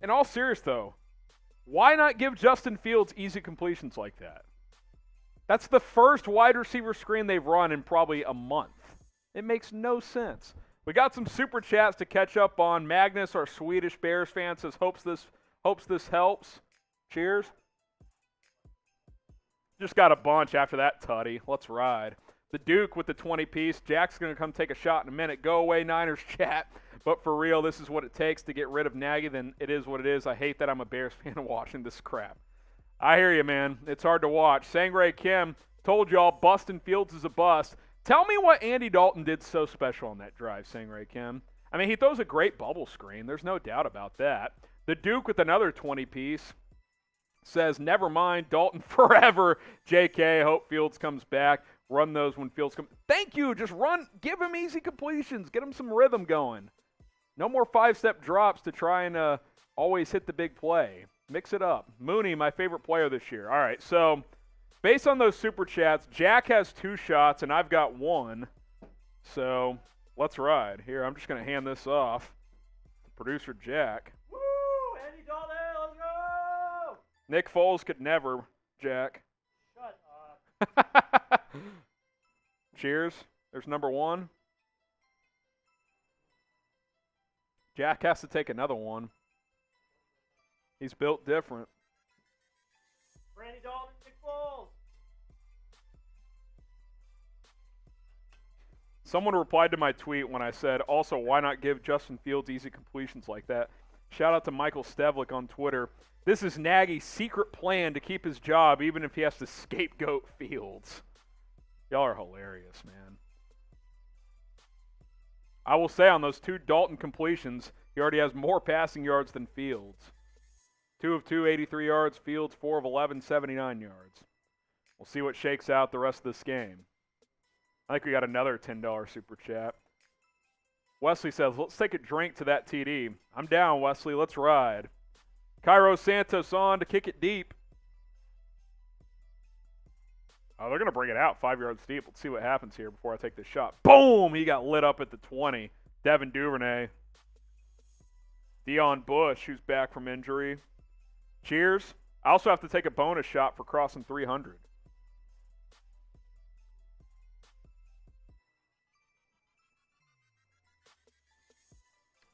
In all seriousness, though, why not give Justin Fields easy completions like that? That's the first wide receiver screen they've run in probably a month. It makes no sense. We got some super chats to catch up on. Magnus, our Swedish Bears fan, says hopes this helps. Cheers. Just got a bunch after that, Tutty. Let's ride. The Duke with the 20-piece. Jack's going to come take a shot in a minute. Go away, Niners chat. But for real, this is what it takes to get rid of Nagy. Then it is what it is. I hate that I'm a Bears fan watching this crap. I hear you, man. It's hard to watch. Sangray Kim told y'all Bustin' Fields is a bust. Tell me what Andy Dalton did so special on that drive, Sangray Kim. I mean, he throws a great bubble screen. There's no doubt about that. The Duke with another 20-piece says, never mind, Dalton forever. JK, hope Fields comes back. Run those when Fields comes. Thank you. Just run. Give him easy completions. Get him some rhythm going. No more 5-step drops to try and always hit the big play. Mix it up. Mooney, my favorite player this year. All right, so based on those super chats, Jack has 2 shots and I've got 1. So let's ride. Here, I'm just going to hand this off to producer Jack. Woo! Andy Dalton, let's go! Nick Foles could never, Jack. Shut up. Cheers. There's number 1. Jack has to take another one. He's built different. Randy Dalton, Nick Foles. Someone replied to my tweet when I said, also, why not give Justin Fields easy completions like that? Shout out to Michael Stevlik on Twitter. This is Nagy's secret plan to keep his job even if he has to scapegoat Fields. Y'all are hilarious, man. I will say on those 2 Dalton completions, he already has more passing yards than Fields. 2 of 2, 83 yards. Fields, 4 of 11, 79 yards. We'll see what shakes out the rest of this game. I think we got another $10 super chat. Wesley says, let's take a drink to that TD. I'm down, Wesley. Let's ride. Cairo Santos on to kick it deep. Oh, they're going to bring it out 5 yards deep. Let's see what happens here before I take this shot. Boom! He got lit up at the 20. Devin Duvernay. Deion Bush, who's back from injury. Cheers. I also have to take a bonus shot for crossing 300.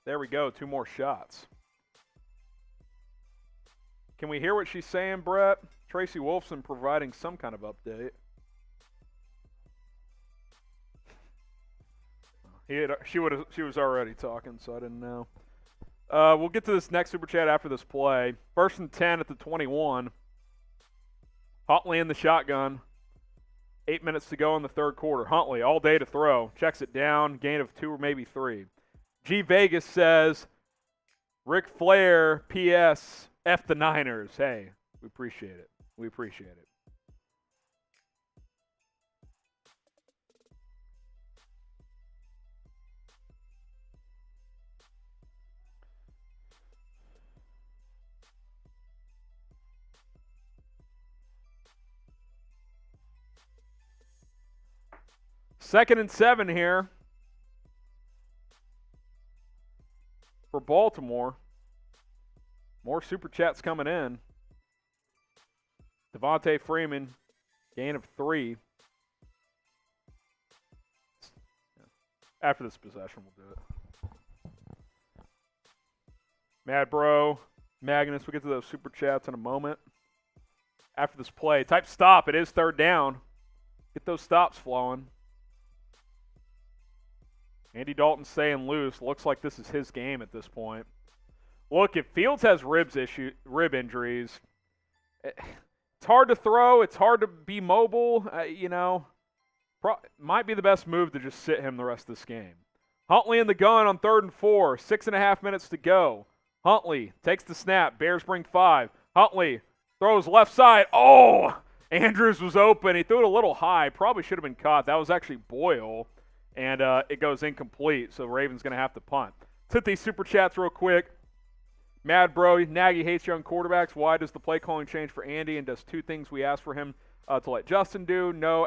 There we go. 2 more shots. Can we hear what she's saying, Brett? Tracy Wolfson providing some kind of update. She was already talking, so I didn't know. We'll get to this next super chat after this play. 1st and 10 at the 21. Huntley in the shotgun. 8 minutes to go in the 3rd quarter. Huntley all day to throw. Checks it down. Gain of 2 or maybe 3. G Vegas says, Ric Flair, P.S. F the Niners. Hey, we appreciate it. We appreciate it. Second and 7 here for Baltimore. More super chats coming in. Devontae Freeman, gain of 3. After this possession, we'll do it. Mad Bro, Magnus, we'll get to those super chats in a moment. after this play. Type stop. It is third down. Get those stops flowing. Andy Dalton staying loose. Looks like this is his game at this point. Look, if Fields has rib injuries, it's hard to throw. It's hard to be mobile. Might be the best move to just sit him the rest of this game. Huntley in the gun on 3rd and 4. 6.5 minutes to go. Huntley takes the snap. Bears bring 5. Huntley throws left side. Oh! Andrews was open. He threw it a little high. Probably should have been caught. That was actually Boyle. And it goes incomplete. So Ravens going to have to punt. Let's hit these super chats real quick. Mad Bro, Nagy hates young quarterbacks. Why does the play calling change for Andy and does 2 things we ask for him to let Justin do? No,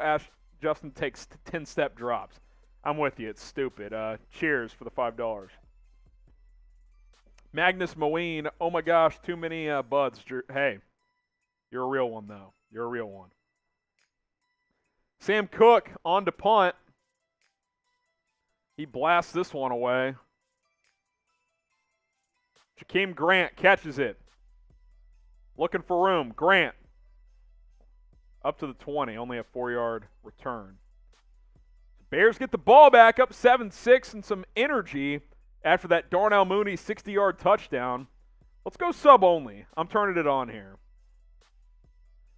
Justin takes 10-step drops. I'm with you. It's stupid. Cheers for the $5. Magnus Moeen, oh my gosh, too many buds. Hey, you're a real one, though. You're a real one. Sam Cook on to punt. He blasts this one away. Jakeem Grant catches it. Looking for room. Grant. Up to the 20. Only a 4-yard return. Bears get the ball back up 7-6 and some energy after that Darnell Mooney 60-yard touchdown. Let's go sub-only. I'm turning it on here.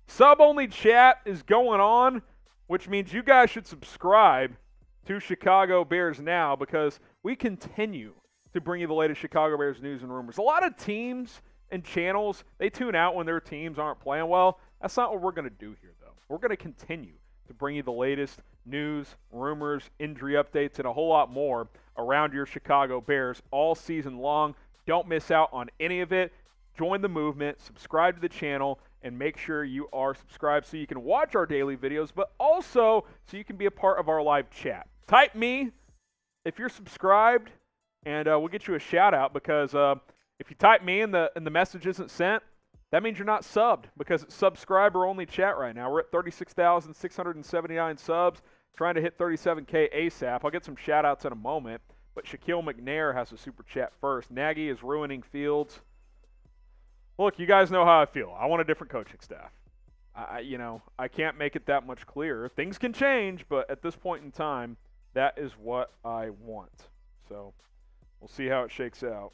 Sub-only chat is going on, which means you guys should subscribe to Chicago Bears Now because we continue to bring you the latest Chicago Bears news and rumors. A lot of teams and channels, they tune out when their teams aren't playing well. That's not what we're going to do here, though. We're going to continue to bring you the latest news, rumors, injury updates, and a whole lot more around your Chicago Bears all season long. Don't miss out on any of it. Join the movement, subscribe to the channel, and make sure you are subscribed so you can watch our daily videos, but also so you can be a part of our live chat. Type me if you're subscribed, and we'll get you a shout-out because if you type me and the message isn't sent, that means you're not subbed because it's subscriber-only chat right now. We're at 36,679 subs, trying to hit 37K ASAP. I'll get some shout-outs in a moment, but Shaquille McNair has a super chat first. Nagy is ruining Fields. Look, you guys know how I feel. I want a different coaching staff. I can't make it that much clearer. Things can change, but at this point in time, that is what I want. So we'll see how it shakes out.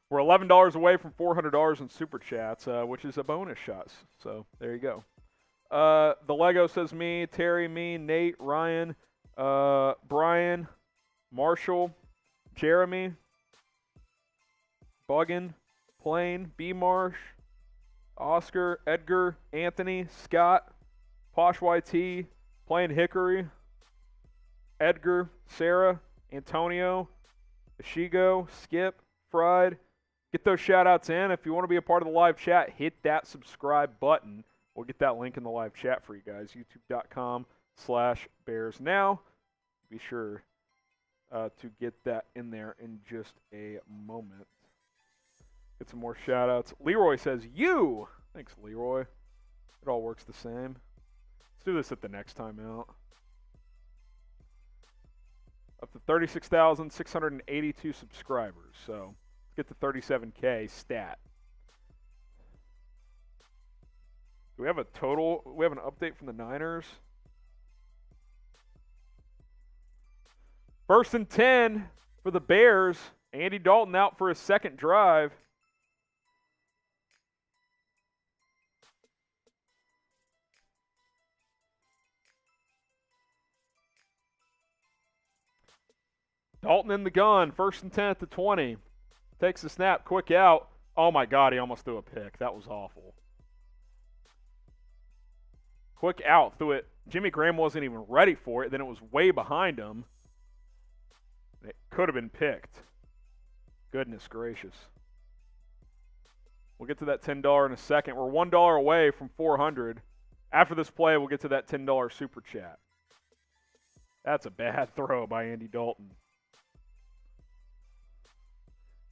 We're $11 away from $400 in super chats, which is a bonus shot. So there you go. The Lego says me, Terry, me, Nate, Ryan, Brian, Marshall, Jeremy, Buggin, Plain, B. Marsh, Oscar, Edgar, Anthony, Scott, Posh YT, Plain Hickory, Edgar, Sarah, Antonio, Ishigo, Skip, Fried. Get those shout-outs in. If you want to be a part of the live chat, hit that subscribe button. We'll get that link in the live chat for you guys, youtube.com/BearsNow. Be sure to get that in there in just a moment. Get some more shout-outs. Leroy says, you! Thanks, Leroy. It all works the same. Let's do this at the next time out. Up to 36,682 subscribers, so let's get to 37K stat. Do we have a total? We have an update from the Niners. 1st and 10 for the Bears. Andy Dalton out for his second drive. Dalton in the gun. 1st and 10 at the 20. Takes the snap. Quick out. Oh, my God. He almost threw a pick. That was awful. Quick out. Threw it. Jimmy Graham wasn't even ready for it. Then it was way behind him. It could have been picked. Goodness gracious. We'll get to that $10 in a second. We're $1 away from 400. After this play, we'll get to that $10 super chat. That's a bad throw by Andy Dalton.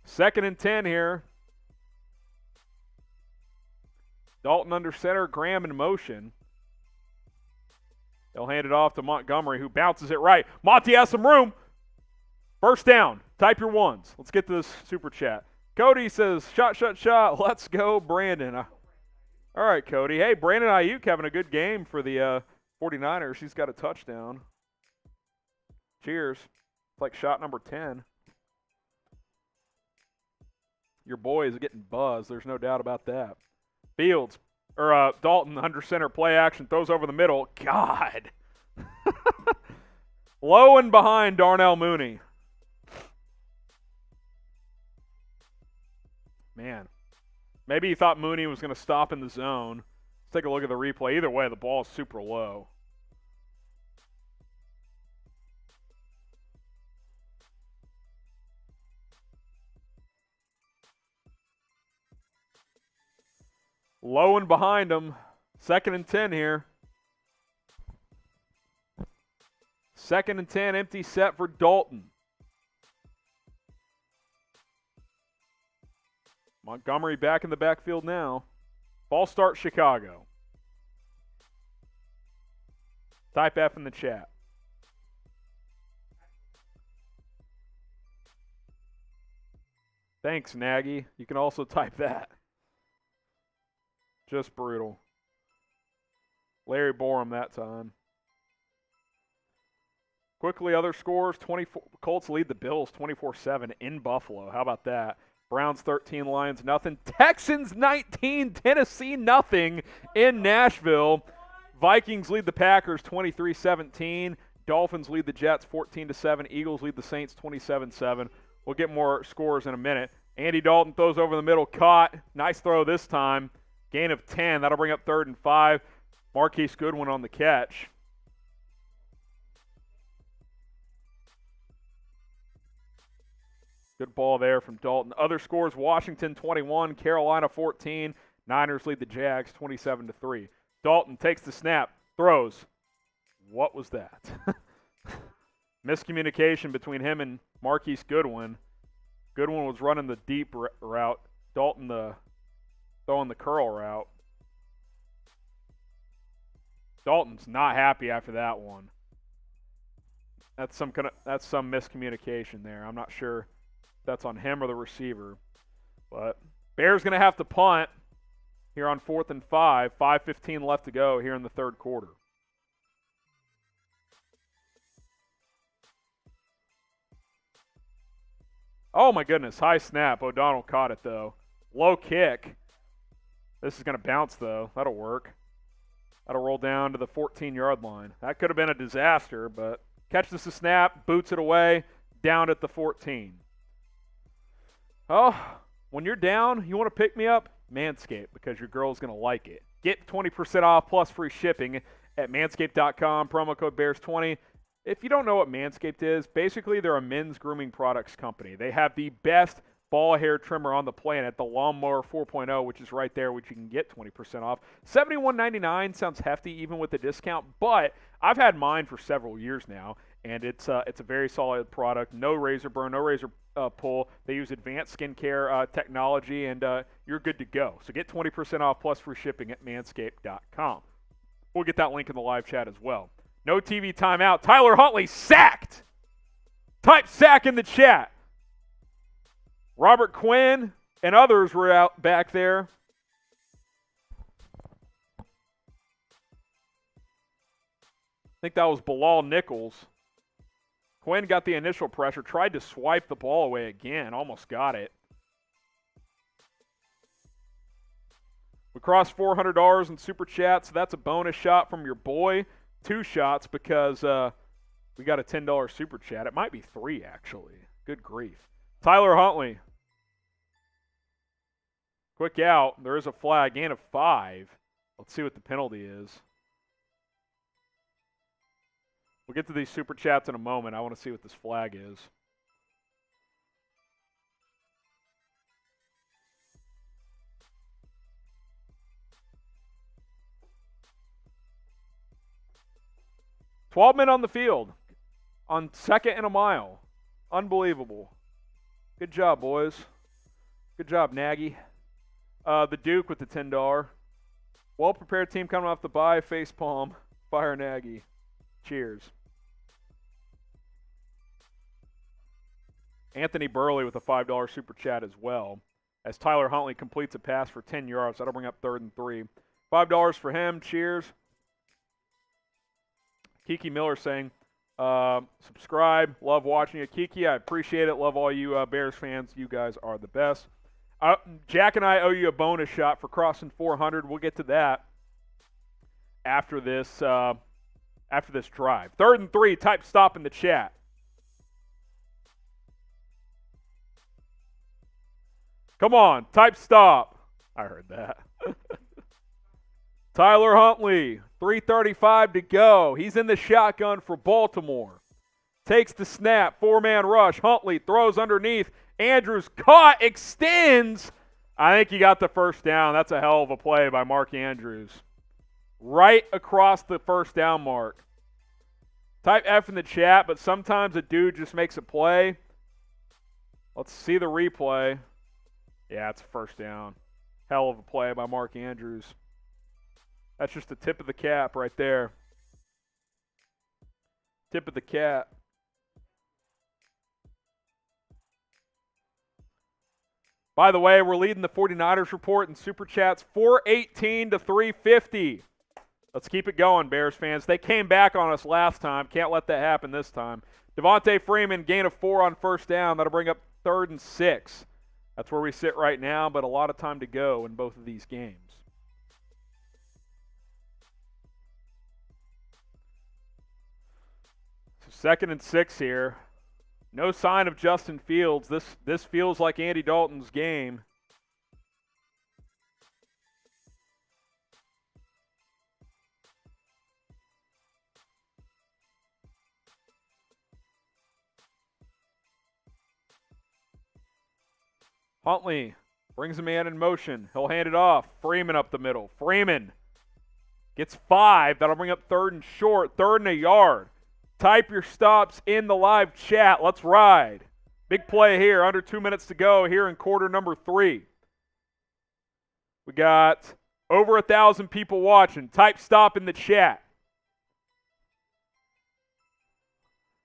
2nd and 10 here. Dalton under center, Graham in motion. They'll hand it off to Montgomery, who bounces it right. Monty has some room. 1st down. Type your ones. Let's get to this super chat. Cody says, shot. Let's go, Brandon. All right, Cody. Hey, Brandon Ayuk having a good game for the 49ers. He's got a touchdown. Cheers. It's like shot number 10. Your boy is getting buzzed. There's no doubt about that. Dalton under center, play action, throws over the middle. God. Low and behind Darnell Mooney. Man. Maybe he thought Mooney was going to stop in the zone. Let's take a look at the replay. Either way, the ball is super low. Low and behind him. 2nd and 10 here. 2nd and 10, empty set for Dalton. Montgomery back in the backfield now. Ball start Chicago. Type F in the chat. Thanks, Nagy. You can also type that. Just brutal. Larry Borum that time. Quickly, other scores. Colts lead the Bills 24-7 in Buffalo. How about that? Browns 13, Lions nothing. Texans 19, Tennessee nothing in Nashville. Vikings lead the Packers 23-17. Dolphins lead the Jets 14-7. Eagles lead the Saints 27-7. We'll get more scores in a minute. Andy Dalton throws over the middle, caught. Nice throw this time. Gain of 10. That'll bring up 3rd and 5. Marquise Goodwin on the catch. Good ball there from Dalton. Other scores, Washington 21, Carolina 14. Niners lead the Jags 27-3. Dalton takes the snap, throws. What was that? Miscommunication between him and Marquise Goodwin. Goodwin was running the deep route. Dalton throwing the curl route. Dalton's not happy after that one. That's some miscommunication there. I'm not sure if that's on him or the receiver. But Bears going to have to punt here on 4th and 5. 5:15 left to go here in the 3rd quarter. Oh, my goodness. High snap. O'Donnell caught it, though. Low kick. This is going to bounce, though. That'll work. That'll roll down to the 14-yard line. That could have been a disaster, but catches the snap, boots it away, down at the 14. Oh, when you're down, you want to pick me up? Manscaped, because your girl's going to like it. Get 20% off plus free shipping at manscaped.com, promo code BEARS20. If you don't know what Manscaped is, basically they're a men's grooming products company. They have the best ball hair trimmer on the planet, the Lawnmower 4.0, which is right there, which you can get 20% off. $71.99 sounds hefty even with the discount, but I've had mine for several years now, and it's a very solid product. No razor burn, no razor pull. They use advanced skincare technology, and you're good to go. So get 20% off plus free shipping at manscaped.com. We'll get that link in the live chat as well. No TV timeout. Tyler Huntley sacked. Type sack in the chat. Robert Quinn and others were out back there. I think that was Bilal Nichols. Quinn got the initial pressure, tried to swipe the ball away again, almost got it. We crossed $400 in Super Chat, so that's a bonus shot from your boy. 2 shots because we got a $10 Super Chat. It might be 3, actually. Good grief. Tyler Huntley. Quick out. There is a flag. Gain of 5. Let's see what the penalty is. We'll get to these Super Chats in a moment. I want to see what this flag is. $12 men on the field on 2nd and a mile. Unbelievable. Good job, boys. Good job, Nagy. The Duke with the $10. Well-prepared team coming off the bye. Face palm. Fire Nagy. Cheers. Anthony Burley with a $5 Super Chat as well. as Tyler Huntley completes a pass for 10 yards. That'll bring up 3rd and 3. $5 for him. Cheers. Kiki Miller saying, subscribe. Love watching it. Kiki, I appreciate it. Love all you Bears fans. You guys are the best. Jack and I owe you a bonus shot for crossing 400. We'll get to that after this drive. 3rd and 3. Type stop in the chat. Come on, type stop. I heard that. Tyler Huntley, 3:35 to go. He's in the shotgun for Baltimore. Takes the snap, 4-man rush. Huntley throws underneath. Andrews caught, extends. I think he got the first down. That's a hell of a play by Mark Andrews. Right across the first down mark. Type F in the chat, but sometimes a dude just makes a play. Let's see the replay. Yeah, it's a first down. Hell of a play by Mark Andrews. That's just the tip of the cap right there. Tip of the cap. By the way, we're leading the 49ers report in Super Chats 418 to 350. Let's keep it going, Bears fans. They came back on us last time. Can't let that happen this time. Devontae Freeman, gain of 4 on first down. That'll bring up 3rd and 6. That's where we sit right now, but a lot of time to go in both of these games. So 2nd and 6 here. No sign of Justin Fields. This feels like Andy Dalton's game. Huntley brings a man in motion. He'll hand it off. Freeman up the middle. Freeman gets 5. That'll bring up 3rd and short. 3rd and a yard. Type your stops in the live chat. Let's ride. Big play here. Under 2 minutes to go here in quarter number 3. We got over 1,000 people watching. Type stop in the chat.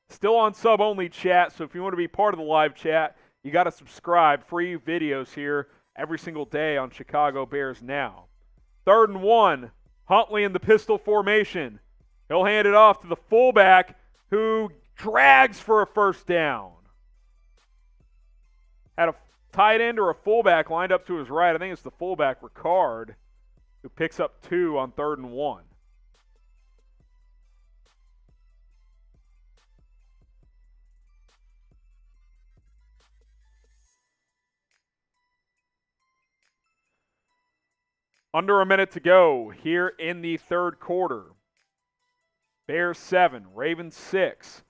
Still on sub-only chat, so if you want to be part of the live chat, you got to subscribe. Free videos here every single day on Chicago Bears Now. 3rd and 1. Huntley in the pistol formation. He'll hand it off to the fullback who drags for a first down. Had a tight end or a fullback lined up to his right. I think it's the fullback, Ricard, who picks up 2 on 3rd and 1. Under a minute to go here in the 3rd quarter. Bears 7, Ravens 6.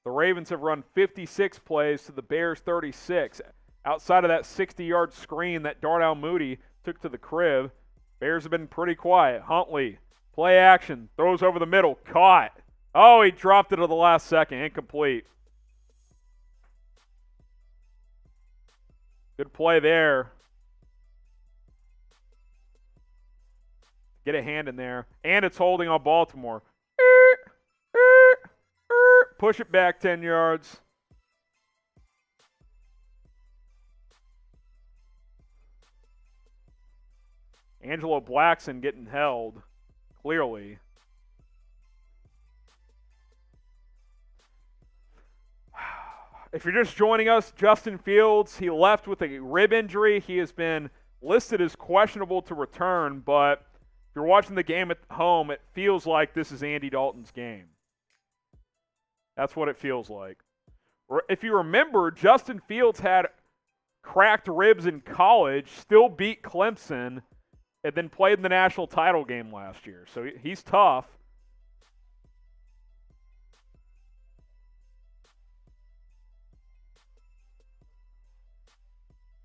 The Ravens have run 56 plays to the Bears 36. Outside of that 60-yard screen that Darnell Mooney took to the crib, Bears have been pretty quiet. Huntley, play action, throws over the middle, caught. Oh, he dropped it at the last second, incomplete. Good play there. Get a hand in there. And it's holding on Baltimore. Push it back 10 yards. Angelo Blackson getting held, clearly. If you're just joining us, Justin Fields, he left with a rib injury. He has been listed as questionable to return, but if you're watching the game at home, it feels like this is Andy Dalton's game. That's what it feels like. If you remember, Justin Fields had cracked ribs in college, still beat Clemson, and then played in the national title game last year. So he's tough.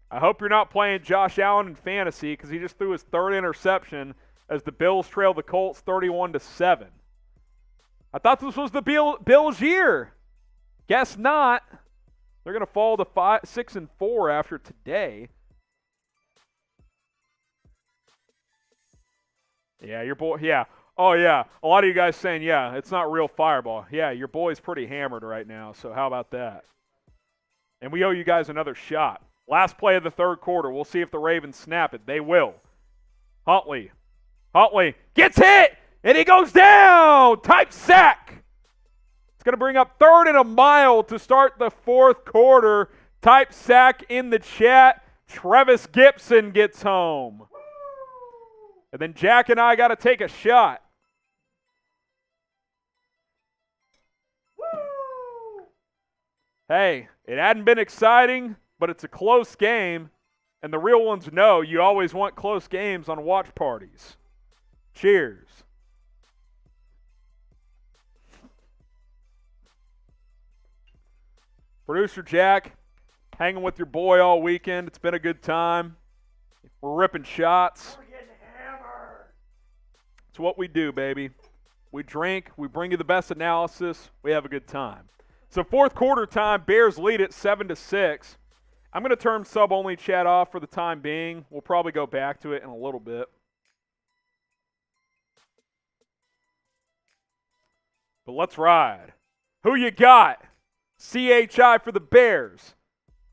I hope you're not playing Josh Allen in fantasy because he just threw his 3rd interception as the Bills trail the Colts 31-7. I thought this was the Bills' year. Guess not. They're going to fall to 6-4 after today. Yeah, your boy. Yeah. Oh, yeah. A lot of you guys saying, yeah, it's not real Fireball. Yeah, your boy's pretty hammered right now, so how about that? And we owe you guys another shot. Last play of the third quarter. We'll see if the Ravens snap it. They will. Huntley gets hit, and he goes down. Type sack. It's going to bring up 3rd and a mile to start the fourth quarter. Type sack in the chat. Travis Gibson gets home. And then Jack and I got to take a shot. Hey, it hadn't been exciting, but it's a close game, and the real ones know you always want close games on watch parties. Cheers. Producer Jack, hanging with your boy all weekend. It's been a good time. We're ripping shots. We're getting hammered. It's what we do, baby. We drink, we bring you the best analysis, we have a good time. So fourth quarter time, Bears lead it 7-6. I'm going to turn sub-only chat off for the time being. We'll probably go back to it in a little bit. But let's ride. Who you got? CHI for the Bears.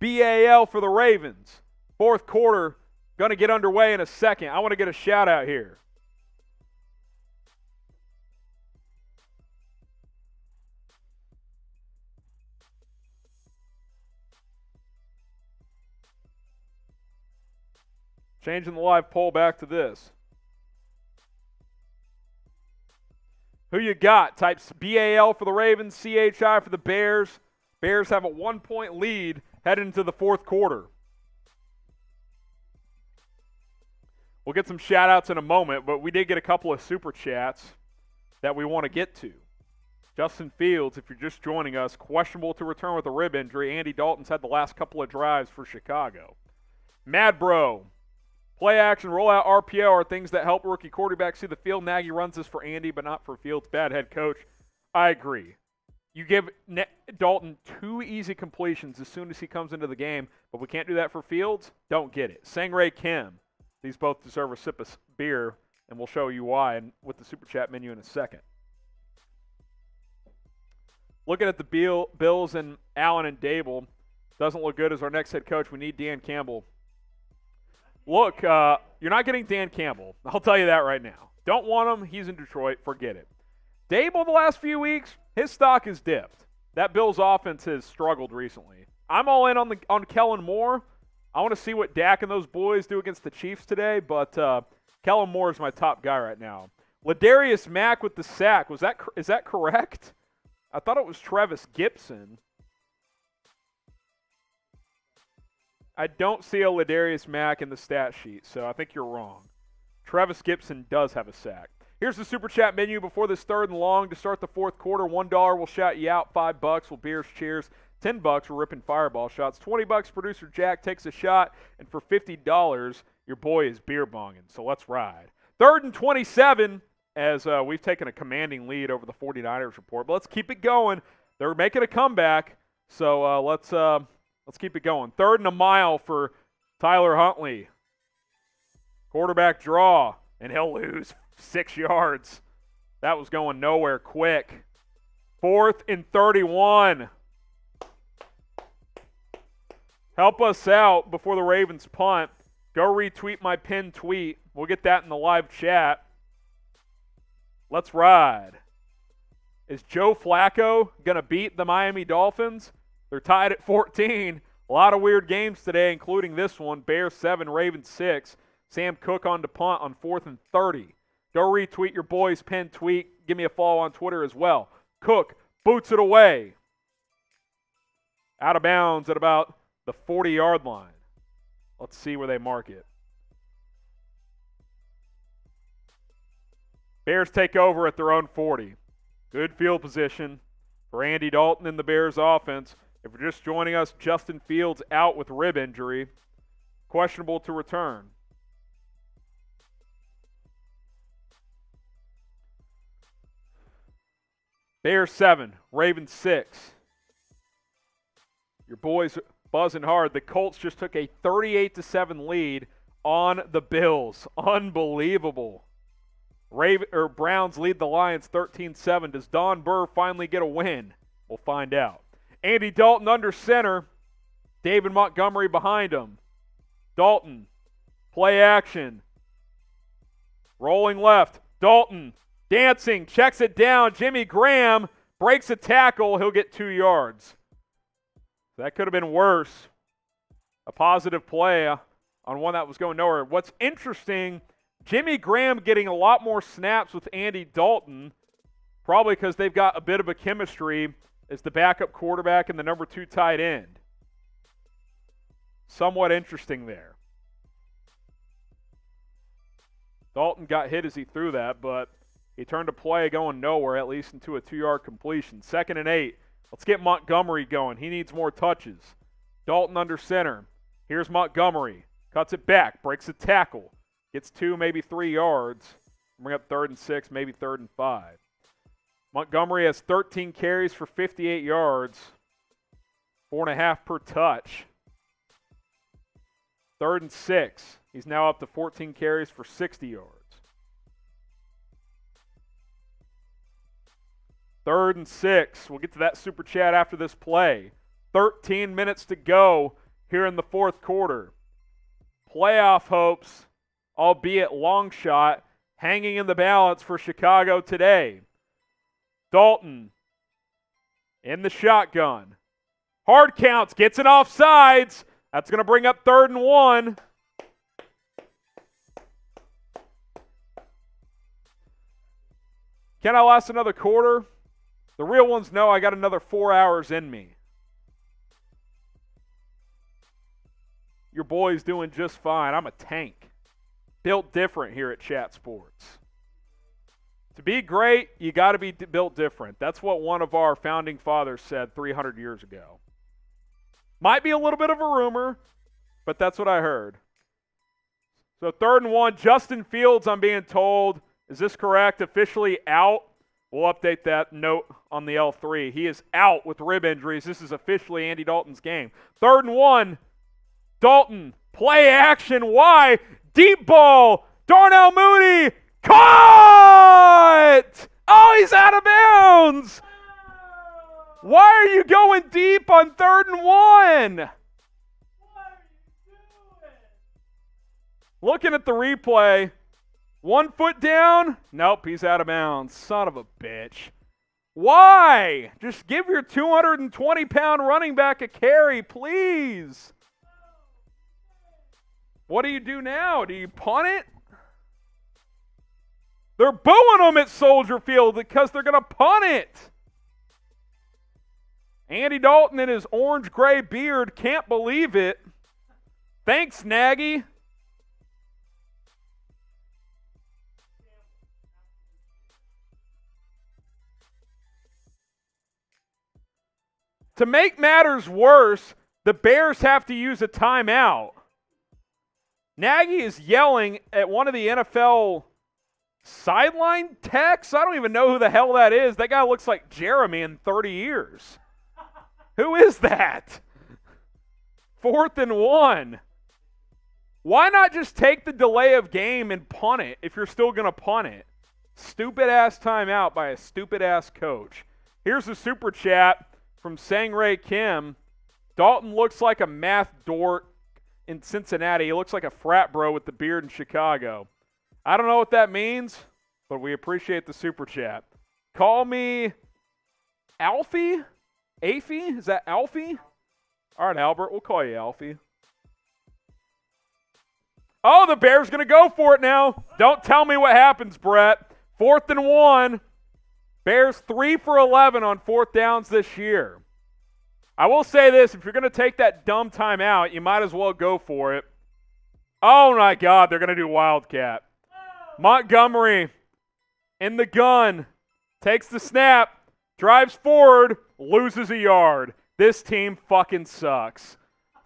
BAL for the Ravens. Fourth quarter, going to get underway in a second. I want to get a shout out here. Changing the live poll back to this. Who you got? Type BAL for the Ravens, CHI for the Bears. Bears have a 1-point lead heading into the fourth quarter. We'll get some shout-outs in a moment, but we did get a couple of super chats that we want to get to. Justin Fields, if you're just joining us, questionable to return with a rib injury. Andy Dalton's had the last couple of drives for Chicago. Mad Bro. Play action, rollout, RPO are things that help rookie quarterbacks see the field. Nagy runs this for Andy, but not for Fields. Bad head coach. I agree. You give Dalton 2 easy completions as soon as he comes into the game, but we can't do that for Fields? Don't get it. Sangray Kim. These both deserve a sip of beer, and we'll show you why with the Super Chat menu in a second. Looking at the Bills and Allen and Dable, doesn't look good as our next head coach. We need Dan Campbell. Look, you're not getting Dan Campbell. I'll tell you that right now. Don't want him. He's in Detroit. Forget it. Dable the last few weeks, his stock has dipped. That Bills offense has struggled recently. I'm all in on Kellen Moore. I want to see what Dak and those boys do against the Chiefs today, but Kellen Moore is my top guy right now. Ladarius Mack with the sack. Is that correct? I thought it was Travis Gibson. I don't see a Ladarius Mack in the stat sheet, so I think you're wrong. Travis Gibson does have a sack. Here's the Super Chat menu before this third and long to start the fourth quarter. $1 will shout you out. $5 will Bears cheers. $10 we're ripping fireball shots. $20 producer Jack takes a shot. And for $50, your boy is beer bonging. So let's ride. 3rd and 27 as we've taken a commanding lead over the 49ers report. But let's keep it going. They're making a comeback. So let's keep it going. 3rd and a mile for Tyler Huntley. Quarterback draw, and he'll lose 6 yards. That was going nowhere quick. 4th and 31. Help us out before the Ravens punt. Go retweet my pinned tweet. We'll get that in the live chat. Let's ride. Is Joe Flacco going to beat the Miami Dolphins? They're tied at 14. A lot of weird games today, including this one. Bears 7, Ravens 6. Sam Cook on to punt on 4th and 30. Go retweet your boy's pinned tweet. Give me a follow on Twitter as well. Cook boots it away. Out of bounds at about the 40-yard line. Let's see where they mark it. Bears take over at their own 40. Good field position for Andy Dalton and the Bears offense. If you're just joining us, Justin Fields out with rib injury. Questionable to return. Bears 7, Ravens 6. Your boys buzzing hard. The Colts just took a 38-7 lead on the Bills. Unbelievable. Browns lead the Lions 13-7. Does Don Burr finally get a win? We'll find out. Andy Dalton under center. David Montgomery behind him. Dalton, play action. Rolling left. Dalton, dancing, checks it down. Jimmy Graham breaks a tackle. He'll get 2 yards. That could have been worse. A positive play on one that was going nowhere. What's interesting, Jimmy Graham getting a lot more snaps with Andy Dalton, probably because they've got a bit of a chemistry as the backup quarterback and the number 2 tight end. Somewhat interesting there. Dalton got hit as he threw that, but he turned a play going nowhere, at least into a 2-yard completion. 2nd and 8. Let's get Montgomery going. He needs more touches. Dalton under center. Here's Montgomery. Cuts it back. Breaks a tackle. Gets 2, maybe 3 yards. Bring up 3rd and 6, maybe 3rd and 5. Montgomery has 13 carries for 58 yards. 4.5 per touch. 3rd and 6. He's now up to 14 carries for 60 yards. 3rd and 6. We'll get to that super chat after this play. 13 minutes to go here in the 4th quarter. Playoff hopes, albeit long shot, hanging in the balance for Chicago today. Dalton in the shotgun. Hard counts, gets it offsides. That's going to bring up 3rd and 1. Can I last another quarter? The real ones know I got another 4 hours in me. Your boy's doing just fine. I'm a tank. Built different here at Chat Sports. To be great, you got to be built different. That's what one of our founding fathers said 300 years ago. Might be a little bit of a rumor, but that's what I heard. So 3rd and 1, Justin Fields, I'm being told, is this correct? Officially out. We'll update that note on the L3. He is out with rib injuries. This is officially Andy Dalton's game. 3rd and 1, Dalton, play action. Why? Deep ball. Darnell Mooney, caught! Oh, he's out of bounds. Why are you going deep on 3rd and 1? What are you doing? Looking at the replay, 1 foot down. Nope, he's out of bounds. Son of a bitch. Why? Just give your 220-pound running back a carry, please. What do you do now? Do you punt it? They're booing them at Soldier Field because they're going to punt it. Andy Dalton in his orange-gray beard can't believe it. Thanks, Nagy. To make matters worse, the Bears have to use a timeout. Nagy is yelling at one of the NFL sideline techs. I don't even know who the hell that is. That guy looks like Jeremy in 30 years. Who is that? 4th and 1. Why not just take the delay of game and punt it if you're still going to punt it? Stupid-ass timeout by a stupid-ass coach. Here's the super chat from Sangray Kim. Dalton looks like a math dork in Cincinnati. He looks like a frat bro with the beard in Chicago. I don't know what that means, but we appreciate the super chat. Call me Alfie? Afie? Is that Alfie? All right, Albert, we'll call you Alfie. Oh, the Bears going to go for it now. Don't tell me what happens, Brett. 4th and 1. Bears 3 for 11 on 4th downs this year. I will say this, if you're going to take that dumb timeout, you might as well go for it. Oh, my God, they're going to do Wildcat. Montgomery in the gun, takes the snap, drives forward, loses a yard. This team fucking sucks.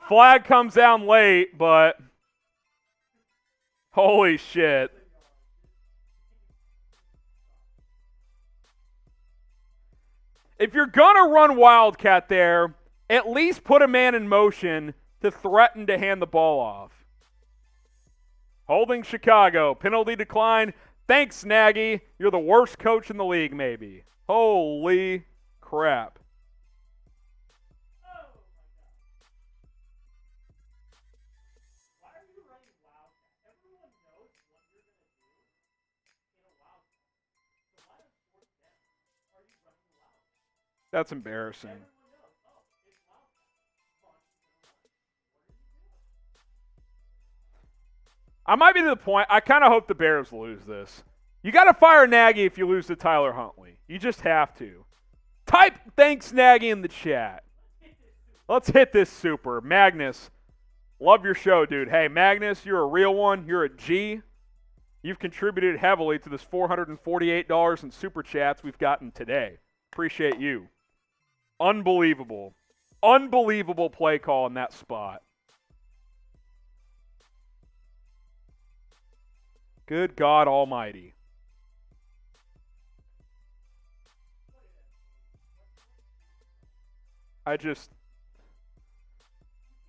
Flag comes down late, but holy shit. If you're going to run Wildcat there, at least put a man in motion to threaten to hand the ball off. Holding Chicago. Penalty decline. Thanks, Nagy. You're the worst coach in the league, maybe. Holy crap. That's embarrassing. I might be to the point, I kind of hope the Bears lose this. You got to fire Nagy if you lose to Tyler Huntley. You just have to. Type thanks Nagy in the chat. Let's hit this super. Magnus, love your show, dude. Hey, Magnus, you're a real one. You're a G. You've contributed heavily to this $448 in super chats we've gotten today. Appreciate you. Unbelievable. Unbelievable play call in that spot. Good God Almighty.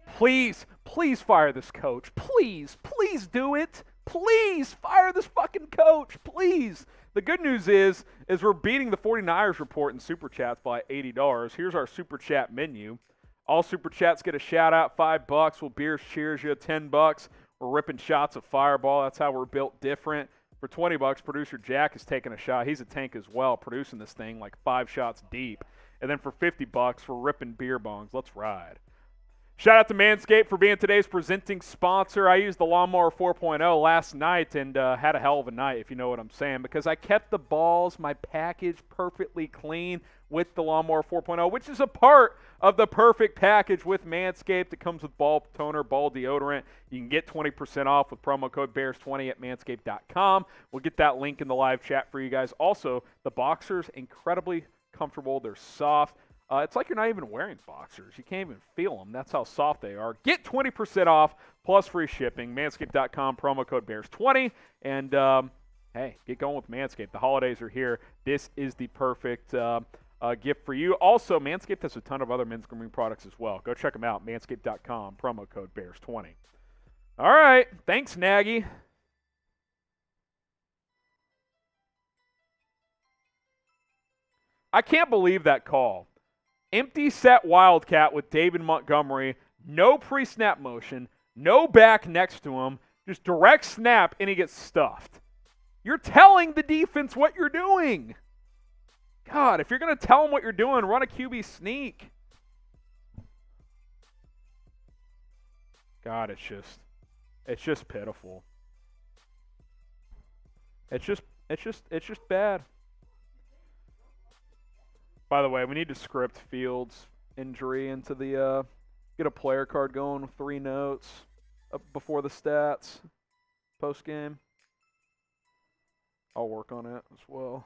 Please fire this coach. Please do it. Please fire this fucking coach. Please. The good news is we're beating the 49ers report in Super Chats by $80. Here's our Super Chat menu. All Super Chats get a shout out, $5. Will Beers cheers you, $10. We're ripping shots of Fireball. That's how we're built different. For $20, producer Jack is taking a shot. He's a tank as well, producing this thing like 5 shots deep. And then for $50, we're ripping beer bongs. Let's ride. Shout out to Manscaped for being today's presenting sponsor. I used the Lawnmower 4.0 last night and had a hell of a night, if you know what I'm saying, because I kept the balls, my package, perfectly clean with the Lawnmower 4.0, which is a part of the perfect package with Manscaped. It comes with ball toner, ball deodorant. You can get 20% off with promo code BEARS20 at manscaped.com. We'll get that link in the live chat for you guys. Also, the boxers, incredibly comfortable. They're soft. It's like you're not even wearing boxers. You can't even feel them. That's how soft they are. Get 20% off plus free shipping. Manscaped.com, promo code BEARS20. And, hey, get going with Manscaped. The holidays are here. This is the perfect gift for you. Also, Manscaped has a ton of other men's grooming products as well. Go check them out. Manscaped.com, promo code BEARS20. All right. Thanks, Nagy. I can't believe that call. Empty set Wildcat with David Montgomery, no pre-snap motion, no back next to him, just direct snap, and he gets stuffed. You're telling the defense what you're doing. God, if you're going to tell them what you're doing, run a QB sneak. God, it's just pitiful. It's just bad. By the way, we need to script Fields' injury into the get a player card going with 3 notes before the stats post game. I'll work on it as well.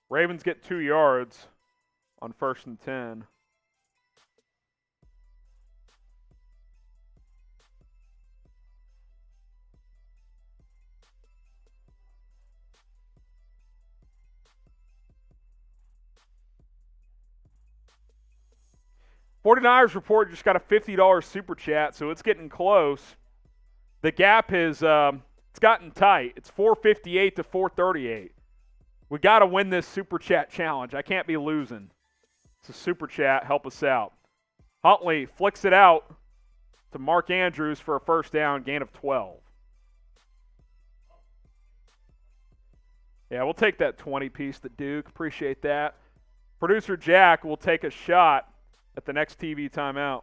Ravens get 2 yards on 1st and 10. '49ers report just got a $50 super chat, so it's getting close. The gap has it's gotten tight. It's 458 to 438. We got to win this super chat challenge. I can't be losing. It's a super chat. Help us out. Huntley flicks it out to Mark Andrews for a first down, gain of 12. Yeah, we'll take that 20 piece to Duke. Appreciate that. Producer Jack will take a shot at the next TV timeout.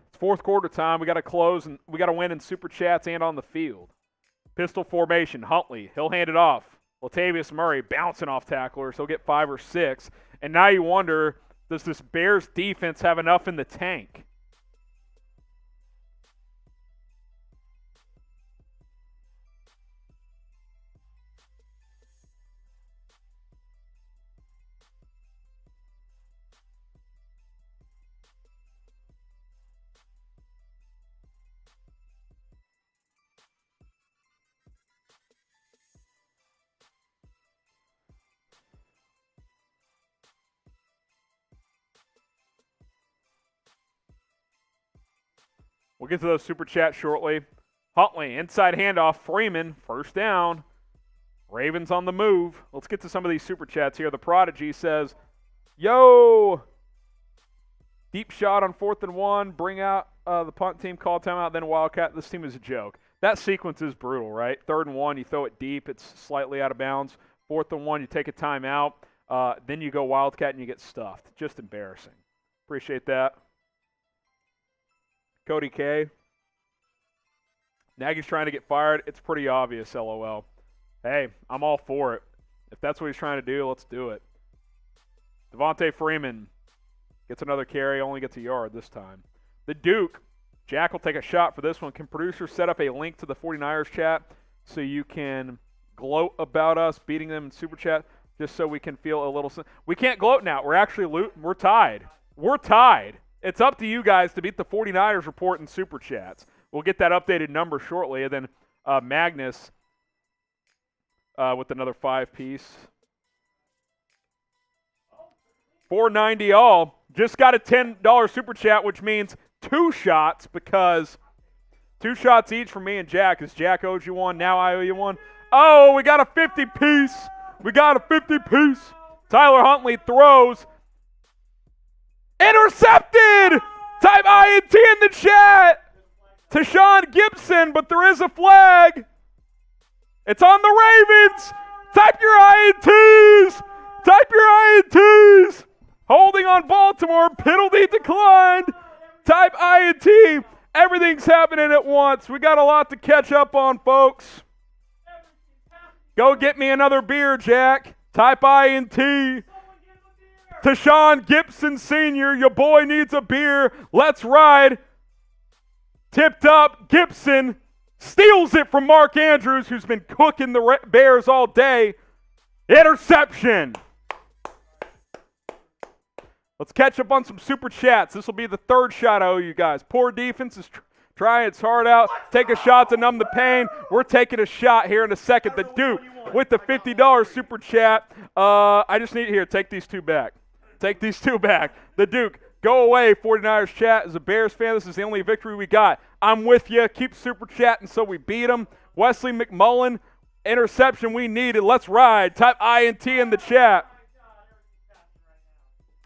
It's fourth quarter time. We got to close and we got to win in super chats and on the field. Pistol formation. Huntley, he'll hand it off. Latavius Murray bouncing off tacklers. He'll get 5 or 6. And now you wonder, does this Bears defense have enough in the tank? We'll get to those super chats shortly. Huntley, inside handoff. Freeman, first down. Ravens on the move. Let's get to some of these super chats here. The Prodigy says, yo, deep shot on 4th and 1. Bring out the punt team, call timeout, then Wildcat. This team is a joke. That sequence is brutal, right? 3rd and 1, you throw it deep. It's slightly out of bounds. 4th and 1, you take a timeout. Then you go Wildcat and you get stuffed. Just embarrassing. Appreciate that. Cody K. Nagy's trying to get fired. It's pretty obvious, LOL. Hey, I'm all for it. If that's what he's trying to do, let's do it. Devontae Freeman gets another carry, only gets a yard this time. The Duke. Jack will take a shot for this one. Can producers set up a link to the 49ers chat so you can gloat about us beating them in Super Chat just so we can feel a little – we can't gloat now. We're actually we're tied. We're tied. It's up to you guys to beat the 49ers report in Super Chats. We'll get that updated number shortly. And then Magnus with another 5-piece. $4.90 all. Just got a $10 Super Chat, which means 2 shots because 2 shots each from me and Jack. As Jack owes you one, now I owe you one. Oh, we got a 50-piece. We got a 50-piece. Tyler Huntley throws. Intercepted! Type INT in the chat to Sean Gibson, but there is a flag. It's on the Ravens. Type your INTs. Type your INTs. Holding on Baltimore. Penalty declined. Type INT. Everything's happening at once. We got a lot to catch up on, folks. Go get me another beer, Jack. Type INT. To Sean Gibson Sr., your boy needs a beer. Let's ride. Tipped up. Gibson steals it from Mark Andrews, who's been cooking the Bears all day. Interception. Let's catch up on some Super Chats. This will be the 3rd shot I owe you guys. Poor defense is trying its heart out. Take a shot to numb the pain. We're taking a shot here in a second. The Duke with the $50 Super Chat. I just need here. Take these 2 back. Take these 2 back. The Duke, go away. 49ers chat. As a Bears fan, this is the only victory we got. I'm with you. Keep Super Chatting so we beat them. Wesley McMullen, interception we needed. Let's ride. Type INT in the chat.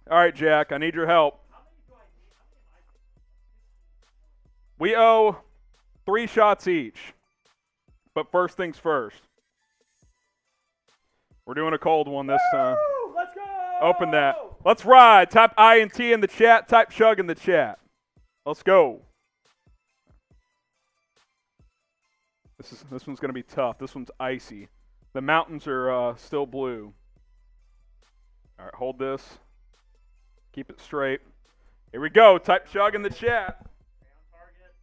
All right, Jack, I need your help. We owe 3 shots each. But first things first. We're doing a cold one this time. Let's go! Open that. Let's ride. Type INT in the chat. Type chug in the chat. Let's go. This one's going to be tough. This one's icy. The mountains are still blue. All right, hold this. Keep it straight. Here we go. Type chug in the chat. Stay on target.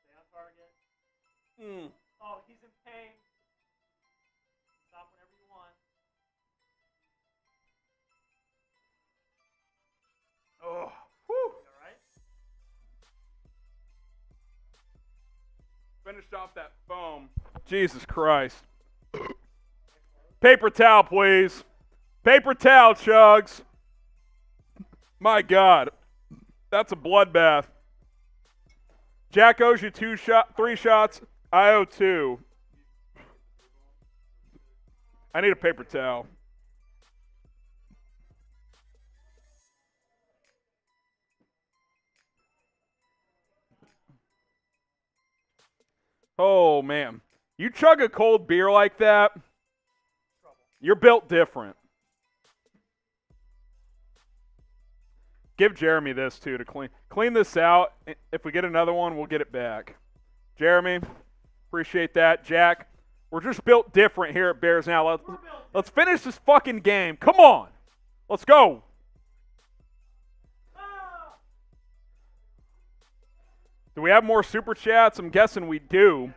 Stay on target. Oh, he's in pain. Stop whenever you want. Oh, whew. You all right? Finished off that foam. Jesus Christ. Paper towel, please. Paper towel, Chugs. My God. That's a bloodbath. Jack owes you 3 shots. I owe 2. I need a paper towel. Oh, man. You chug a cold beer like that, you're built different. Give Jeremy this, too, to clean this out. If we get another one, we'll get it back. Jeremy, appreciate that. Jack, we're just built different here at Bears Now. Let's finish this fucking game. Come on. Let's go. Do we have more Super Chats? I'm guessing we do.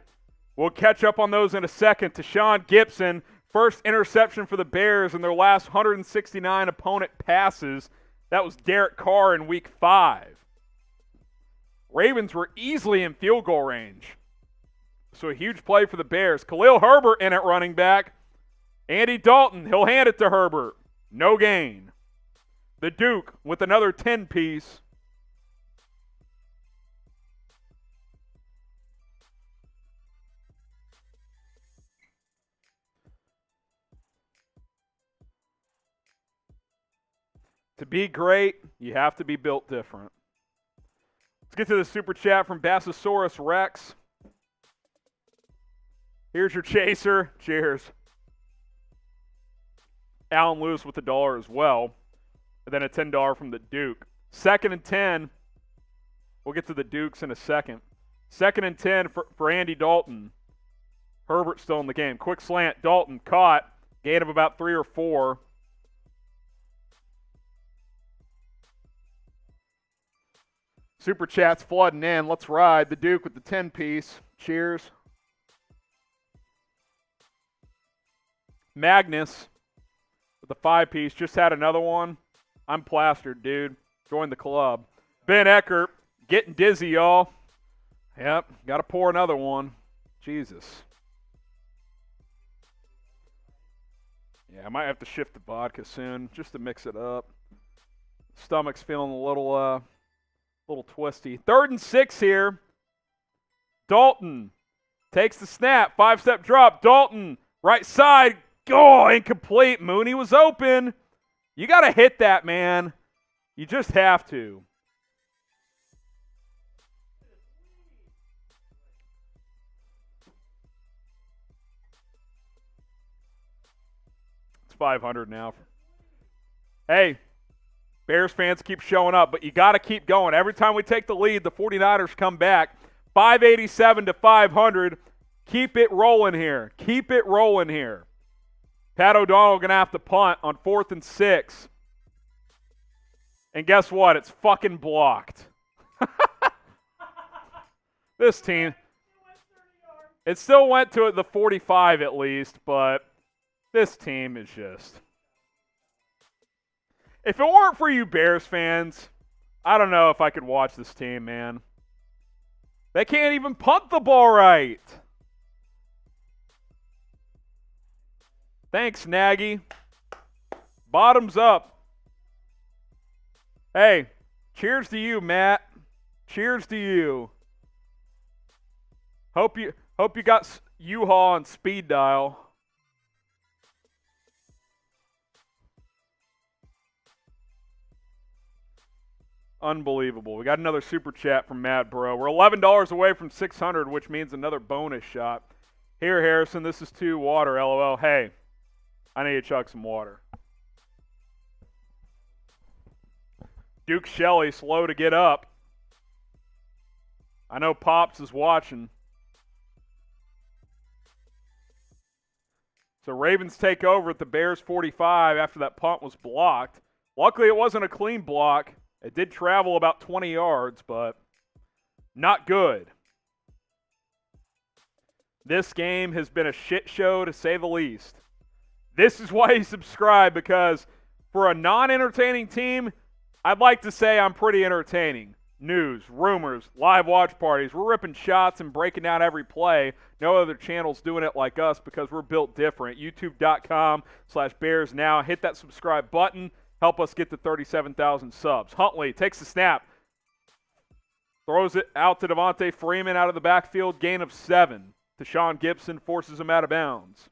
We'll catch up on those in a second. To Sean Gibson, first interception for the Bears in their last 169 opponent passes. That was Derek Carr in Week 5. Ravens were easily in field goal range. So a huge play for the Bears. Khalil Herbert in at running back. Andy Dalton, he'll hand it to Herbert. No gain. The Duke with another 10-piece. To be great, you have to be built different. Let's get to the super chat from Bassosaurus Rex. Here's your chaser. Cheers. Alan Lewis with $1 as well. And then a $10 from the Duke. 2nd and 10. We'll get to the Dukes in a second. 2nd and 10 for Andy Dalton. Herbert still in the game. Quick slant. Dalton caught. Gain of about 3 or 4. Super chats flooding in. Let's ride. The Duke with the 10-piece. Cheers. Magnus with the 5-piece. Just had another one. I'm plastered, dude. Join the club. Ben Eckert getting dizzy, y'all. Yep, got to pour another one. Jesus. Yeah, I might have to shift the vodka soon just to mix it up. Stomach's feeling a little twisty. 3rd and 6 here. Dalton takes the snap. 5-step drop. Dalton, right side. Oh, incomplete. Mooney was open. You got to hit that, man. You just have to. It's 500 now. Hey, Bears fans keep showing up, but you got to keep going. Every time we take the lead, the 49ers come back. 587 to 500. Keep it rolling here. Keep it rolling here. Pat O'Donnell going to have to punt on 4th and 6. And guess what? It's fucking blocked. This team. It still went to the 45 at least, but this team is just. If it weren't for you Bears fans, I don't know if I could watch this team, man. They can't even punt the ball right. Thanks, Nagy. Bottoms up. Hey, cheers to you, Matt. Cheers to you. Hope you got U-Haul on speed dial. Unbelievable. We got another super chat from Matt Bro. We're $11 away from 600, which means another bonus shot. Here, Harrison, this is 2 water, LOL. Hey, I need to chug some water. Duke Shelley, slow to get up. I know Pops is watching. So Ravens take over at the Bears 45 after that punt was blocked. Luckily, it wasn't a clean block. It did travel about 20 yards, but not good. This game has been a shit show, to say the least. This is why you subscribe, because for a non-entertaining team, I'd like to say I'm pretty entertaining. News, rumors, live watch parties. We're ripping shots and breaking down every play. No other channel's doing it like us because we're built different. YouTube.com/BearsNow. Hit that subscribe button. Help us get to 37,000 subs. Huntley takes the snap. Throws it out to Devontae Freeman out of the backfield. Gain of 7. Tashawn Gibson forces him out of bounds.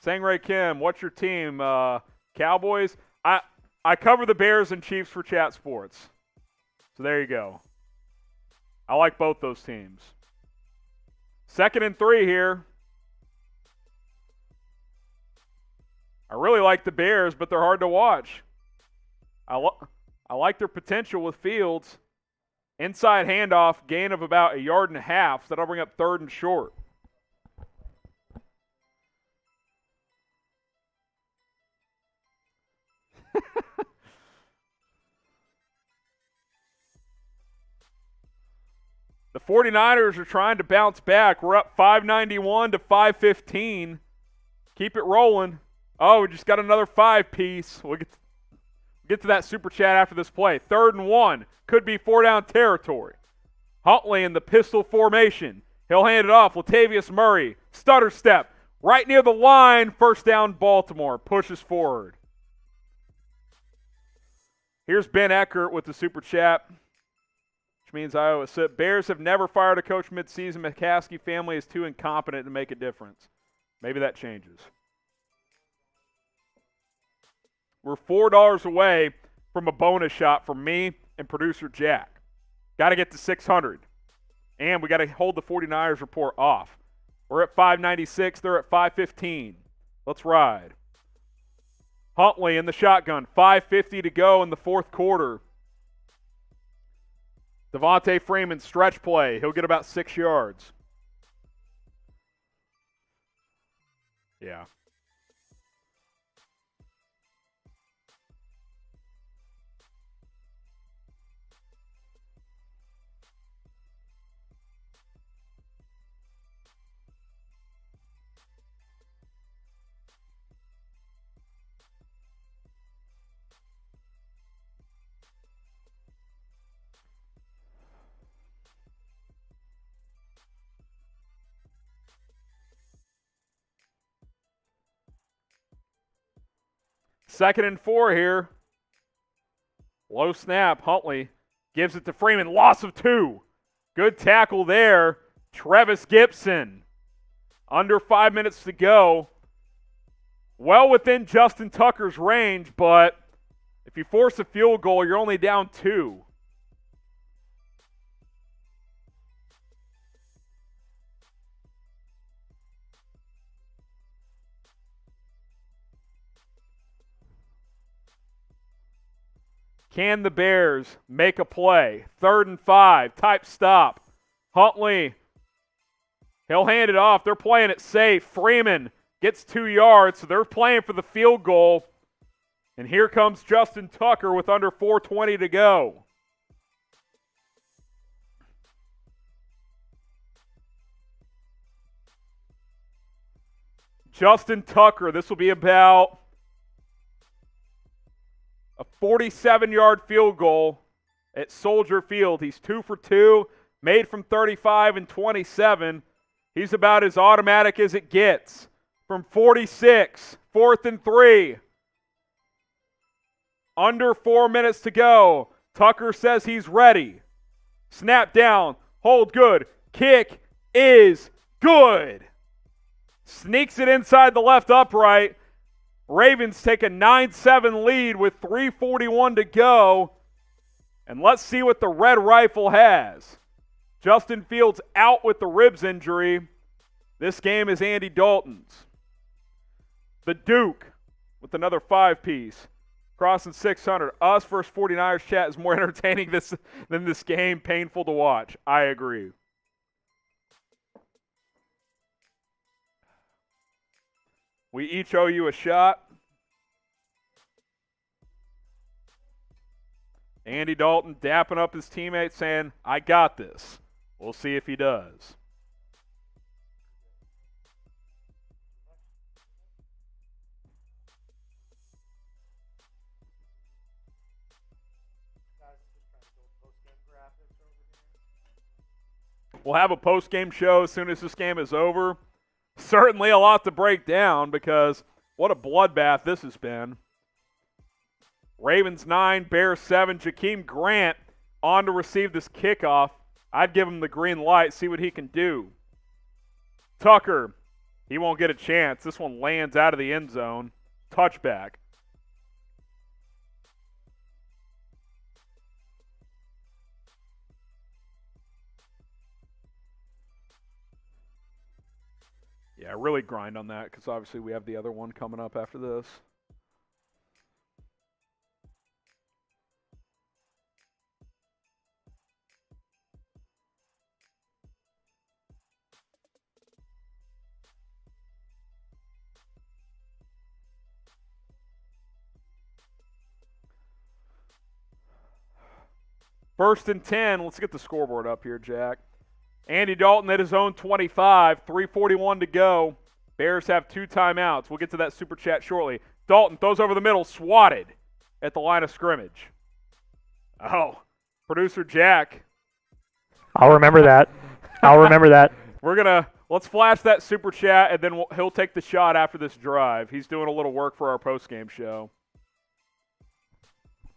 Sangray Kim, what's your team? Cowboys? I cover the Bears and Chiefs for Chat Sports. So there you go. I like both those teams. 2nd and 3 here. I really like the Bears, but they're hard to watch. I like their potential with Fields. Inside handoff, gain of about 1.5 yards. So that'll bring up 3rd and short. The 49ers are trying to bounce back. We're up 591 to 515. Keep it rolling. Oh, we just got another 5-piece. We'll get to that super chat after this play. 3rd and 1. Could be 4-down territory. Huntley in the pistol formation. He'll hand it off. Latavius Murray. Stutter step. Right near the line. 1st down Baltimore. Pushes forward. Here's Ben Eckert with the super chat, which means Iowa sit. Bears have never fired a coach midseason. McCaskey family is too incompetent to make a difference. Maybe that changes. We're $4 away from a bonus shot from me and producer Jack. Got to get to 600. And we got to hold the 49ers report off. We're at 596. They're at 515. Let's ride. Huntley in the shotgun. 5:50 to go in the fourth quarter. Devontae Freeman, stretch play. He'll get about 6 yards. Yeah. Second and 4 here. Low snap. Huntley gives it to Freeman. Loss of 2. Good tackle there. Trevis Gibson. Under 5 minutes to go. Well within Justin Tucker's range, but if you force a field goal, you're only down 2. Can the Bears make a play? 3rd and 5, type stop. Huntley, he'll hand it off. They're playing it safe. Freeman gets 2 yards, so they're playing for the field goal. And here comes Justin Tucker with under 4:20 to go. Justin Tucker, this will be about a 47-yard field goal at Soldier Field. He's 2 for 2, made from 35 and 27. He's about as automatic as it gets. From 46, 4th and 3. Under 4 minutes to go. Tucker says he's ready. Snap down, hold good. Kick is good. Sneaks it inside the left upright. Ravens take a 9-7 lead with 3:41 to go. And let's see what the Red Rifle has. Justin Fields out with the ribs injury. This game is Andy Dalton's. The Duke with another 5-piece. Crossing 600. Us versus 49ers chat is more entertaining than this game. Painful to watch. I agree. We each owe you a shot. Andy Dalton dapping up his teammates saying, I got this. We'll see if he does. We'll have a post-game show as soon as this game is over. Certainly a lot to break down because what a bloodbath this has been. Ravens 9, Bears 7. Jakeem Grant on to receive this kickoff. I'd give him the green light, see what he can do. Tucker, he won't get a chance. This one lands out of the end zone. Touchback. Yeah, really grind on that because obviously we have the other one coming up after this. First and 10. Let's get the scoreboard up here, Jack. Andy Dalton at his own 25. 3:41 to go. Bears have 2 timeouts. We'll get to that super chat shortly. Dalton throws over the middle, swatted at the line of scrimmage. Oh, producer Jack. I'll remember that. Let's flash that super chat, and then he'll take the shot after this drive. He's doing a little work for our postgame show.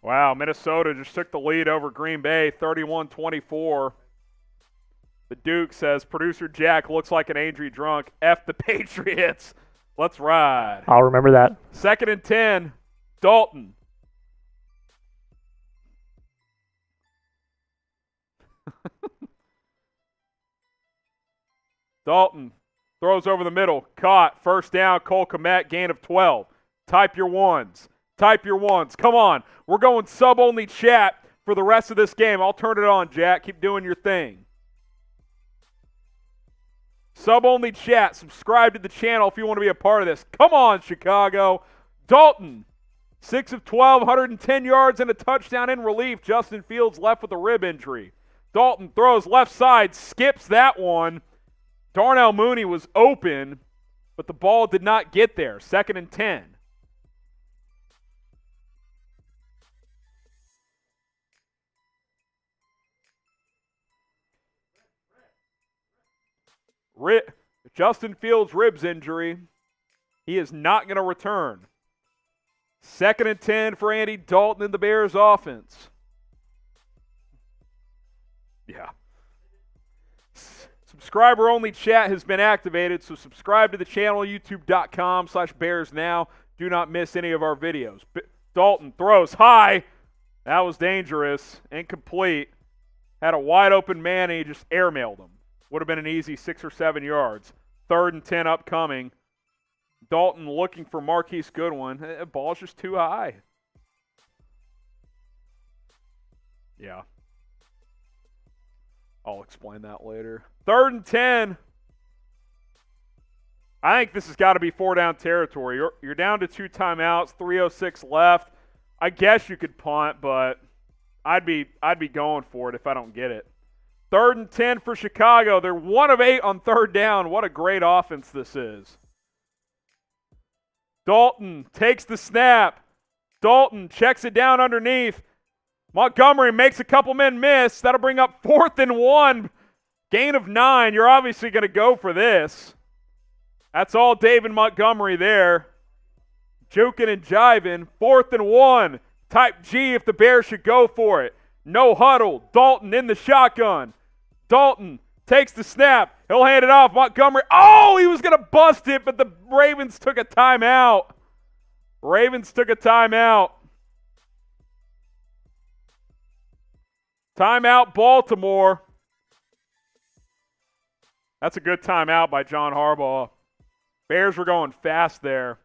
Wow, Minnesota just took the lead over Green Bay, 31-24. The Duke says, producer Jack looks like an angry drunk. F the Patriots. Let's ride. I'll remember that. 2nd and 10. Dalton. Dalton throws over the middle. Caught. First down. Cole Kmet. Gain of 12. Type your ones. Type your ones. Come on. We're going sub-only chat for the rest of this game. I'll turn it on, Jack. Keep doing your thing. Sub-only chat. Subscribe to the channel if you want to be a part of this. Come on, Chicago. Dalton, 6 of 12, 110 yards and a touchdown in relief. Justin Fields left with a rib injury. Dalton throws left side, skips that one. Darnell Mooney was open, but the ball did not get there. 2nd and 10. Justin Fields' ribs injury. He is not going to return. 2nd and 10 for Andy Dalton in the Bears offense. Yeah. Subscriber-only chat has been activated, so subscribe to the channel, youtube.com/BearsNow. Do not miss any of our videos. Dalton throws high. That was dangerous. Incomplete. Had a wide-open man, and he just airmailed him. Would have been an easy 6 or 7 yards. 3rd and 10 upcoming. Dalton looking for Marquise Goodwin. The ball's just too high. Yeah. I'll explain that later. 3rd and 10. I think this has got to be 4-down territory. You're down to 2 timeouts, 3:06 left. I guess you could punt, but I'd be going for it if I don't get it. 3rd and 10 for Chicago. They're 1 of 8 on 3rd down. What a great offense this is. Dalton takes the snap. Dalton checks it down underneath. Montgomery makes a couple men miss. That'll bring up 4th and 1. Gain of 9. You're obviously going to go for this. That's all David Montgomery there. Juking and jiving. 4th and 1. Type G if the Bears should go for it. No huddle. Dalton in the shotgun. Dalton takes the snap. He'll hand it off. Montgomery. Oh, he was going to bust it, but the Ravens took a timeout. Timeout, Baltimore. That's a good timeout by John Harbaugh. Bears were going fast there.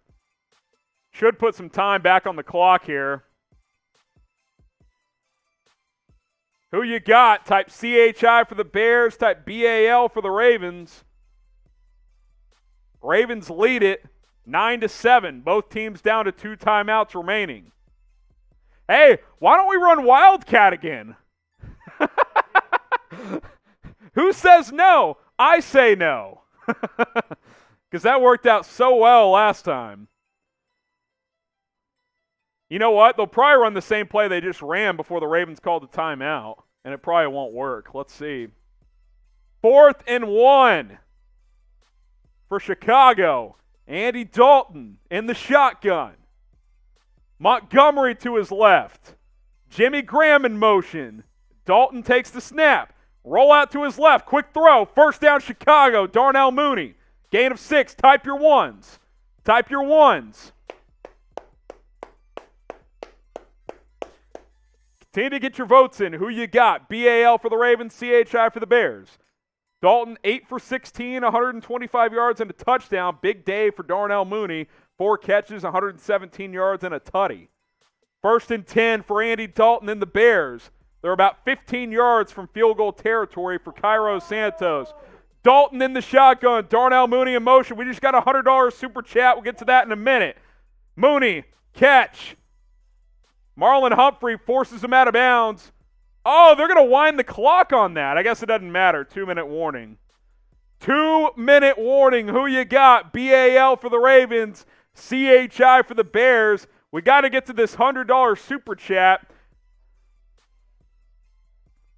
Should put some time back on the clock here. Who you got? Type CHI for the Bears. Type BAL for the Ravens. Ravens lead it 9-7. Both teams down to 2 timeouts remaining. Hey, why don't we run Wildcat again? Who says no? I say no. Because that worked out so well last time. You know what? They'll probably run the same play they just ran before the Ravens called the timeout, and it probably won't work. Let's see. 4th and 1 for Chicago. Andy Dalton in the shotgun. Montgomery to his left. Jimmy Graham in motion. Dalton takes the snap. Roll out to his left. Quick throw. 1st down Chicago. Darnell Mooney. Gain of 6. Type your ones. Type your ones. Continue to get your votes in. Who you got? BAL for the Ravens, CHI for the Bears. Dalton, 8 for 16, 125 yards and a touchdown. Big day for Darnell Mooney. 4 catches, 117 yards and a tutty. 1st and 10 for Andy Dalton and the Bears. They're about 15 yards from field goal territory for Cairo Santos. Dalton in the shotgun. Darnell Mooney in motion. We just got a $100 super chat. We'll get to that in a minute. Mooney, catch. Marlon Humphrey forces him out of bounds. Oh, they're going to wind the clock on that. I guess it doesn't matter. 2-minute warning. 2-minute warning. Who you got? BAL for the Ravens. CHI for the Bears. We got to get to this $100 super chat.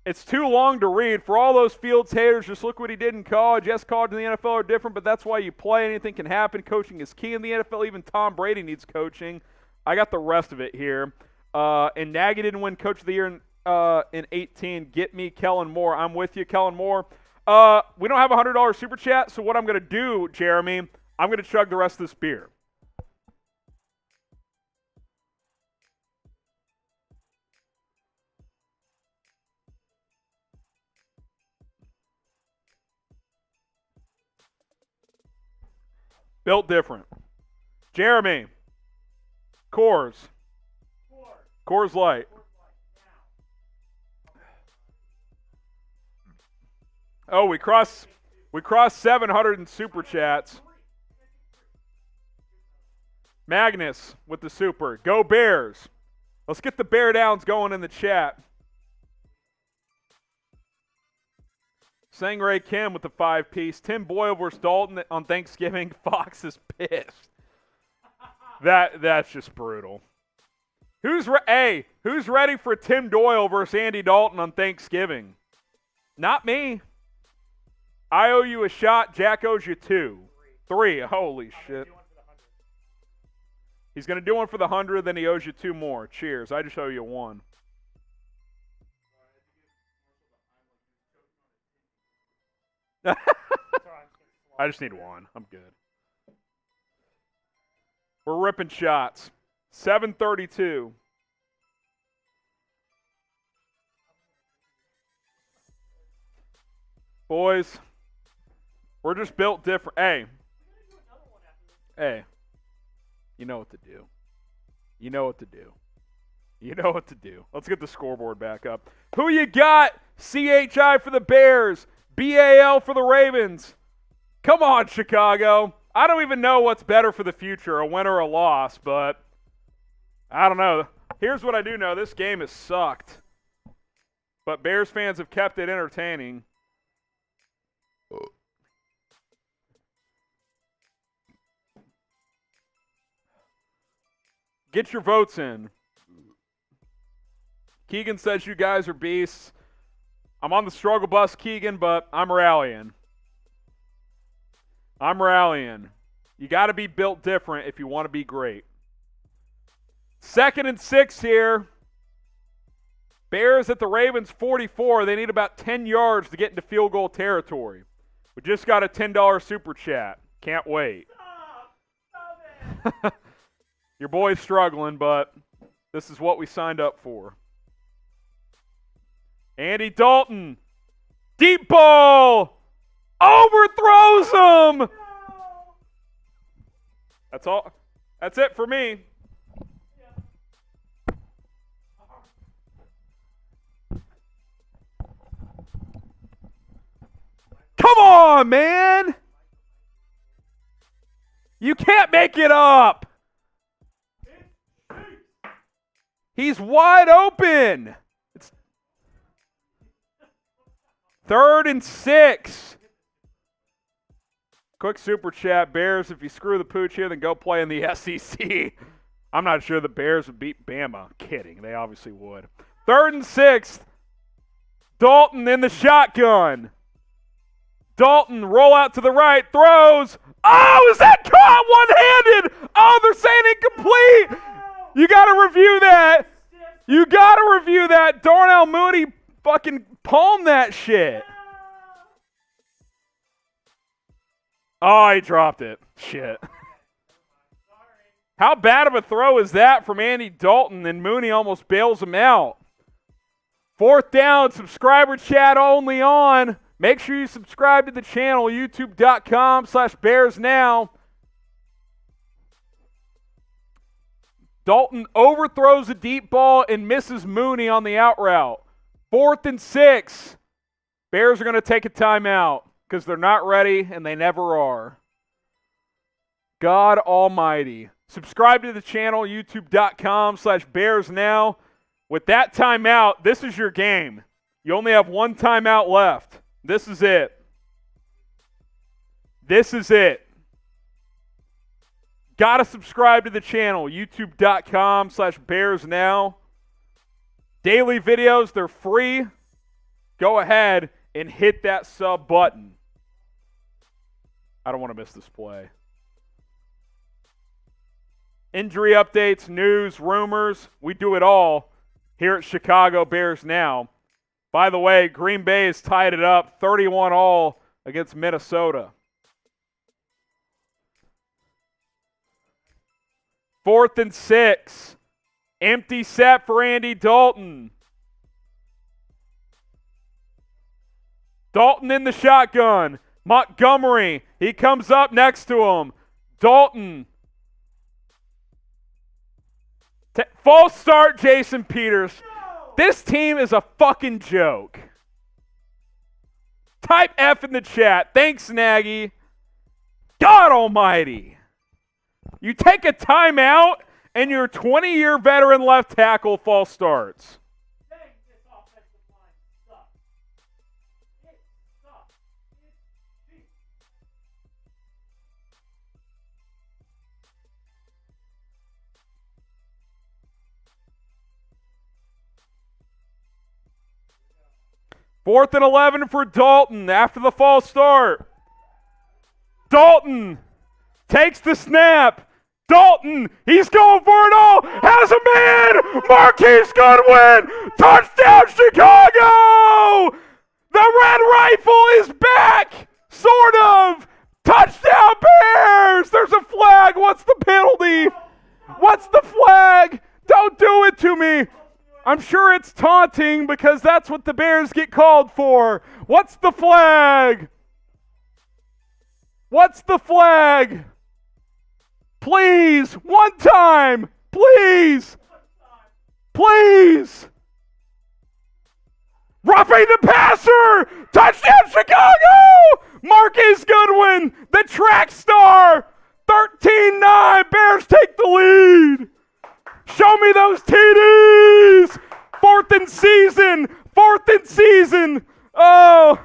It's too long to read. For all those Fields haters, just look what he did in college. Yes, college and the NFL are different, but that's why you play. Anything can happen. Coaching is key in the NFL. Even Tom Brady needs coaching. I got the rest of it here. And Nagy didn't win Coach of the Year in 18. Get me Kellen Moore. I'm with you, Kellen Moore. We don't have a $100 super chat, so what I'm going to do, Jeremy, I'm going to chug the rest of this beer. Built different. Jeremy. Coors. Coors Light. Oh, we crossed 700 in super chats. Magnus with the super. Go Bears. Let's get the Bear Downs going in the chat. Sangray Kim with the 5-piece. Tim Boyle versus Dalton on Thanksgiving. Fox is pissed. That's just brutal. Who's ready for Tim Doyle versus Andy Dalton on Thanksgiving? Not me. I owe you a shot. Jack owes you 2. 3. Holy shit. He's going to do one for the 100, then he owes you 2 more. Cheers. I just owe you 1. I just need 1. I'm good. We're ripping shots. 7:32. Boys, we're just built different. Hey. You know what to do. You know what to do. You know what to do. Let's get the scoreboard back up. Who you got? CHI for the Bears. BAL for the Ravens. Come on, Chicago. I don't even know what's better for the future, a win or a loss, but I don't know. Here's what I do know. This game has sucked. But Bears fans have kept it entertaining. Get your votes in. Keegan says you guys are beasts. I'm on the struggle bus, Keegan, but I'm rallying. You got to be built different if you want to be great. 2nd and 6 here. Bears at the Ravens 44. They need about 10 yards to get into field goal territory. We just got a $10 super chat. Can't wait. Stop it. Your boy's struggling, but this is what we signed up for. Andy Dalton. Deep ball. Overthrows him. No. That's all. That's it for me. Come on, man. You can't make it up. He's wide open. It's 3rd and 6. Quick super chat. Bears, if you screw the pooch here, then go play in the SEC. I'm not sure the Bears would beat Bama. Kidding. They obviously would. 3rd and 6. Dalton in the shotgun. Dalton, roll out to the right, throws. Oh, is that caught one-handed? Oh, they're saying incomplete. You got to review that. Darnell Mooney fucking palmed that shit. Oh, he dropped it. Shit. How bad of a throw is that from Andy Dalton? And Mooney almost bails him out. 4th down, subscriber chat only on. Make sure you subscribe to the channel, youtube.com/BearsNow. Dalton overthrows a deep ball and misses Mooney on the out route. 4th and 6. Bears are going to take a timeout because they're not ready and they never are. God almighty. Subscribe to the channel, youtube.com/BearsNow. With that timeout, this is your game. You only have 1 timeout left. This is it. Got to subscribe to the channel, youtube.com/BearsNow. Daily videos, they're free. Go ahead and hit that sub button. I don't want to miss this play. Injury updates, news, rumors, we do it all here at Chicago Bears Now. By the way, Green Bay has tied it up 31-all against Minnesota. 4th and 6. Empty set for Andy Dalton. Dalton in the shotgun. Montgomery, he comes up next to him. Dalton. False start, Jason Peters. This team is a fucking joke. Type F in the chat. Thanks, Nagy. God almighty. You take a timeout and your 20-year veteran left tackle false starts. Dang, this offensive line sucks. It sucks. It's cheap. Fourth and 11 for Dalton after the false start. Dalton takes the snap. Dalton, he's going for it all. Has a man. Marquise Goodwin. Touchdown, Chicago. The Red Rifle is back. Sort of. Touchdown, Bears. There's a flag. What's the penalty? What's the flag? Don't do it to me. I'm sure it's taunting because that's what the Bears get called for. What's the flag? What's the flag? Please, one time. Please. Please. Roughing the passer. Touchdown, Chicago. Marquise Goodwin, the track star. 13-9. Bears take the lead. Show me those TDs. Fourth and season. Oh,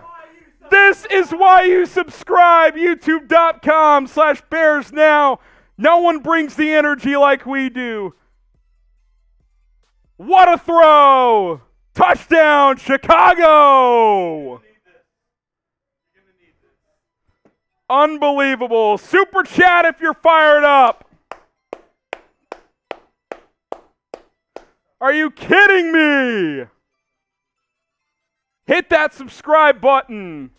this is why you subscribe. YouTube.com/BearsNow. No one brings the energy like we do. What a throw. Touchdown, Chicago. Unbelievable. Super chat if you're fired up. Are you kidding me? Hit that subscribe button.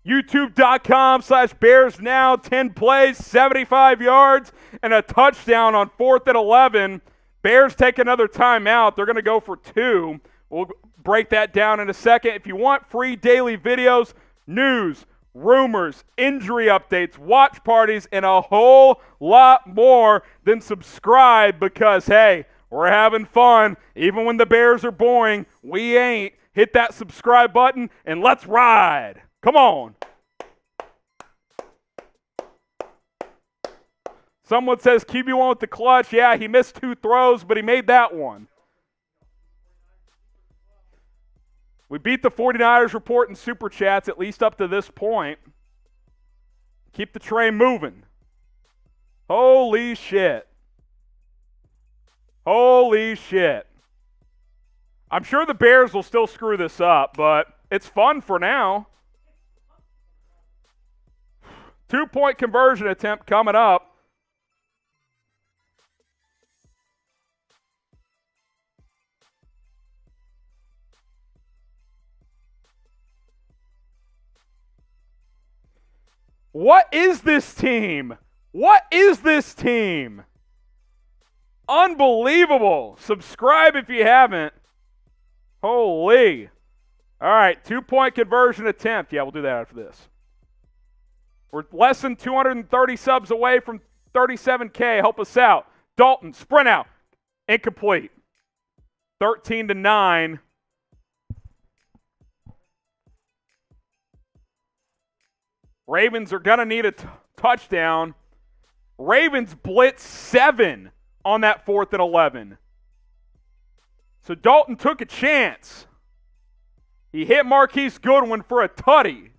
YouTube.com/BearsNow. 10 plays, 75 yards, and a touchdown on 4th and 11. Bears take another timeout. They're going to go for 2. We'll break that down in a second. If you want free daily videos, news, rumors, injury updates, watch parties, and a whole lot more, then subscribe because, hey, we're having fun. Even when the Bears are boring, we ain't. Hit that subscribe button and let's ride. Come on. Someone says QB1 with the clutch. Yeah, he missed 2 throws, but he made that one. We beat the 49ers report in Super Chats, at least up to this point. Keep the train moving. Holy shit. Holy shit. I'm sure the Bears will still screw this up, but it's fun for now. 2-point conversion attempt coming up. What is this team? What is this team? Unbelievable. Subscribe if you haven't. Holy. All right, 2-point conversion attempt. Yeah, we'll do that after this. We're less than 230 subs away from 37K. Help us out. Dalton, sprint out. Incomplete. 13-9. Ravens are going to need a touchdown. Ravens blitz 7 on that 4th and 11. So Dalton took a chance. He hit Marquise Goodwin for a tutty.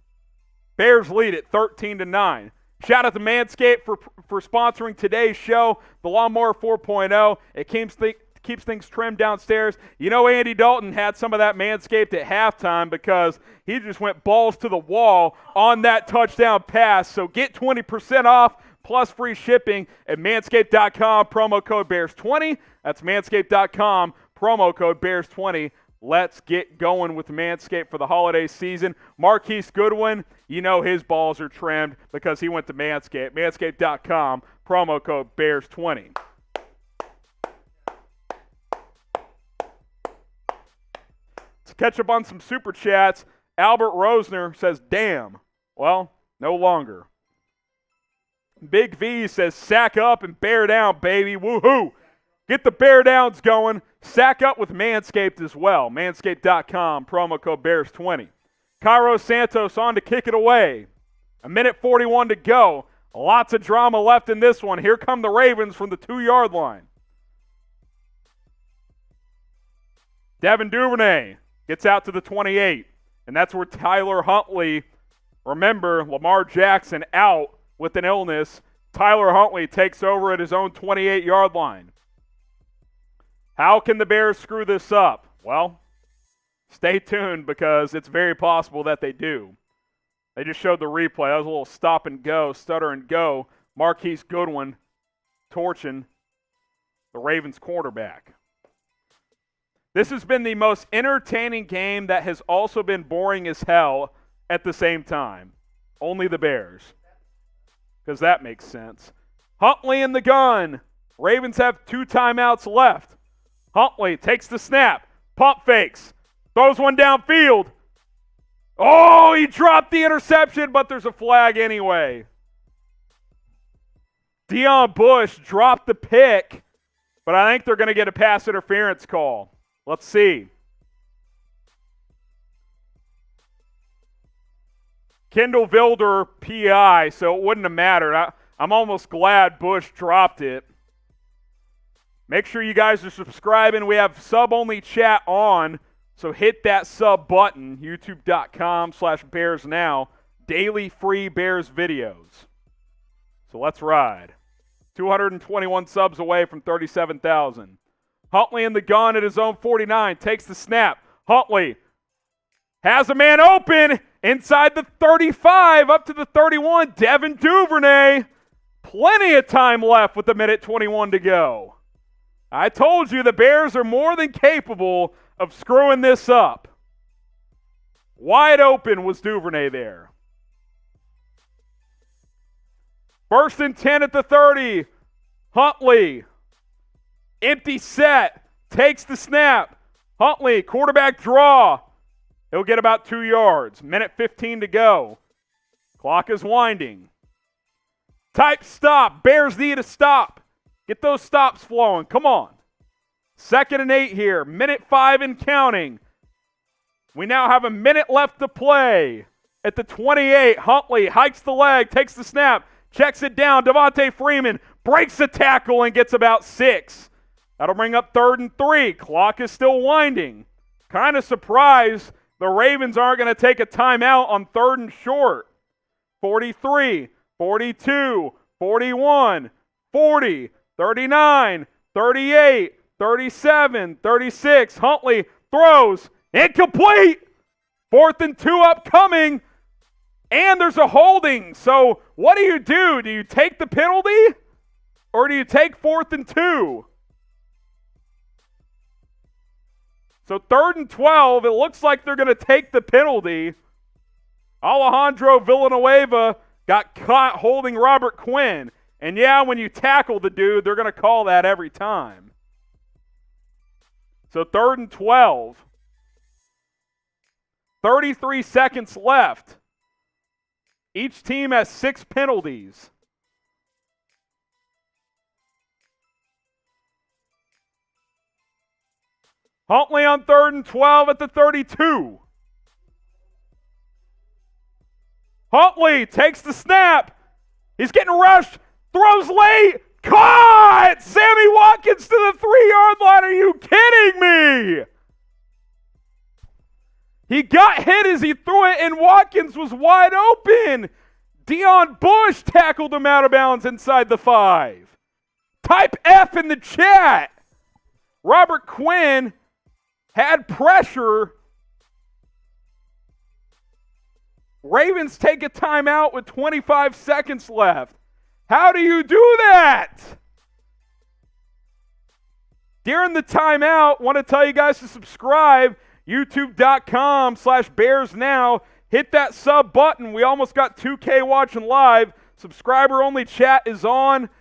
Bears lead it 13-9. Shout out to Manscaped for sponsoring today's show, the Lawnmower 4.0. It keeps things trimmed downstairs. You know Andy Dalton had some of that Manscaped at halftime because he just went balls to the wall on that touchdown pass. So get 20% off plus free shipping at manscaped.com, promo code BEARS20. That's manscaped.com, promo code BEARS20. Let's get going with Manscaped for the holiday season. Marquise Goodwin, you know his balls are trimmed because he went to Manscaped. Manscaped.com, promo code BEARS20. Let's catch up on some super chats. Albert Rosner says, damn. Well, no longer. Big V says, sack up and bear down, baby. Woohoo! Get the bear downs going. Sack up with Manscaped as well. Manscaped.com, promo code Bears20. Cairo Santos on to kick it away. 1:41 to go. Lots of drama left in this one. Here come the Ravens from the 2-yard line. Devin Duvernay gets out to the 28, and that's where Tyler Huntley, remember, Lamar Jackson out with an illness. Tyler Huntley takes over at his own 28-yard line. How can the Bears screw this up? Well, stay tuned because it's very possible that they do. They just showed the replay. That was a little stop and go, stutter and go. Marquise Goodwin torching the Ravens quarterback. This has been the most entertaining game that has also been boring as hell at the same time. Only the Bears. Because that makes sense. Huntley in the gun. Ravens have 2 timeouts left. Huntley takes the snap. Pump fakes. Throws one downfield. Oh, he dropped the interception, but there's a flag anyway. Deion Bush dropped the pick, but I think they're going to get a pass interference call. Let's see. Kendall Vilder, PI, so it wouldn't have mattered. I'm almost glad Bush dropped it. Make sure you guys are subscribing. We have sub-only chat on, so hit that sub button, youtube.com/BearsNow. Daily free Bears videos. So let's ride. 221 subs away from 37,000. Huntley in the gun at his own 49. Takes the snap. Huntley has a man open inside the 35 up to the 31. Devin Duvernay. Plenty of time left with 1:21 to go. I told you the Bears are more than capable of screwing this up. Wide open was Duvernay there. 1st and 10 at the 30. Huntley. Empty set. Takes the snap. Huntley, quarterback draw. He'll get about 2 yards. 1:15 to go. Clock is winding. Type stop. Bears need a stop. Get those stops flowing. Come on. 2nd and 8 here. 1:05 and counting. We now have a minute left to play. At the 28, Huntley hikes the leg, takes the snap, checks it down. Devontae Freeman breaks the tackle and gets about 6. That'll bring up 3rd and 3. Clock is still winding. Kind of surprised the Ravens aren't going to take a timeout on 3rd and short. 43, 42, 41, 40, 39, 38, 37, 36. Huntley throws. Incomplete. 4th and 2 upcoming. And there's a holding. So what do? Do you take the penalty? Or do you take 4th and 2? So 3rd and 12, it looks like they're going to take the penalty. Alejandro Villanueva got caught holding Robert Quinn. And yeah, when you tackle the dude, they're going to call that every time. So 3rd and 12. 33 seconds left. Each team has 6 penalties. Huntley on 3rd and 12 at the 32. Huntley takes the snap. He's getting rushed. Throws late. Caught! Sammy Watkins to the 3-yard line. Are you kidding me? He got hit as he threw it, and Watkins was wide open. Deion Bush tackled him out of bounds inside the 5. Type F in the chat. Robert Quinn had pressure. Ravens take a timeout with 25 seconds left. How do you do that? During the timeout, want to tell you guys to subscribe. YouTube.com/BearsNow. Hit that sub button. We almost got 2K watching live. Subscriber-only chat is on.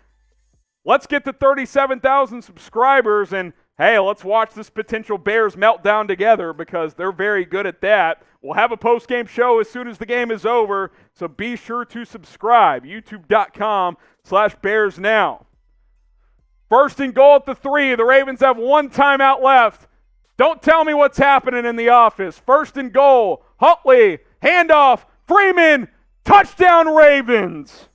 Let's get to 37,000 subscribers, and hey, let's watch this potential Bears meltdown together because they're very good at that. We'll have a post-game show as soon as the game is over, so be sure to subscribe. YouTube.com/BearsNow. First and goal at the 3. The Ravens have one timeout left. Don't tell me what's happening in the office. First and goal. Huntley, handoff, Freeman, touchdown Ravens.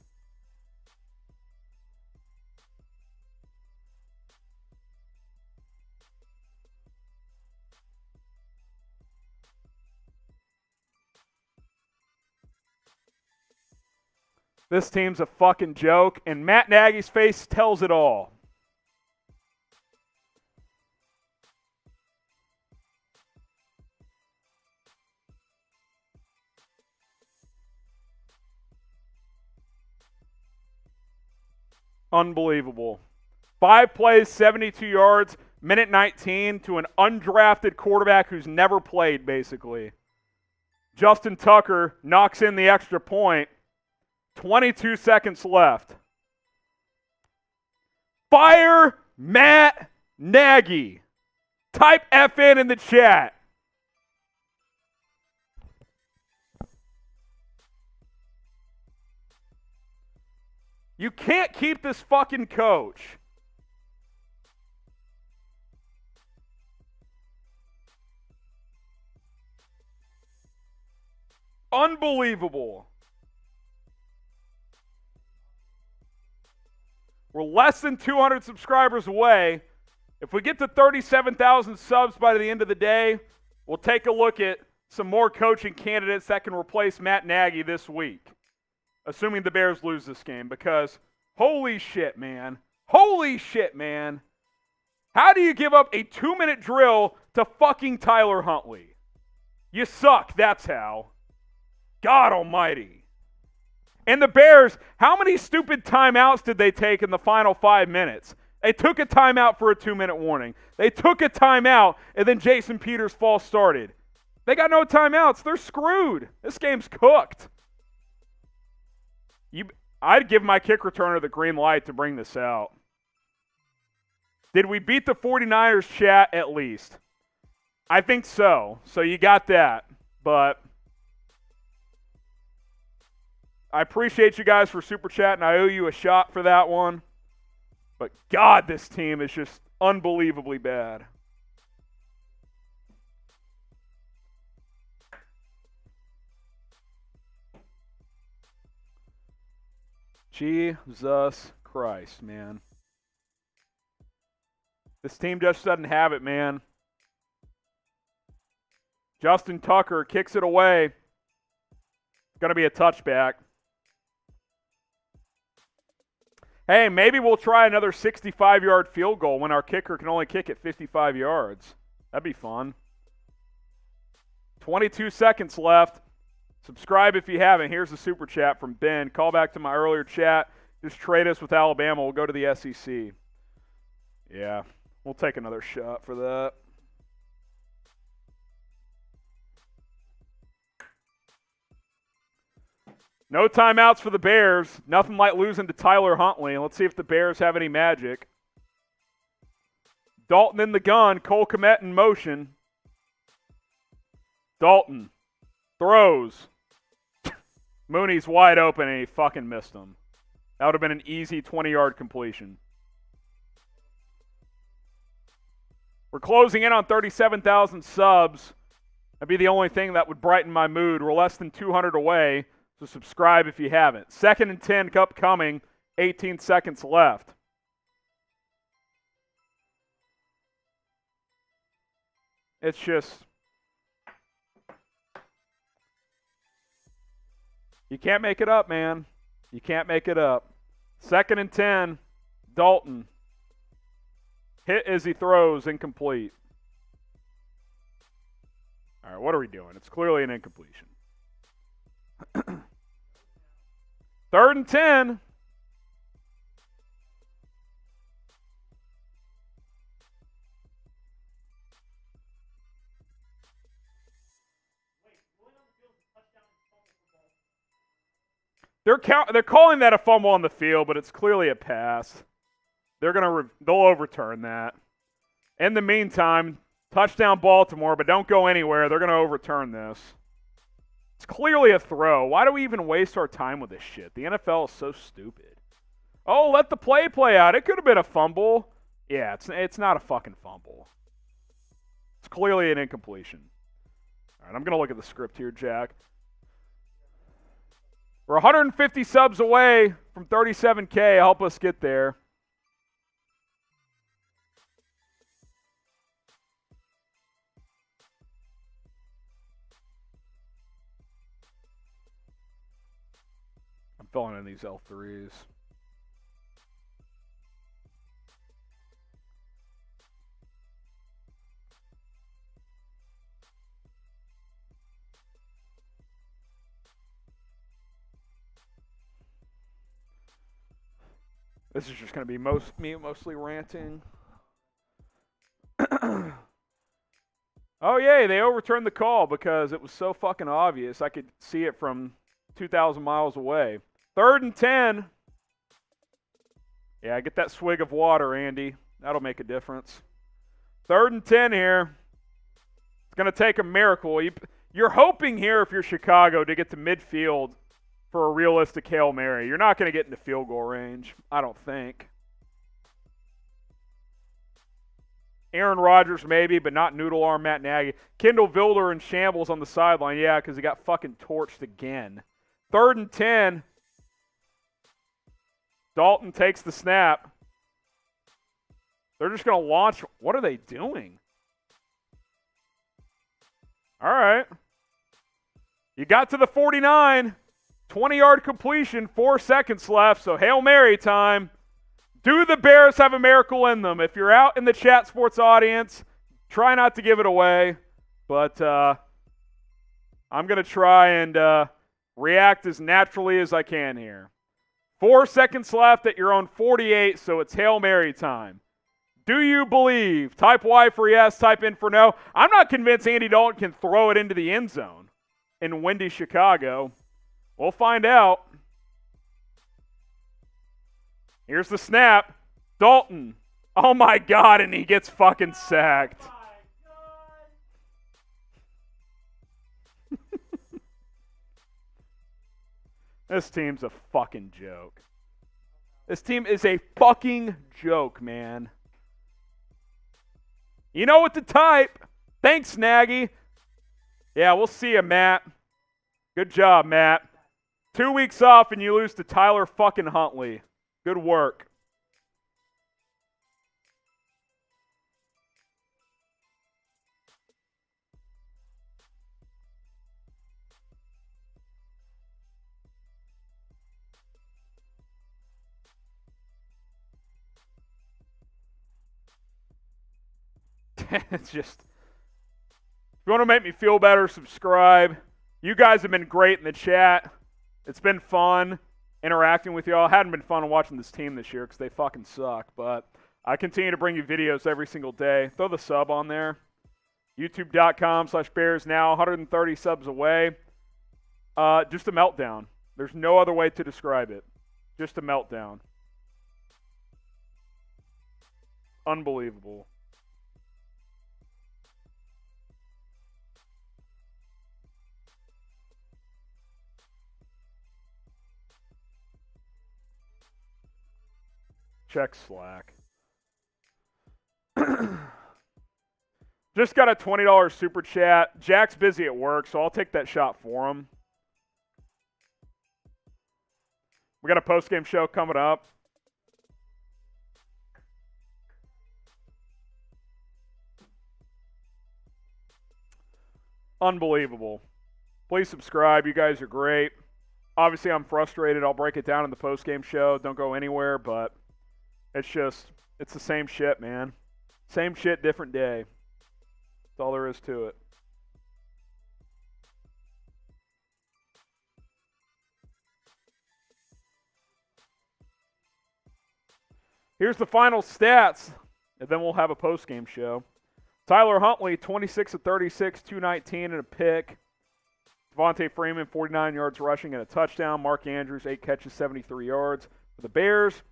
This team's a fucking joke, and Matt Nagy's face tells it all. Unbelievable. 5 plays, 72 yards, minute 19 to an undrafted quarterback who's never played, basically. Justin Tucker knocks in the extra point. 22 seconds left. Fire Matt Nagy. Type FN in the chat. You can't keep this fucking coach. Unbelievable. We're less than 200 subscribers away. If we get to 37,000 subs by the end of the day, we'll take a look at some more coaching candidates that can replace Matt Nagy this week. Assuming the Bears lose this game, because holy shit, man. Holy shit, man. How do you give up a 2-minute drill to fucking Tyler Huntley? You suck, that's how. God almighty. And the Bears, how many stupid timeouts did they take in the final 5 minutes? They took a timeout for a 2-minute warning. They took a timeout, and then Jason Peters' false started. They got no timeouts. They're screwed. This game's cooked. I'd give my kick returner the green light to bring this out. Did we beat the 49ers, chat, at least? I think so. So you got that. But I appreciate you guys for super chatting. I owe you a shot for that one. But God, this team is just unbelievably bad. Jesus Christ, man. This team just doesn't have it, man. Justin Tucker kicks it away. Going to be a touchback. Hey, maybe we'll try another 65-yard field goal when our kicker can only kick at 55 yards. That'd be fun. 22 seconds left. Subscribe if you haven't. Here's the super chat from Ben. Call back to my earlier chat. Just trade us with Alabama. We'll go to the SEC. Yeah, we'll take another shot for that. No timeouts for the Bears. Nothing like losing to Tyler Huntley. Let's see if the Bears have any magic. Dalton in the gun. Cole Kmet in motion. Dalton throws. Mooney's wide open, and he fucking missed him. That would have been an easy 20-yard completion. We're closing in on 37,000 subs. That'd be the only thing that would brighten my mood. We're less than 200 away, so subscribe if you haven't. 2nd and 10 upcoming, 18 seconds left. It's just... you can't make it up, man. You can't make it up. 2nd and 10, Dalton. Hit as he throws, incomplete. All right, what are we doing? It's clearly an incompletion. 3rd and 10. They're calling that a fumble on the field, but it's clearly a pass. They'll overturn that. In the meantime, touchdown Baltimore, but don't go anywhere. They're going to overturn this. It's clearly a throw. Why do we even waste our time with this shit? The NFL is so stupid. Oh, let the play out. It could have been a fumble. Yeah, it's not a fucking fumble. It's clearly an incompletion. All right, I'm going to look at the script here, Jack. We're 150 subs away from 37K. Help us get there. I'm filling in these L3s. This is just going to be me mostly ranting. Oh, yeah, they overturned the call because it was so fucking obvious. I could see it from 2,000 miles away. 3rd and 10. Yeah, get that swig of water, Andy. That'll make a difference. 3rd and 10 here. It's going to take a miracle. You're hoping here, if you're Chicago, to get to midfield for a realistic Hail Mary. You're not going to get into field goal range, I don't think. Aaron Rodgers maybe, but not Noodle Arm Matt Nagy. Kendall Vilder in shambles on the sideline. Yeah, because he got fucking torched again. 3rd and 10. Dalton takes the snap. They're just going to launch. What are they doing? All right. You got to the 49. 20-yard completion, 4 seconds left, so Hail Mary time. Do the Bears have a miracle in them? If you're out in the chat sports audience, try not to give it away, but I'm going to try and react as naturally as I can here. 4 seconds left at your own 48, so it's Hail Mary time. Do you believe? Type Y for yes, type in for no. I'm not convinced Andy Dalton can throw it into the end zone in windy Chicago. We'll find out. Here's the snap. Dalton. Oh, my God, and he gets fucking sacked. This team's a fucking joke. This team is a fucking joke, man. You know what to type. Thanks, Nagy. Yeah, we'll see you, Matt. Good job, Matt. 2 weeks off and you lose to Tyler fucking Huntley. Good work. It's just, if you want to make me feel better, subscribe. You guys have been great in the chat. It's been fun interacting with y'all. It hadn't been fun watching this team this year because they fucking suck. But I continue to bring you videos every single day. Throw the sub on there. YouTube.com/BearsNow. 130 subs away. Just a meltdown. There's no other way to describe it. Just a meltdown. Unbelievable. Check Slack. Just got a $20 super chat. Jack's busy at work, so I'll take that shot for him. We got a post-game show coming up. Unbelievable. Please subscribe. You guys are great. Obviously, I'm frustrated. I'll break it down in the post-game show. Don't go anywhere, but it's the same shit, man. Same shit, different day. That's all there is to it. Here's the final stats, and then we'll have a post-game show. Tyler Huntley, 26 of 36, 219 and a pick. Devontae Freeman, 49 yards rushing and a touchdown. Mark Andrews, 8 catches, 73 yards. For the Bears,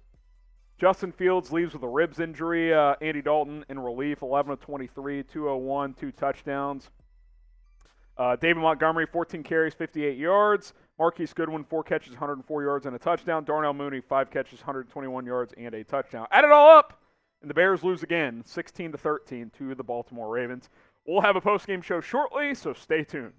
Justin Fields leaves with a ribs injury. Andy Dalton in relief, 11 of 23, 201, 2 touchdowns. David Montgomery, 14 carries, 58 yards. Marquise Goodwin, 4 catches, 104 yards, and a touchdown. Darnell Mooney, 5 catches, 121 yards, and a touchdown. Add it all up, and the Bears lose again, 16-13 to the Baltimore Ravens. We'll have a post-game show shortly, so stay tuned.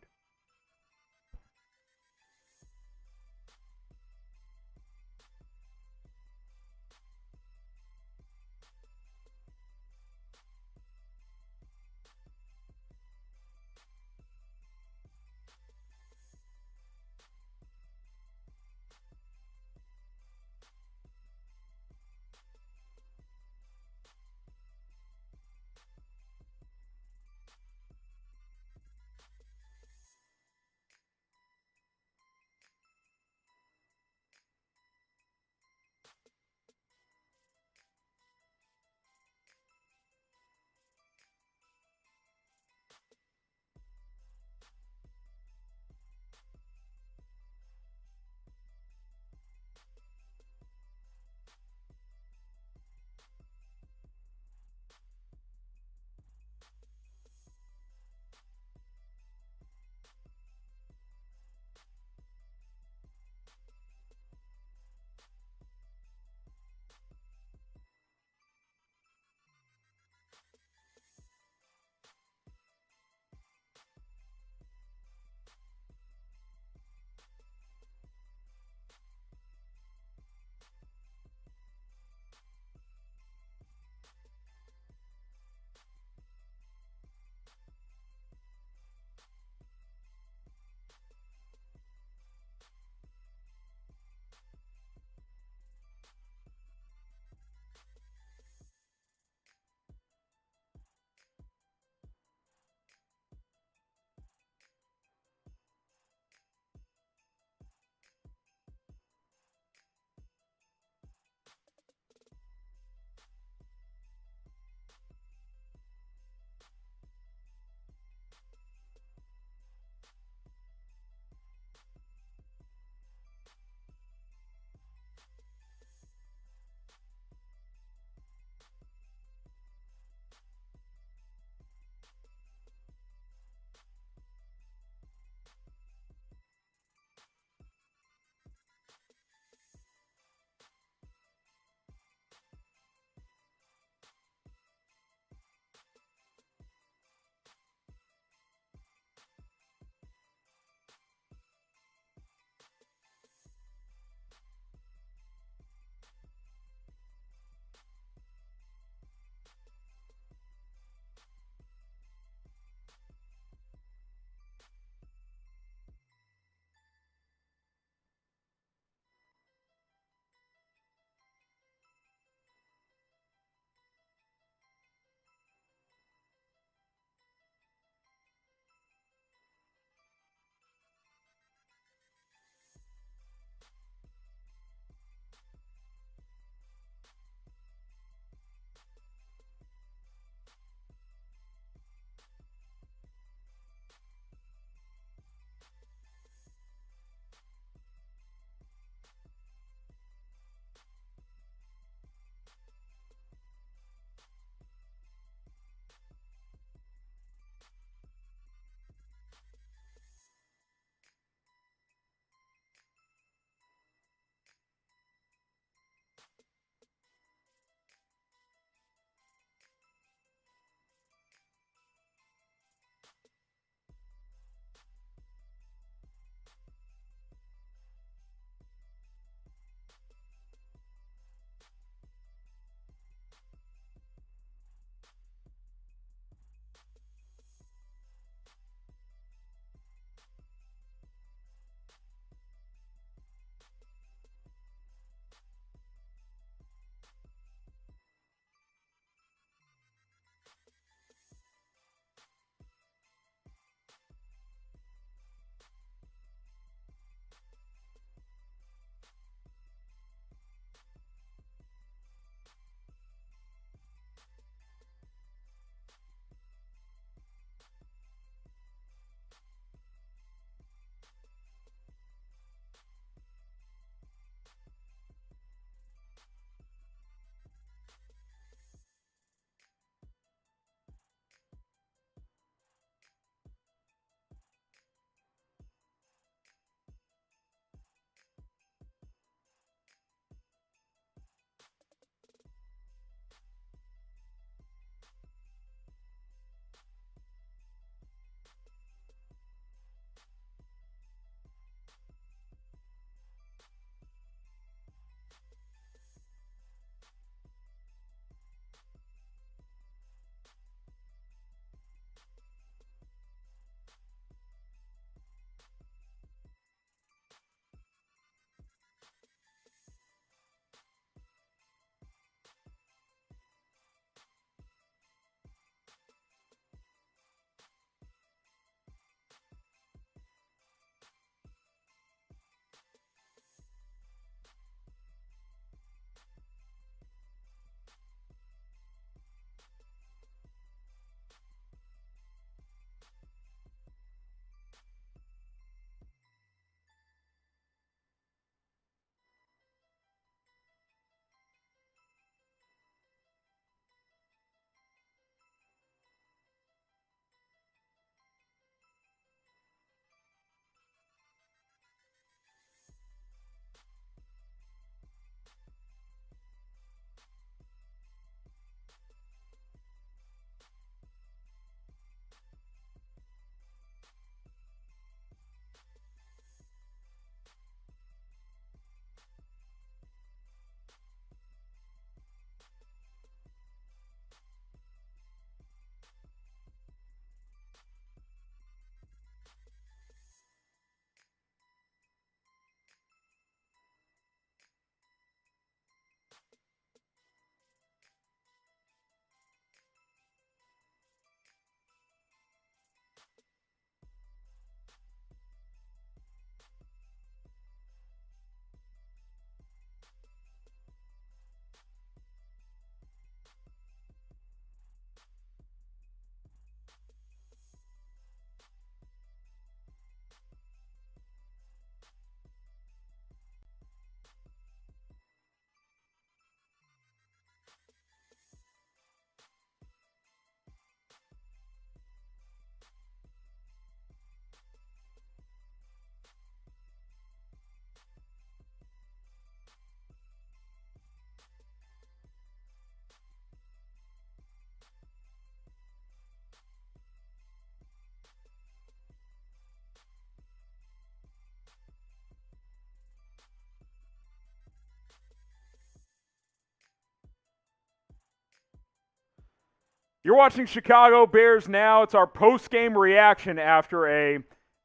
You're watching Chicago Bears now. It's our post-game reaction after a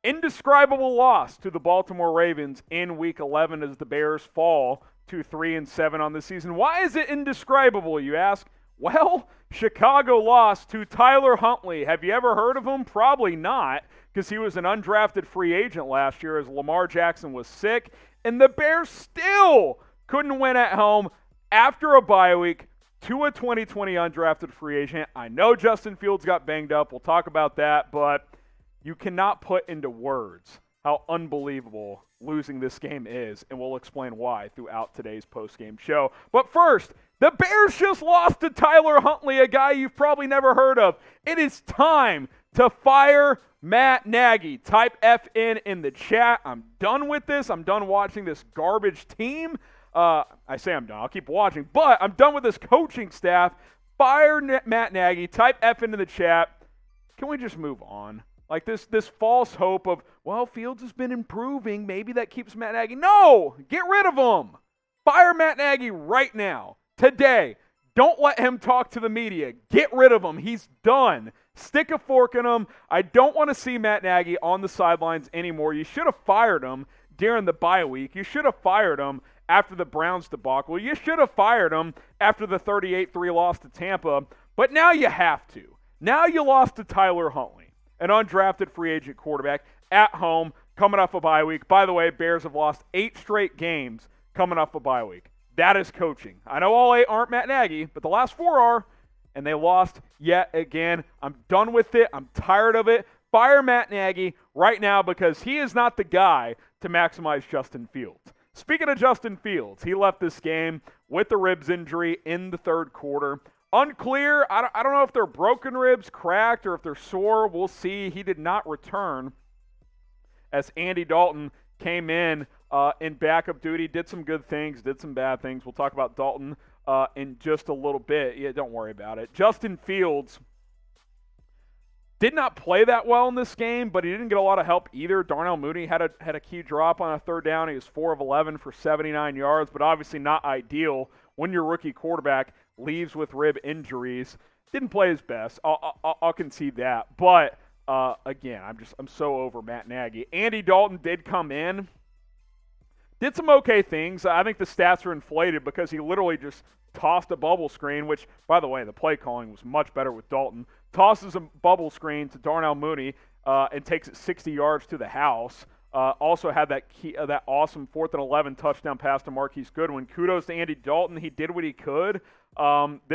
indescribable loss to the Baltimore Ravens in Week 11 as the Bears fall to 3-7 on the season. Why is it indescribable, you ask? Well, Chicago lost to Tyler Huntley. Have you ever heard of him? Probably not, because he was an undrafted free agent last year as Lamar Jackson was sick, and the Bears still couldn't win at home after a bye week to a 2020 undrafted free agent. I know Justin Fields got banged up. We'll talk about that, but you cannot put into words how unbelievable losing this game is, and we'll explain why throughout today's post-game show. But first, the Bears just lost to Tyler Huntley, a guy you've probably never heard of. It is time to fire Matt Nagy. Type FN in the chat. I'm done with this. I'm done watching this garbage team. I say I'm done. I'll keep watching. But I'm done with this coaching staff. Fire Matt Nagy. Type FN in the chat. Can we just move on? Like this false hope of, well, Fields has been improving. Maybe that keeps Matt Nagy. No! Get rid of him. Fire Matt Nagy right now. Today. Don't let him talk to the media. Get rid of him. He's done. Stick a fork in him. I don't want to see Matt Nagy on the sidelines anymore. You should have fired him during the bye week. You should have fired him after the Browns debacle. You should have fired him after the 38-3 loss to Tampa. But now you have to. Now you lost to Tyler Huntley, an undrafted free agent quarterback, at home, coming off a bye week. By the way, Bears have lost 8 straight games coming off a bye week. That is coaching. I know all 8 aren't Matt Nagy, but the last 4 are, and they lost yet again. I'm done with it. I'm tired of it. Fire Matt Nagy right now because he is not the guy to maximize Justin Fields. Speaking of Justin Fields, he left this game with the ribs injury in the third quarter. Unclear. I don't know if they're broken ribs, cracked, or if they're sore. We'll see. He did not return as Andy Dalton came in backup duty, did some good things, did some bad things. We'll talk about Dalton in just a little bit. Yeah, don't worry about it. Justin Fields did not play that well in this game, but he didn't get a lot of help either. Darnell Mooney had a key drop on a third down. He was 4 of 11 for 79 yards, but obviously not ideal when your rookie quarterback leaves with rib injuries. Didn't play his best. I'll concede that. But again, I'm so over Matt Nagy. Andy Dalton did come in, did some okay things. I think the stats are inflated because he literally just tossed a bubble screen, which, by the way, the play calling was much better with Dalton. Tosses a bubble screen to Darnell Mooney and takes it 60 yards to the house. Also had that awesome 4th and 11 touchdown pass to Marquise Goodwin. Kudos to Andy Dalton. He did what he could.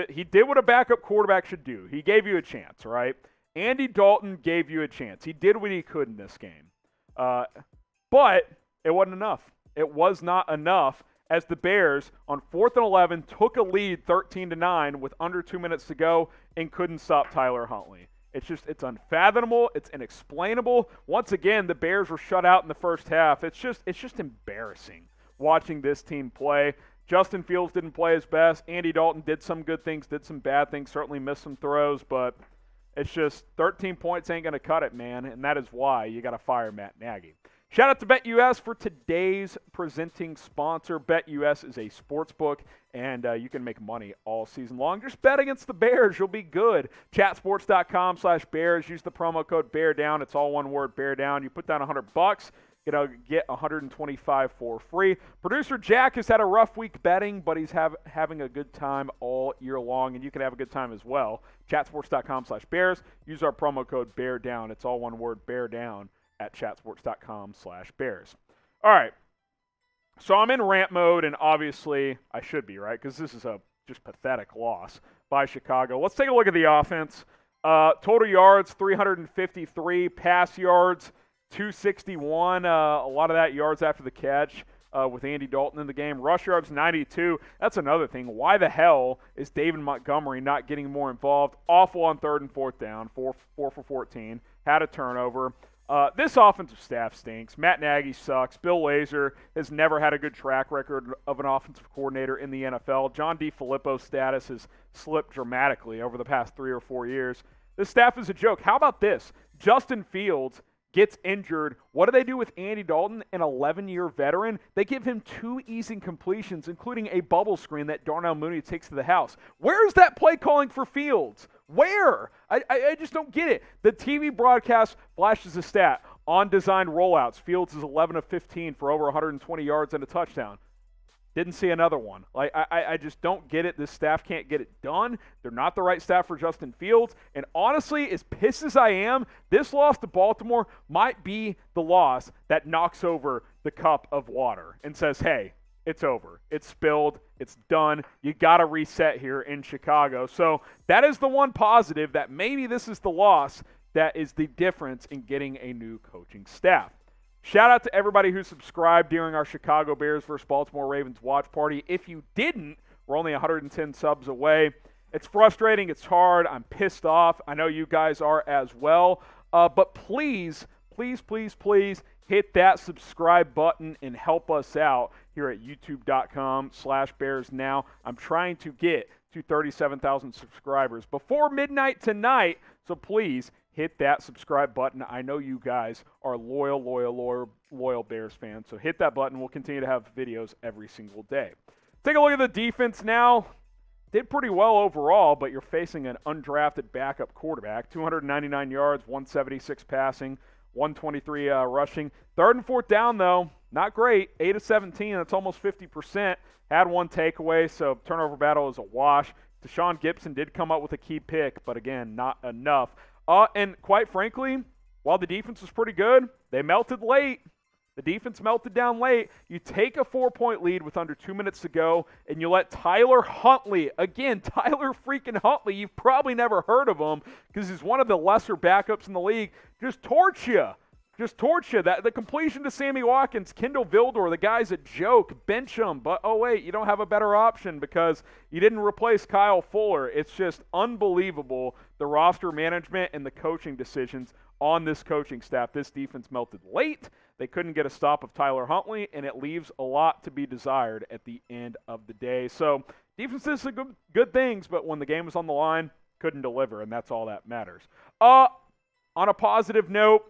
He did what a backup quarterback should do. He gave you a chance, right? Andy Dalton gave you a chance. He did what he could in this game. But it wasn't enough. It was not enough as the Bears on 4th and 11 took a lead 13-9 with under 2 minutes to go and couldn't stop Tyler Huntley. It's unfathomable. It's inexplainable. Once again, the Bears were shut out in the first half. It's just embarrassing watching this team play. Justin Fields didn't play his best. Andy Dalton did some good things, did some bad things, certainly missed some throws, but it's just 13 points ain't going to cut it, man, and that is why you got to fire Matt Nagy. Shout out to BetUS for today's presenting sponsor. BetUS is a sports book, and you can make money all season long. Just bet against the Bears. You'll be good. Chatsports.com/Bears. Use the promo code BEARDOWN. It's all one word, BEARDOWN. You put down $100, get $125 for free. Producer Jack has had a rough week betting, but he's having a good time all year long, and you can have a good time as well. Chatsports.com/Bears. Use our promo code BEARDOWN. It's all one word, BEARDOWN. At chatsports.com/Bears. All right, so I'm in rant mode, and obviously I should be, right? Because this is a just pathetic loss by Chicago. Let's take a look at the offense. Total yards, 353. Pass yards, 261. A lot of that yards after the catch with Andy Dalton in the game. Rush yards, 92. That's another thing. Why the hell is David Montgomery not getting more involved? Awful on 3rd and 4th down, 4 for 14. Had a turnover. This offensive staff stinks. Matt Nagy sucks. Bill Lazor has never had a good track record of an offensive coordinator in the NFL. John DeFilippo's status has slipped dramatically over the past 3 or 4 years. This staff is a joke. How about this? Justin Fields gets injured. What do they do with Andy Dalton, an 11-year veteran? They give him 2 easy completions, including a bubble screen that Darnell Mooney takes to the house. Where is that play calling for Fields? Where? I just don't get it. The TV broadcast flashes a stat. On design rollouts, Fields is 11 of 15 for over 120 yards and a touchdown. Didn't see another one. Like, I just don't get it. This staff can't get it done. They're not the right staff for Justin Fields. And honestly, as pissed as I am, this loss to Baltimore might be the loss that knocks over the cup of water and says, hey, it's over. It's spilled. It's done. You got to reset here in Chicago. So that is the one positive, that maybe this is the loss that is the difference in getting a new coaching staff. Shout out to everybody who subscribed during our Chicago Bears versus Baltimore Ravens watch party. If you didn't, we're only 110 subs away. It's frustrating. It's hard. I'm pissed off. I know you guys are as well. But please, please, please, please hit that subscribe button and help us out here at youtube.com/BearsNow. I'm trying to get to 37,000 subscribers before midnight tonight, so please hit that subscribe button. I know you guys are loyal Bears fans, so hit that button. We'll continue to have videos every single day. Take a look at the defense now. Did pretty well overall, but you're facing an undrafted backup quarterback. 299 yards, 176 passing, 123 rushing. Third and fourth down, though, not great. 8 of 17, that's almost 50%. Had one takeaway, so turnover battle is a wash. Deshaun Gibson did come up with a key pick, but again, not enough. And quite frankly, while the defense was pretty good, they melted late. The defense melted down late. You take a 4-point lead with under 2 minutes to go, and you let Tyler Huntley, again, Tyler freaking Huntley, you've probably never heard of him because he's one of the lesser backups in the league, just torch you. Just torch you. The completion to Sammy Watkins, Kendall Vildor, the guy's a joke. Bench him. But, oh, wait, you don't have a better option because you didn't replace Kyle Fuller. It's just unbelievable, the roster management and the coaching decisions on this coaching staff. This defense melted late. They couldn't get a stop of Tyler Huntley, and it leaves a lot to be desired at the end of the day. So defense did some good things, but when the game was on the line, couldn't deliver, and that's all that matters. On a positive note,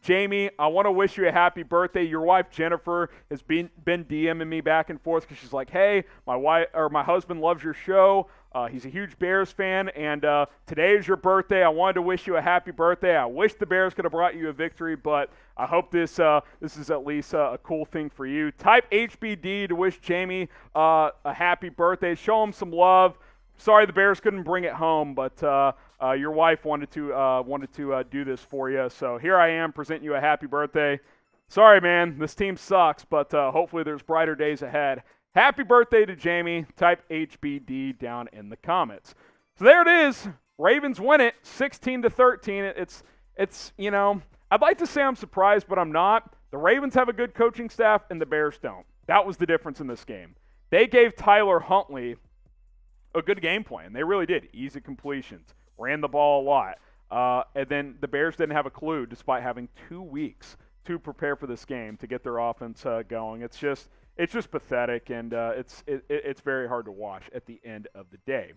Jamie, I want to wish you a happy birthday. Your wife Jennifer has been DMing me back and forth because she's like, "Hey, my husband loves your show. He's a huge Bears fan, and today is your birthday. I wanted to wish you a happy birthday. I wish the Bears could have brought you a victory, but I hope this is at least a cool thing for you." Type HBD to wish Jamie a happy birthday. Show him some love. Sorry the Bears couldn't bring it home, but your wife wanted to do this for you. So here I am presenting you a happy birthday. Sorry, man, this team sucks, but hopefully there's brighter days ahead. Happy birthday to Jamie. Type HBD down in the comments. So there it is. Ravens win it 16-13. It's I'd like to say I'm surprised, but I'm not. The Ravens have a good coaching staff, and the Bears don't. That was the difference in this game. They gave Tyler Huntley a good game plan. They really did. Easy completions. Ran the ball a lot. And then the Bears didn't have a clue despite having 2 weeks to prepare for this game to get their offense going. It's just pathetic, and it's very hard to watch at the end of the day.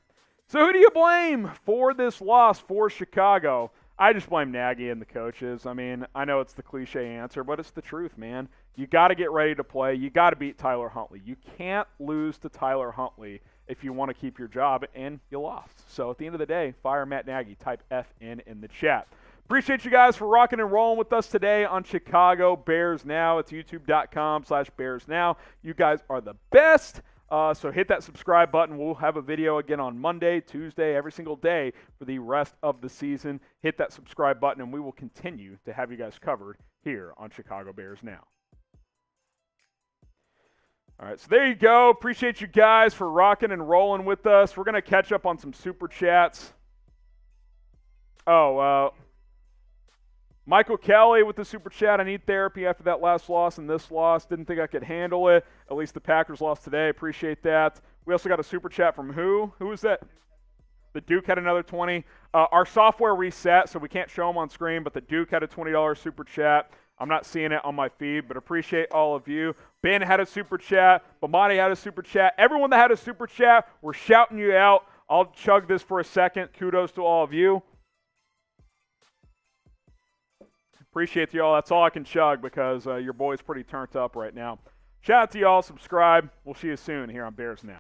So who do you blame for this loss for Chicago? I just blame Nagy and the coaches. I mean, I know it's the cliche answer, but it's the truth, man. You got to get ready to play. You got to beat Tyler Huntley. You can't lose to Tyler Huntley if you want to keep your job, and you lost. So at the end of the day, fire Matt Nagy. Type FN in the chat. Appreciate you guys for rocking and rolling with us today on Chicago Bears Now. It's youtube.com/Bears Now. You guys are the best. So hit that subscribe button. We'll have a video again on Monday, Tuesday, every single day for the rest of the season. Hit that subscribe button, and we will continue to have you guys covered here on Chicago Bears Now. All right, so there you go. Appreciate you guys for rocking and rolling with us. We're going to catch up on some Super Chats. Michael Kelly with the Super Chat. I need therapy after that last loss and this loss. Didn't think I could handle it. At least the Packers lost today. Appreciate that. We also got a Super Chat from who? Who was that? The Duke had another 20. Our software reset, so we can't show them on screen, but the Duke had a $20 Super Chat. I'm not seeing it on my feed, but appreciate all of you. Ben had a Super Chat. Bamani had a Super Chat. Everyone that had a Super Chat, we're shouting you out. I'll chug this for a second. Kudos to all of you. Appreciate y'all. That's all I can chug because your boy's pretty turned up right now. Shout out to y'all. Subscribe. We'll see you soon here on Bears Now.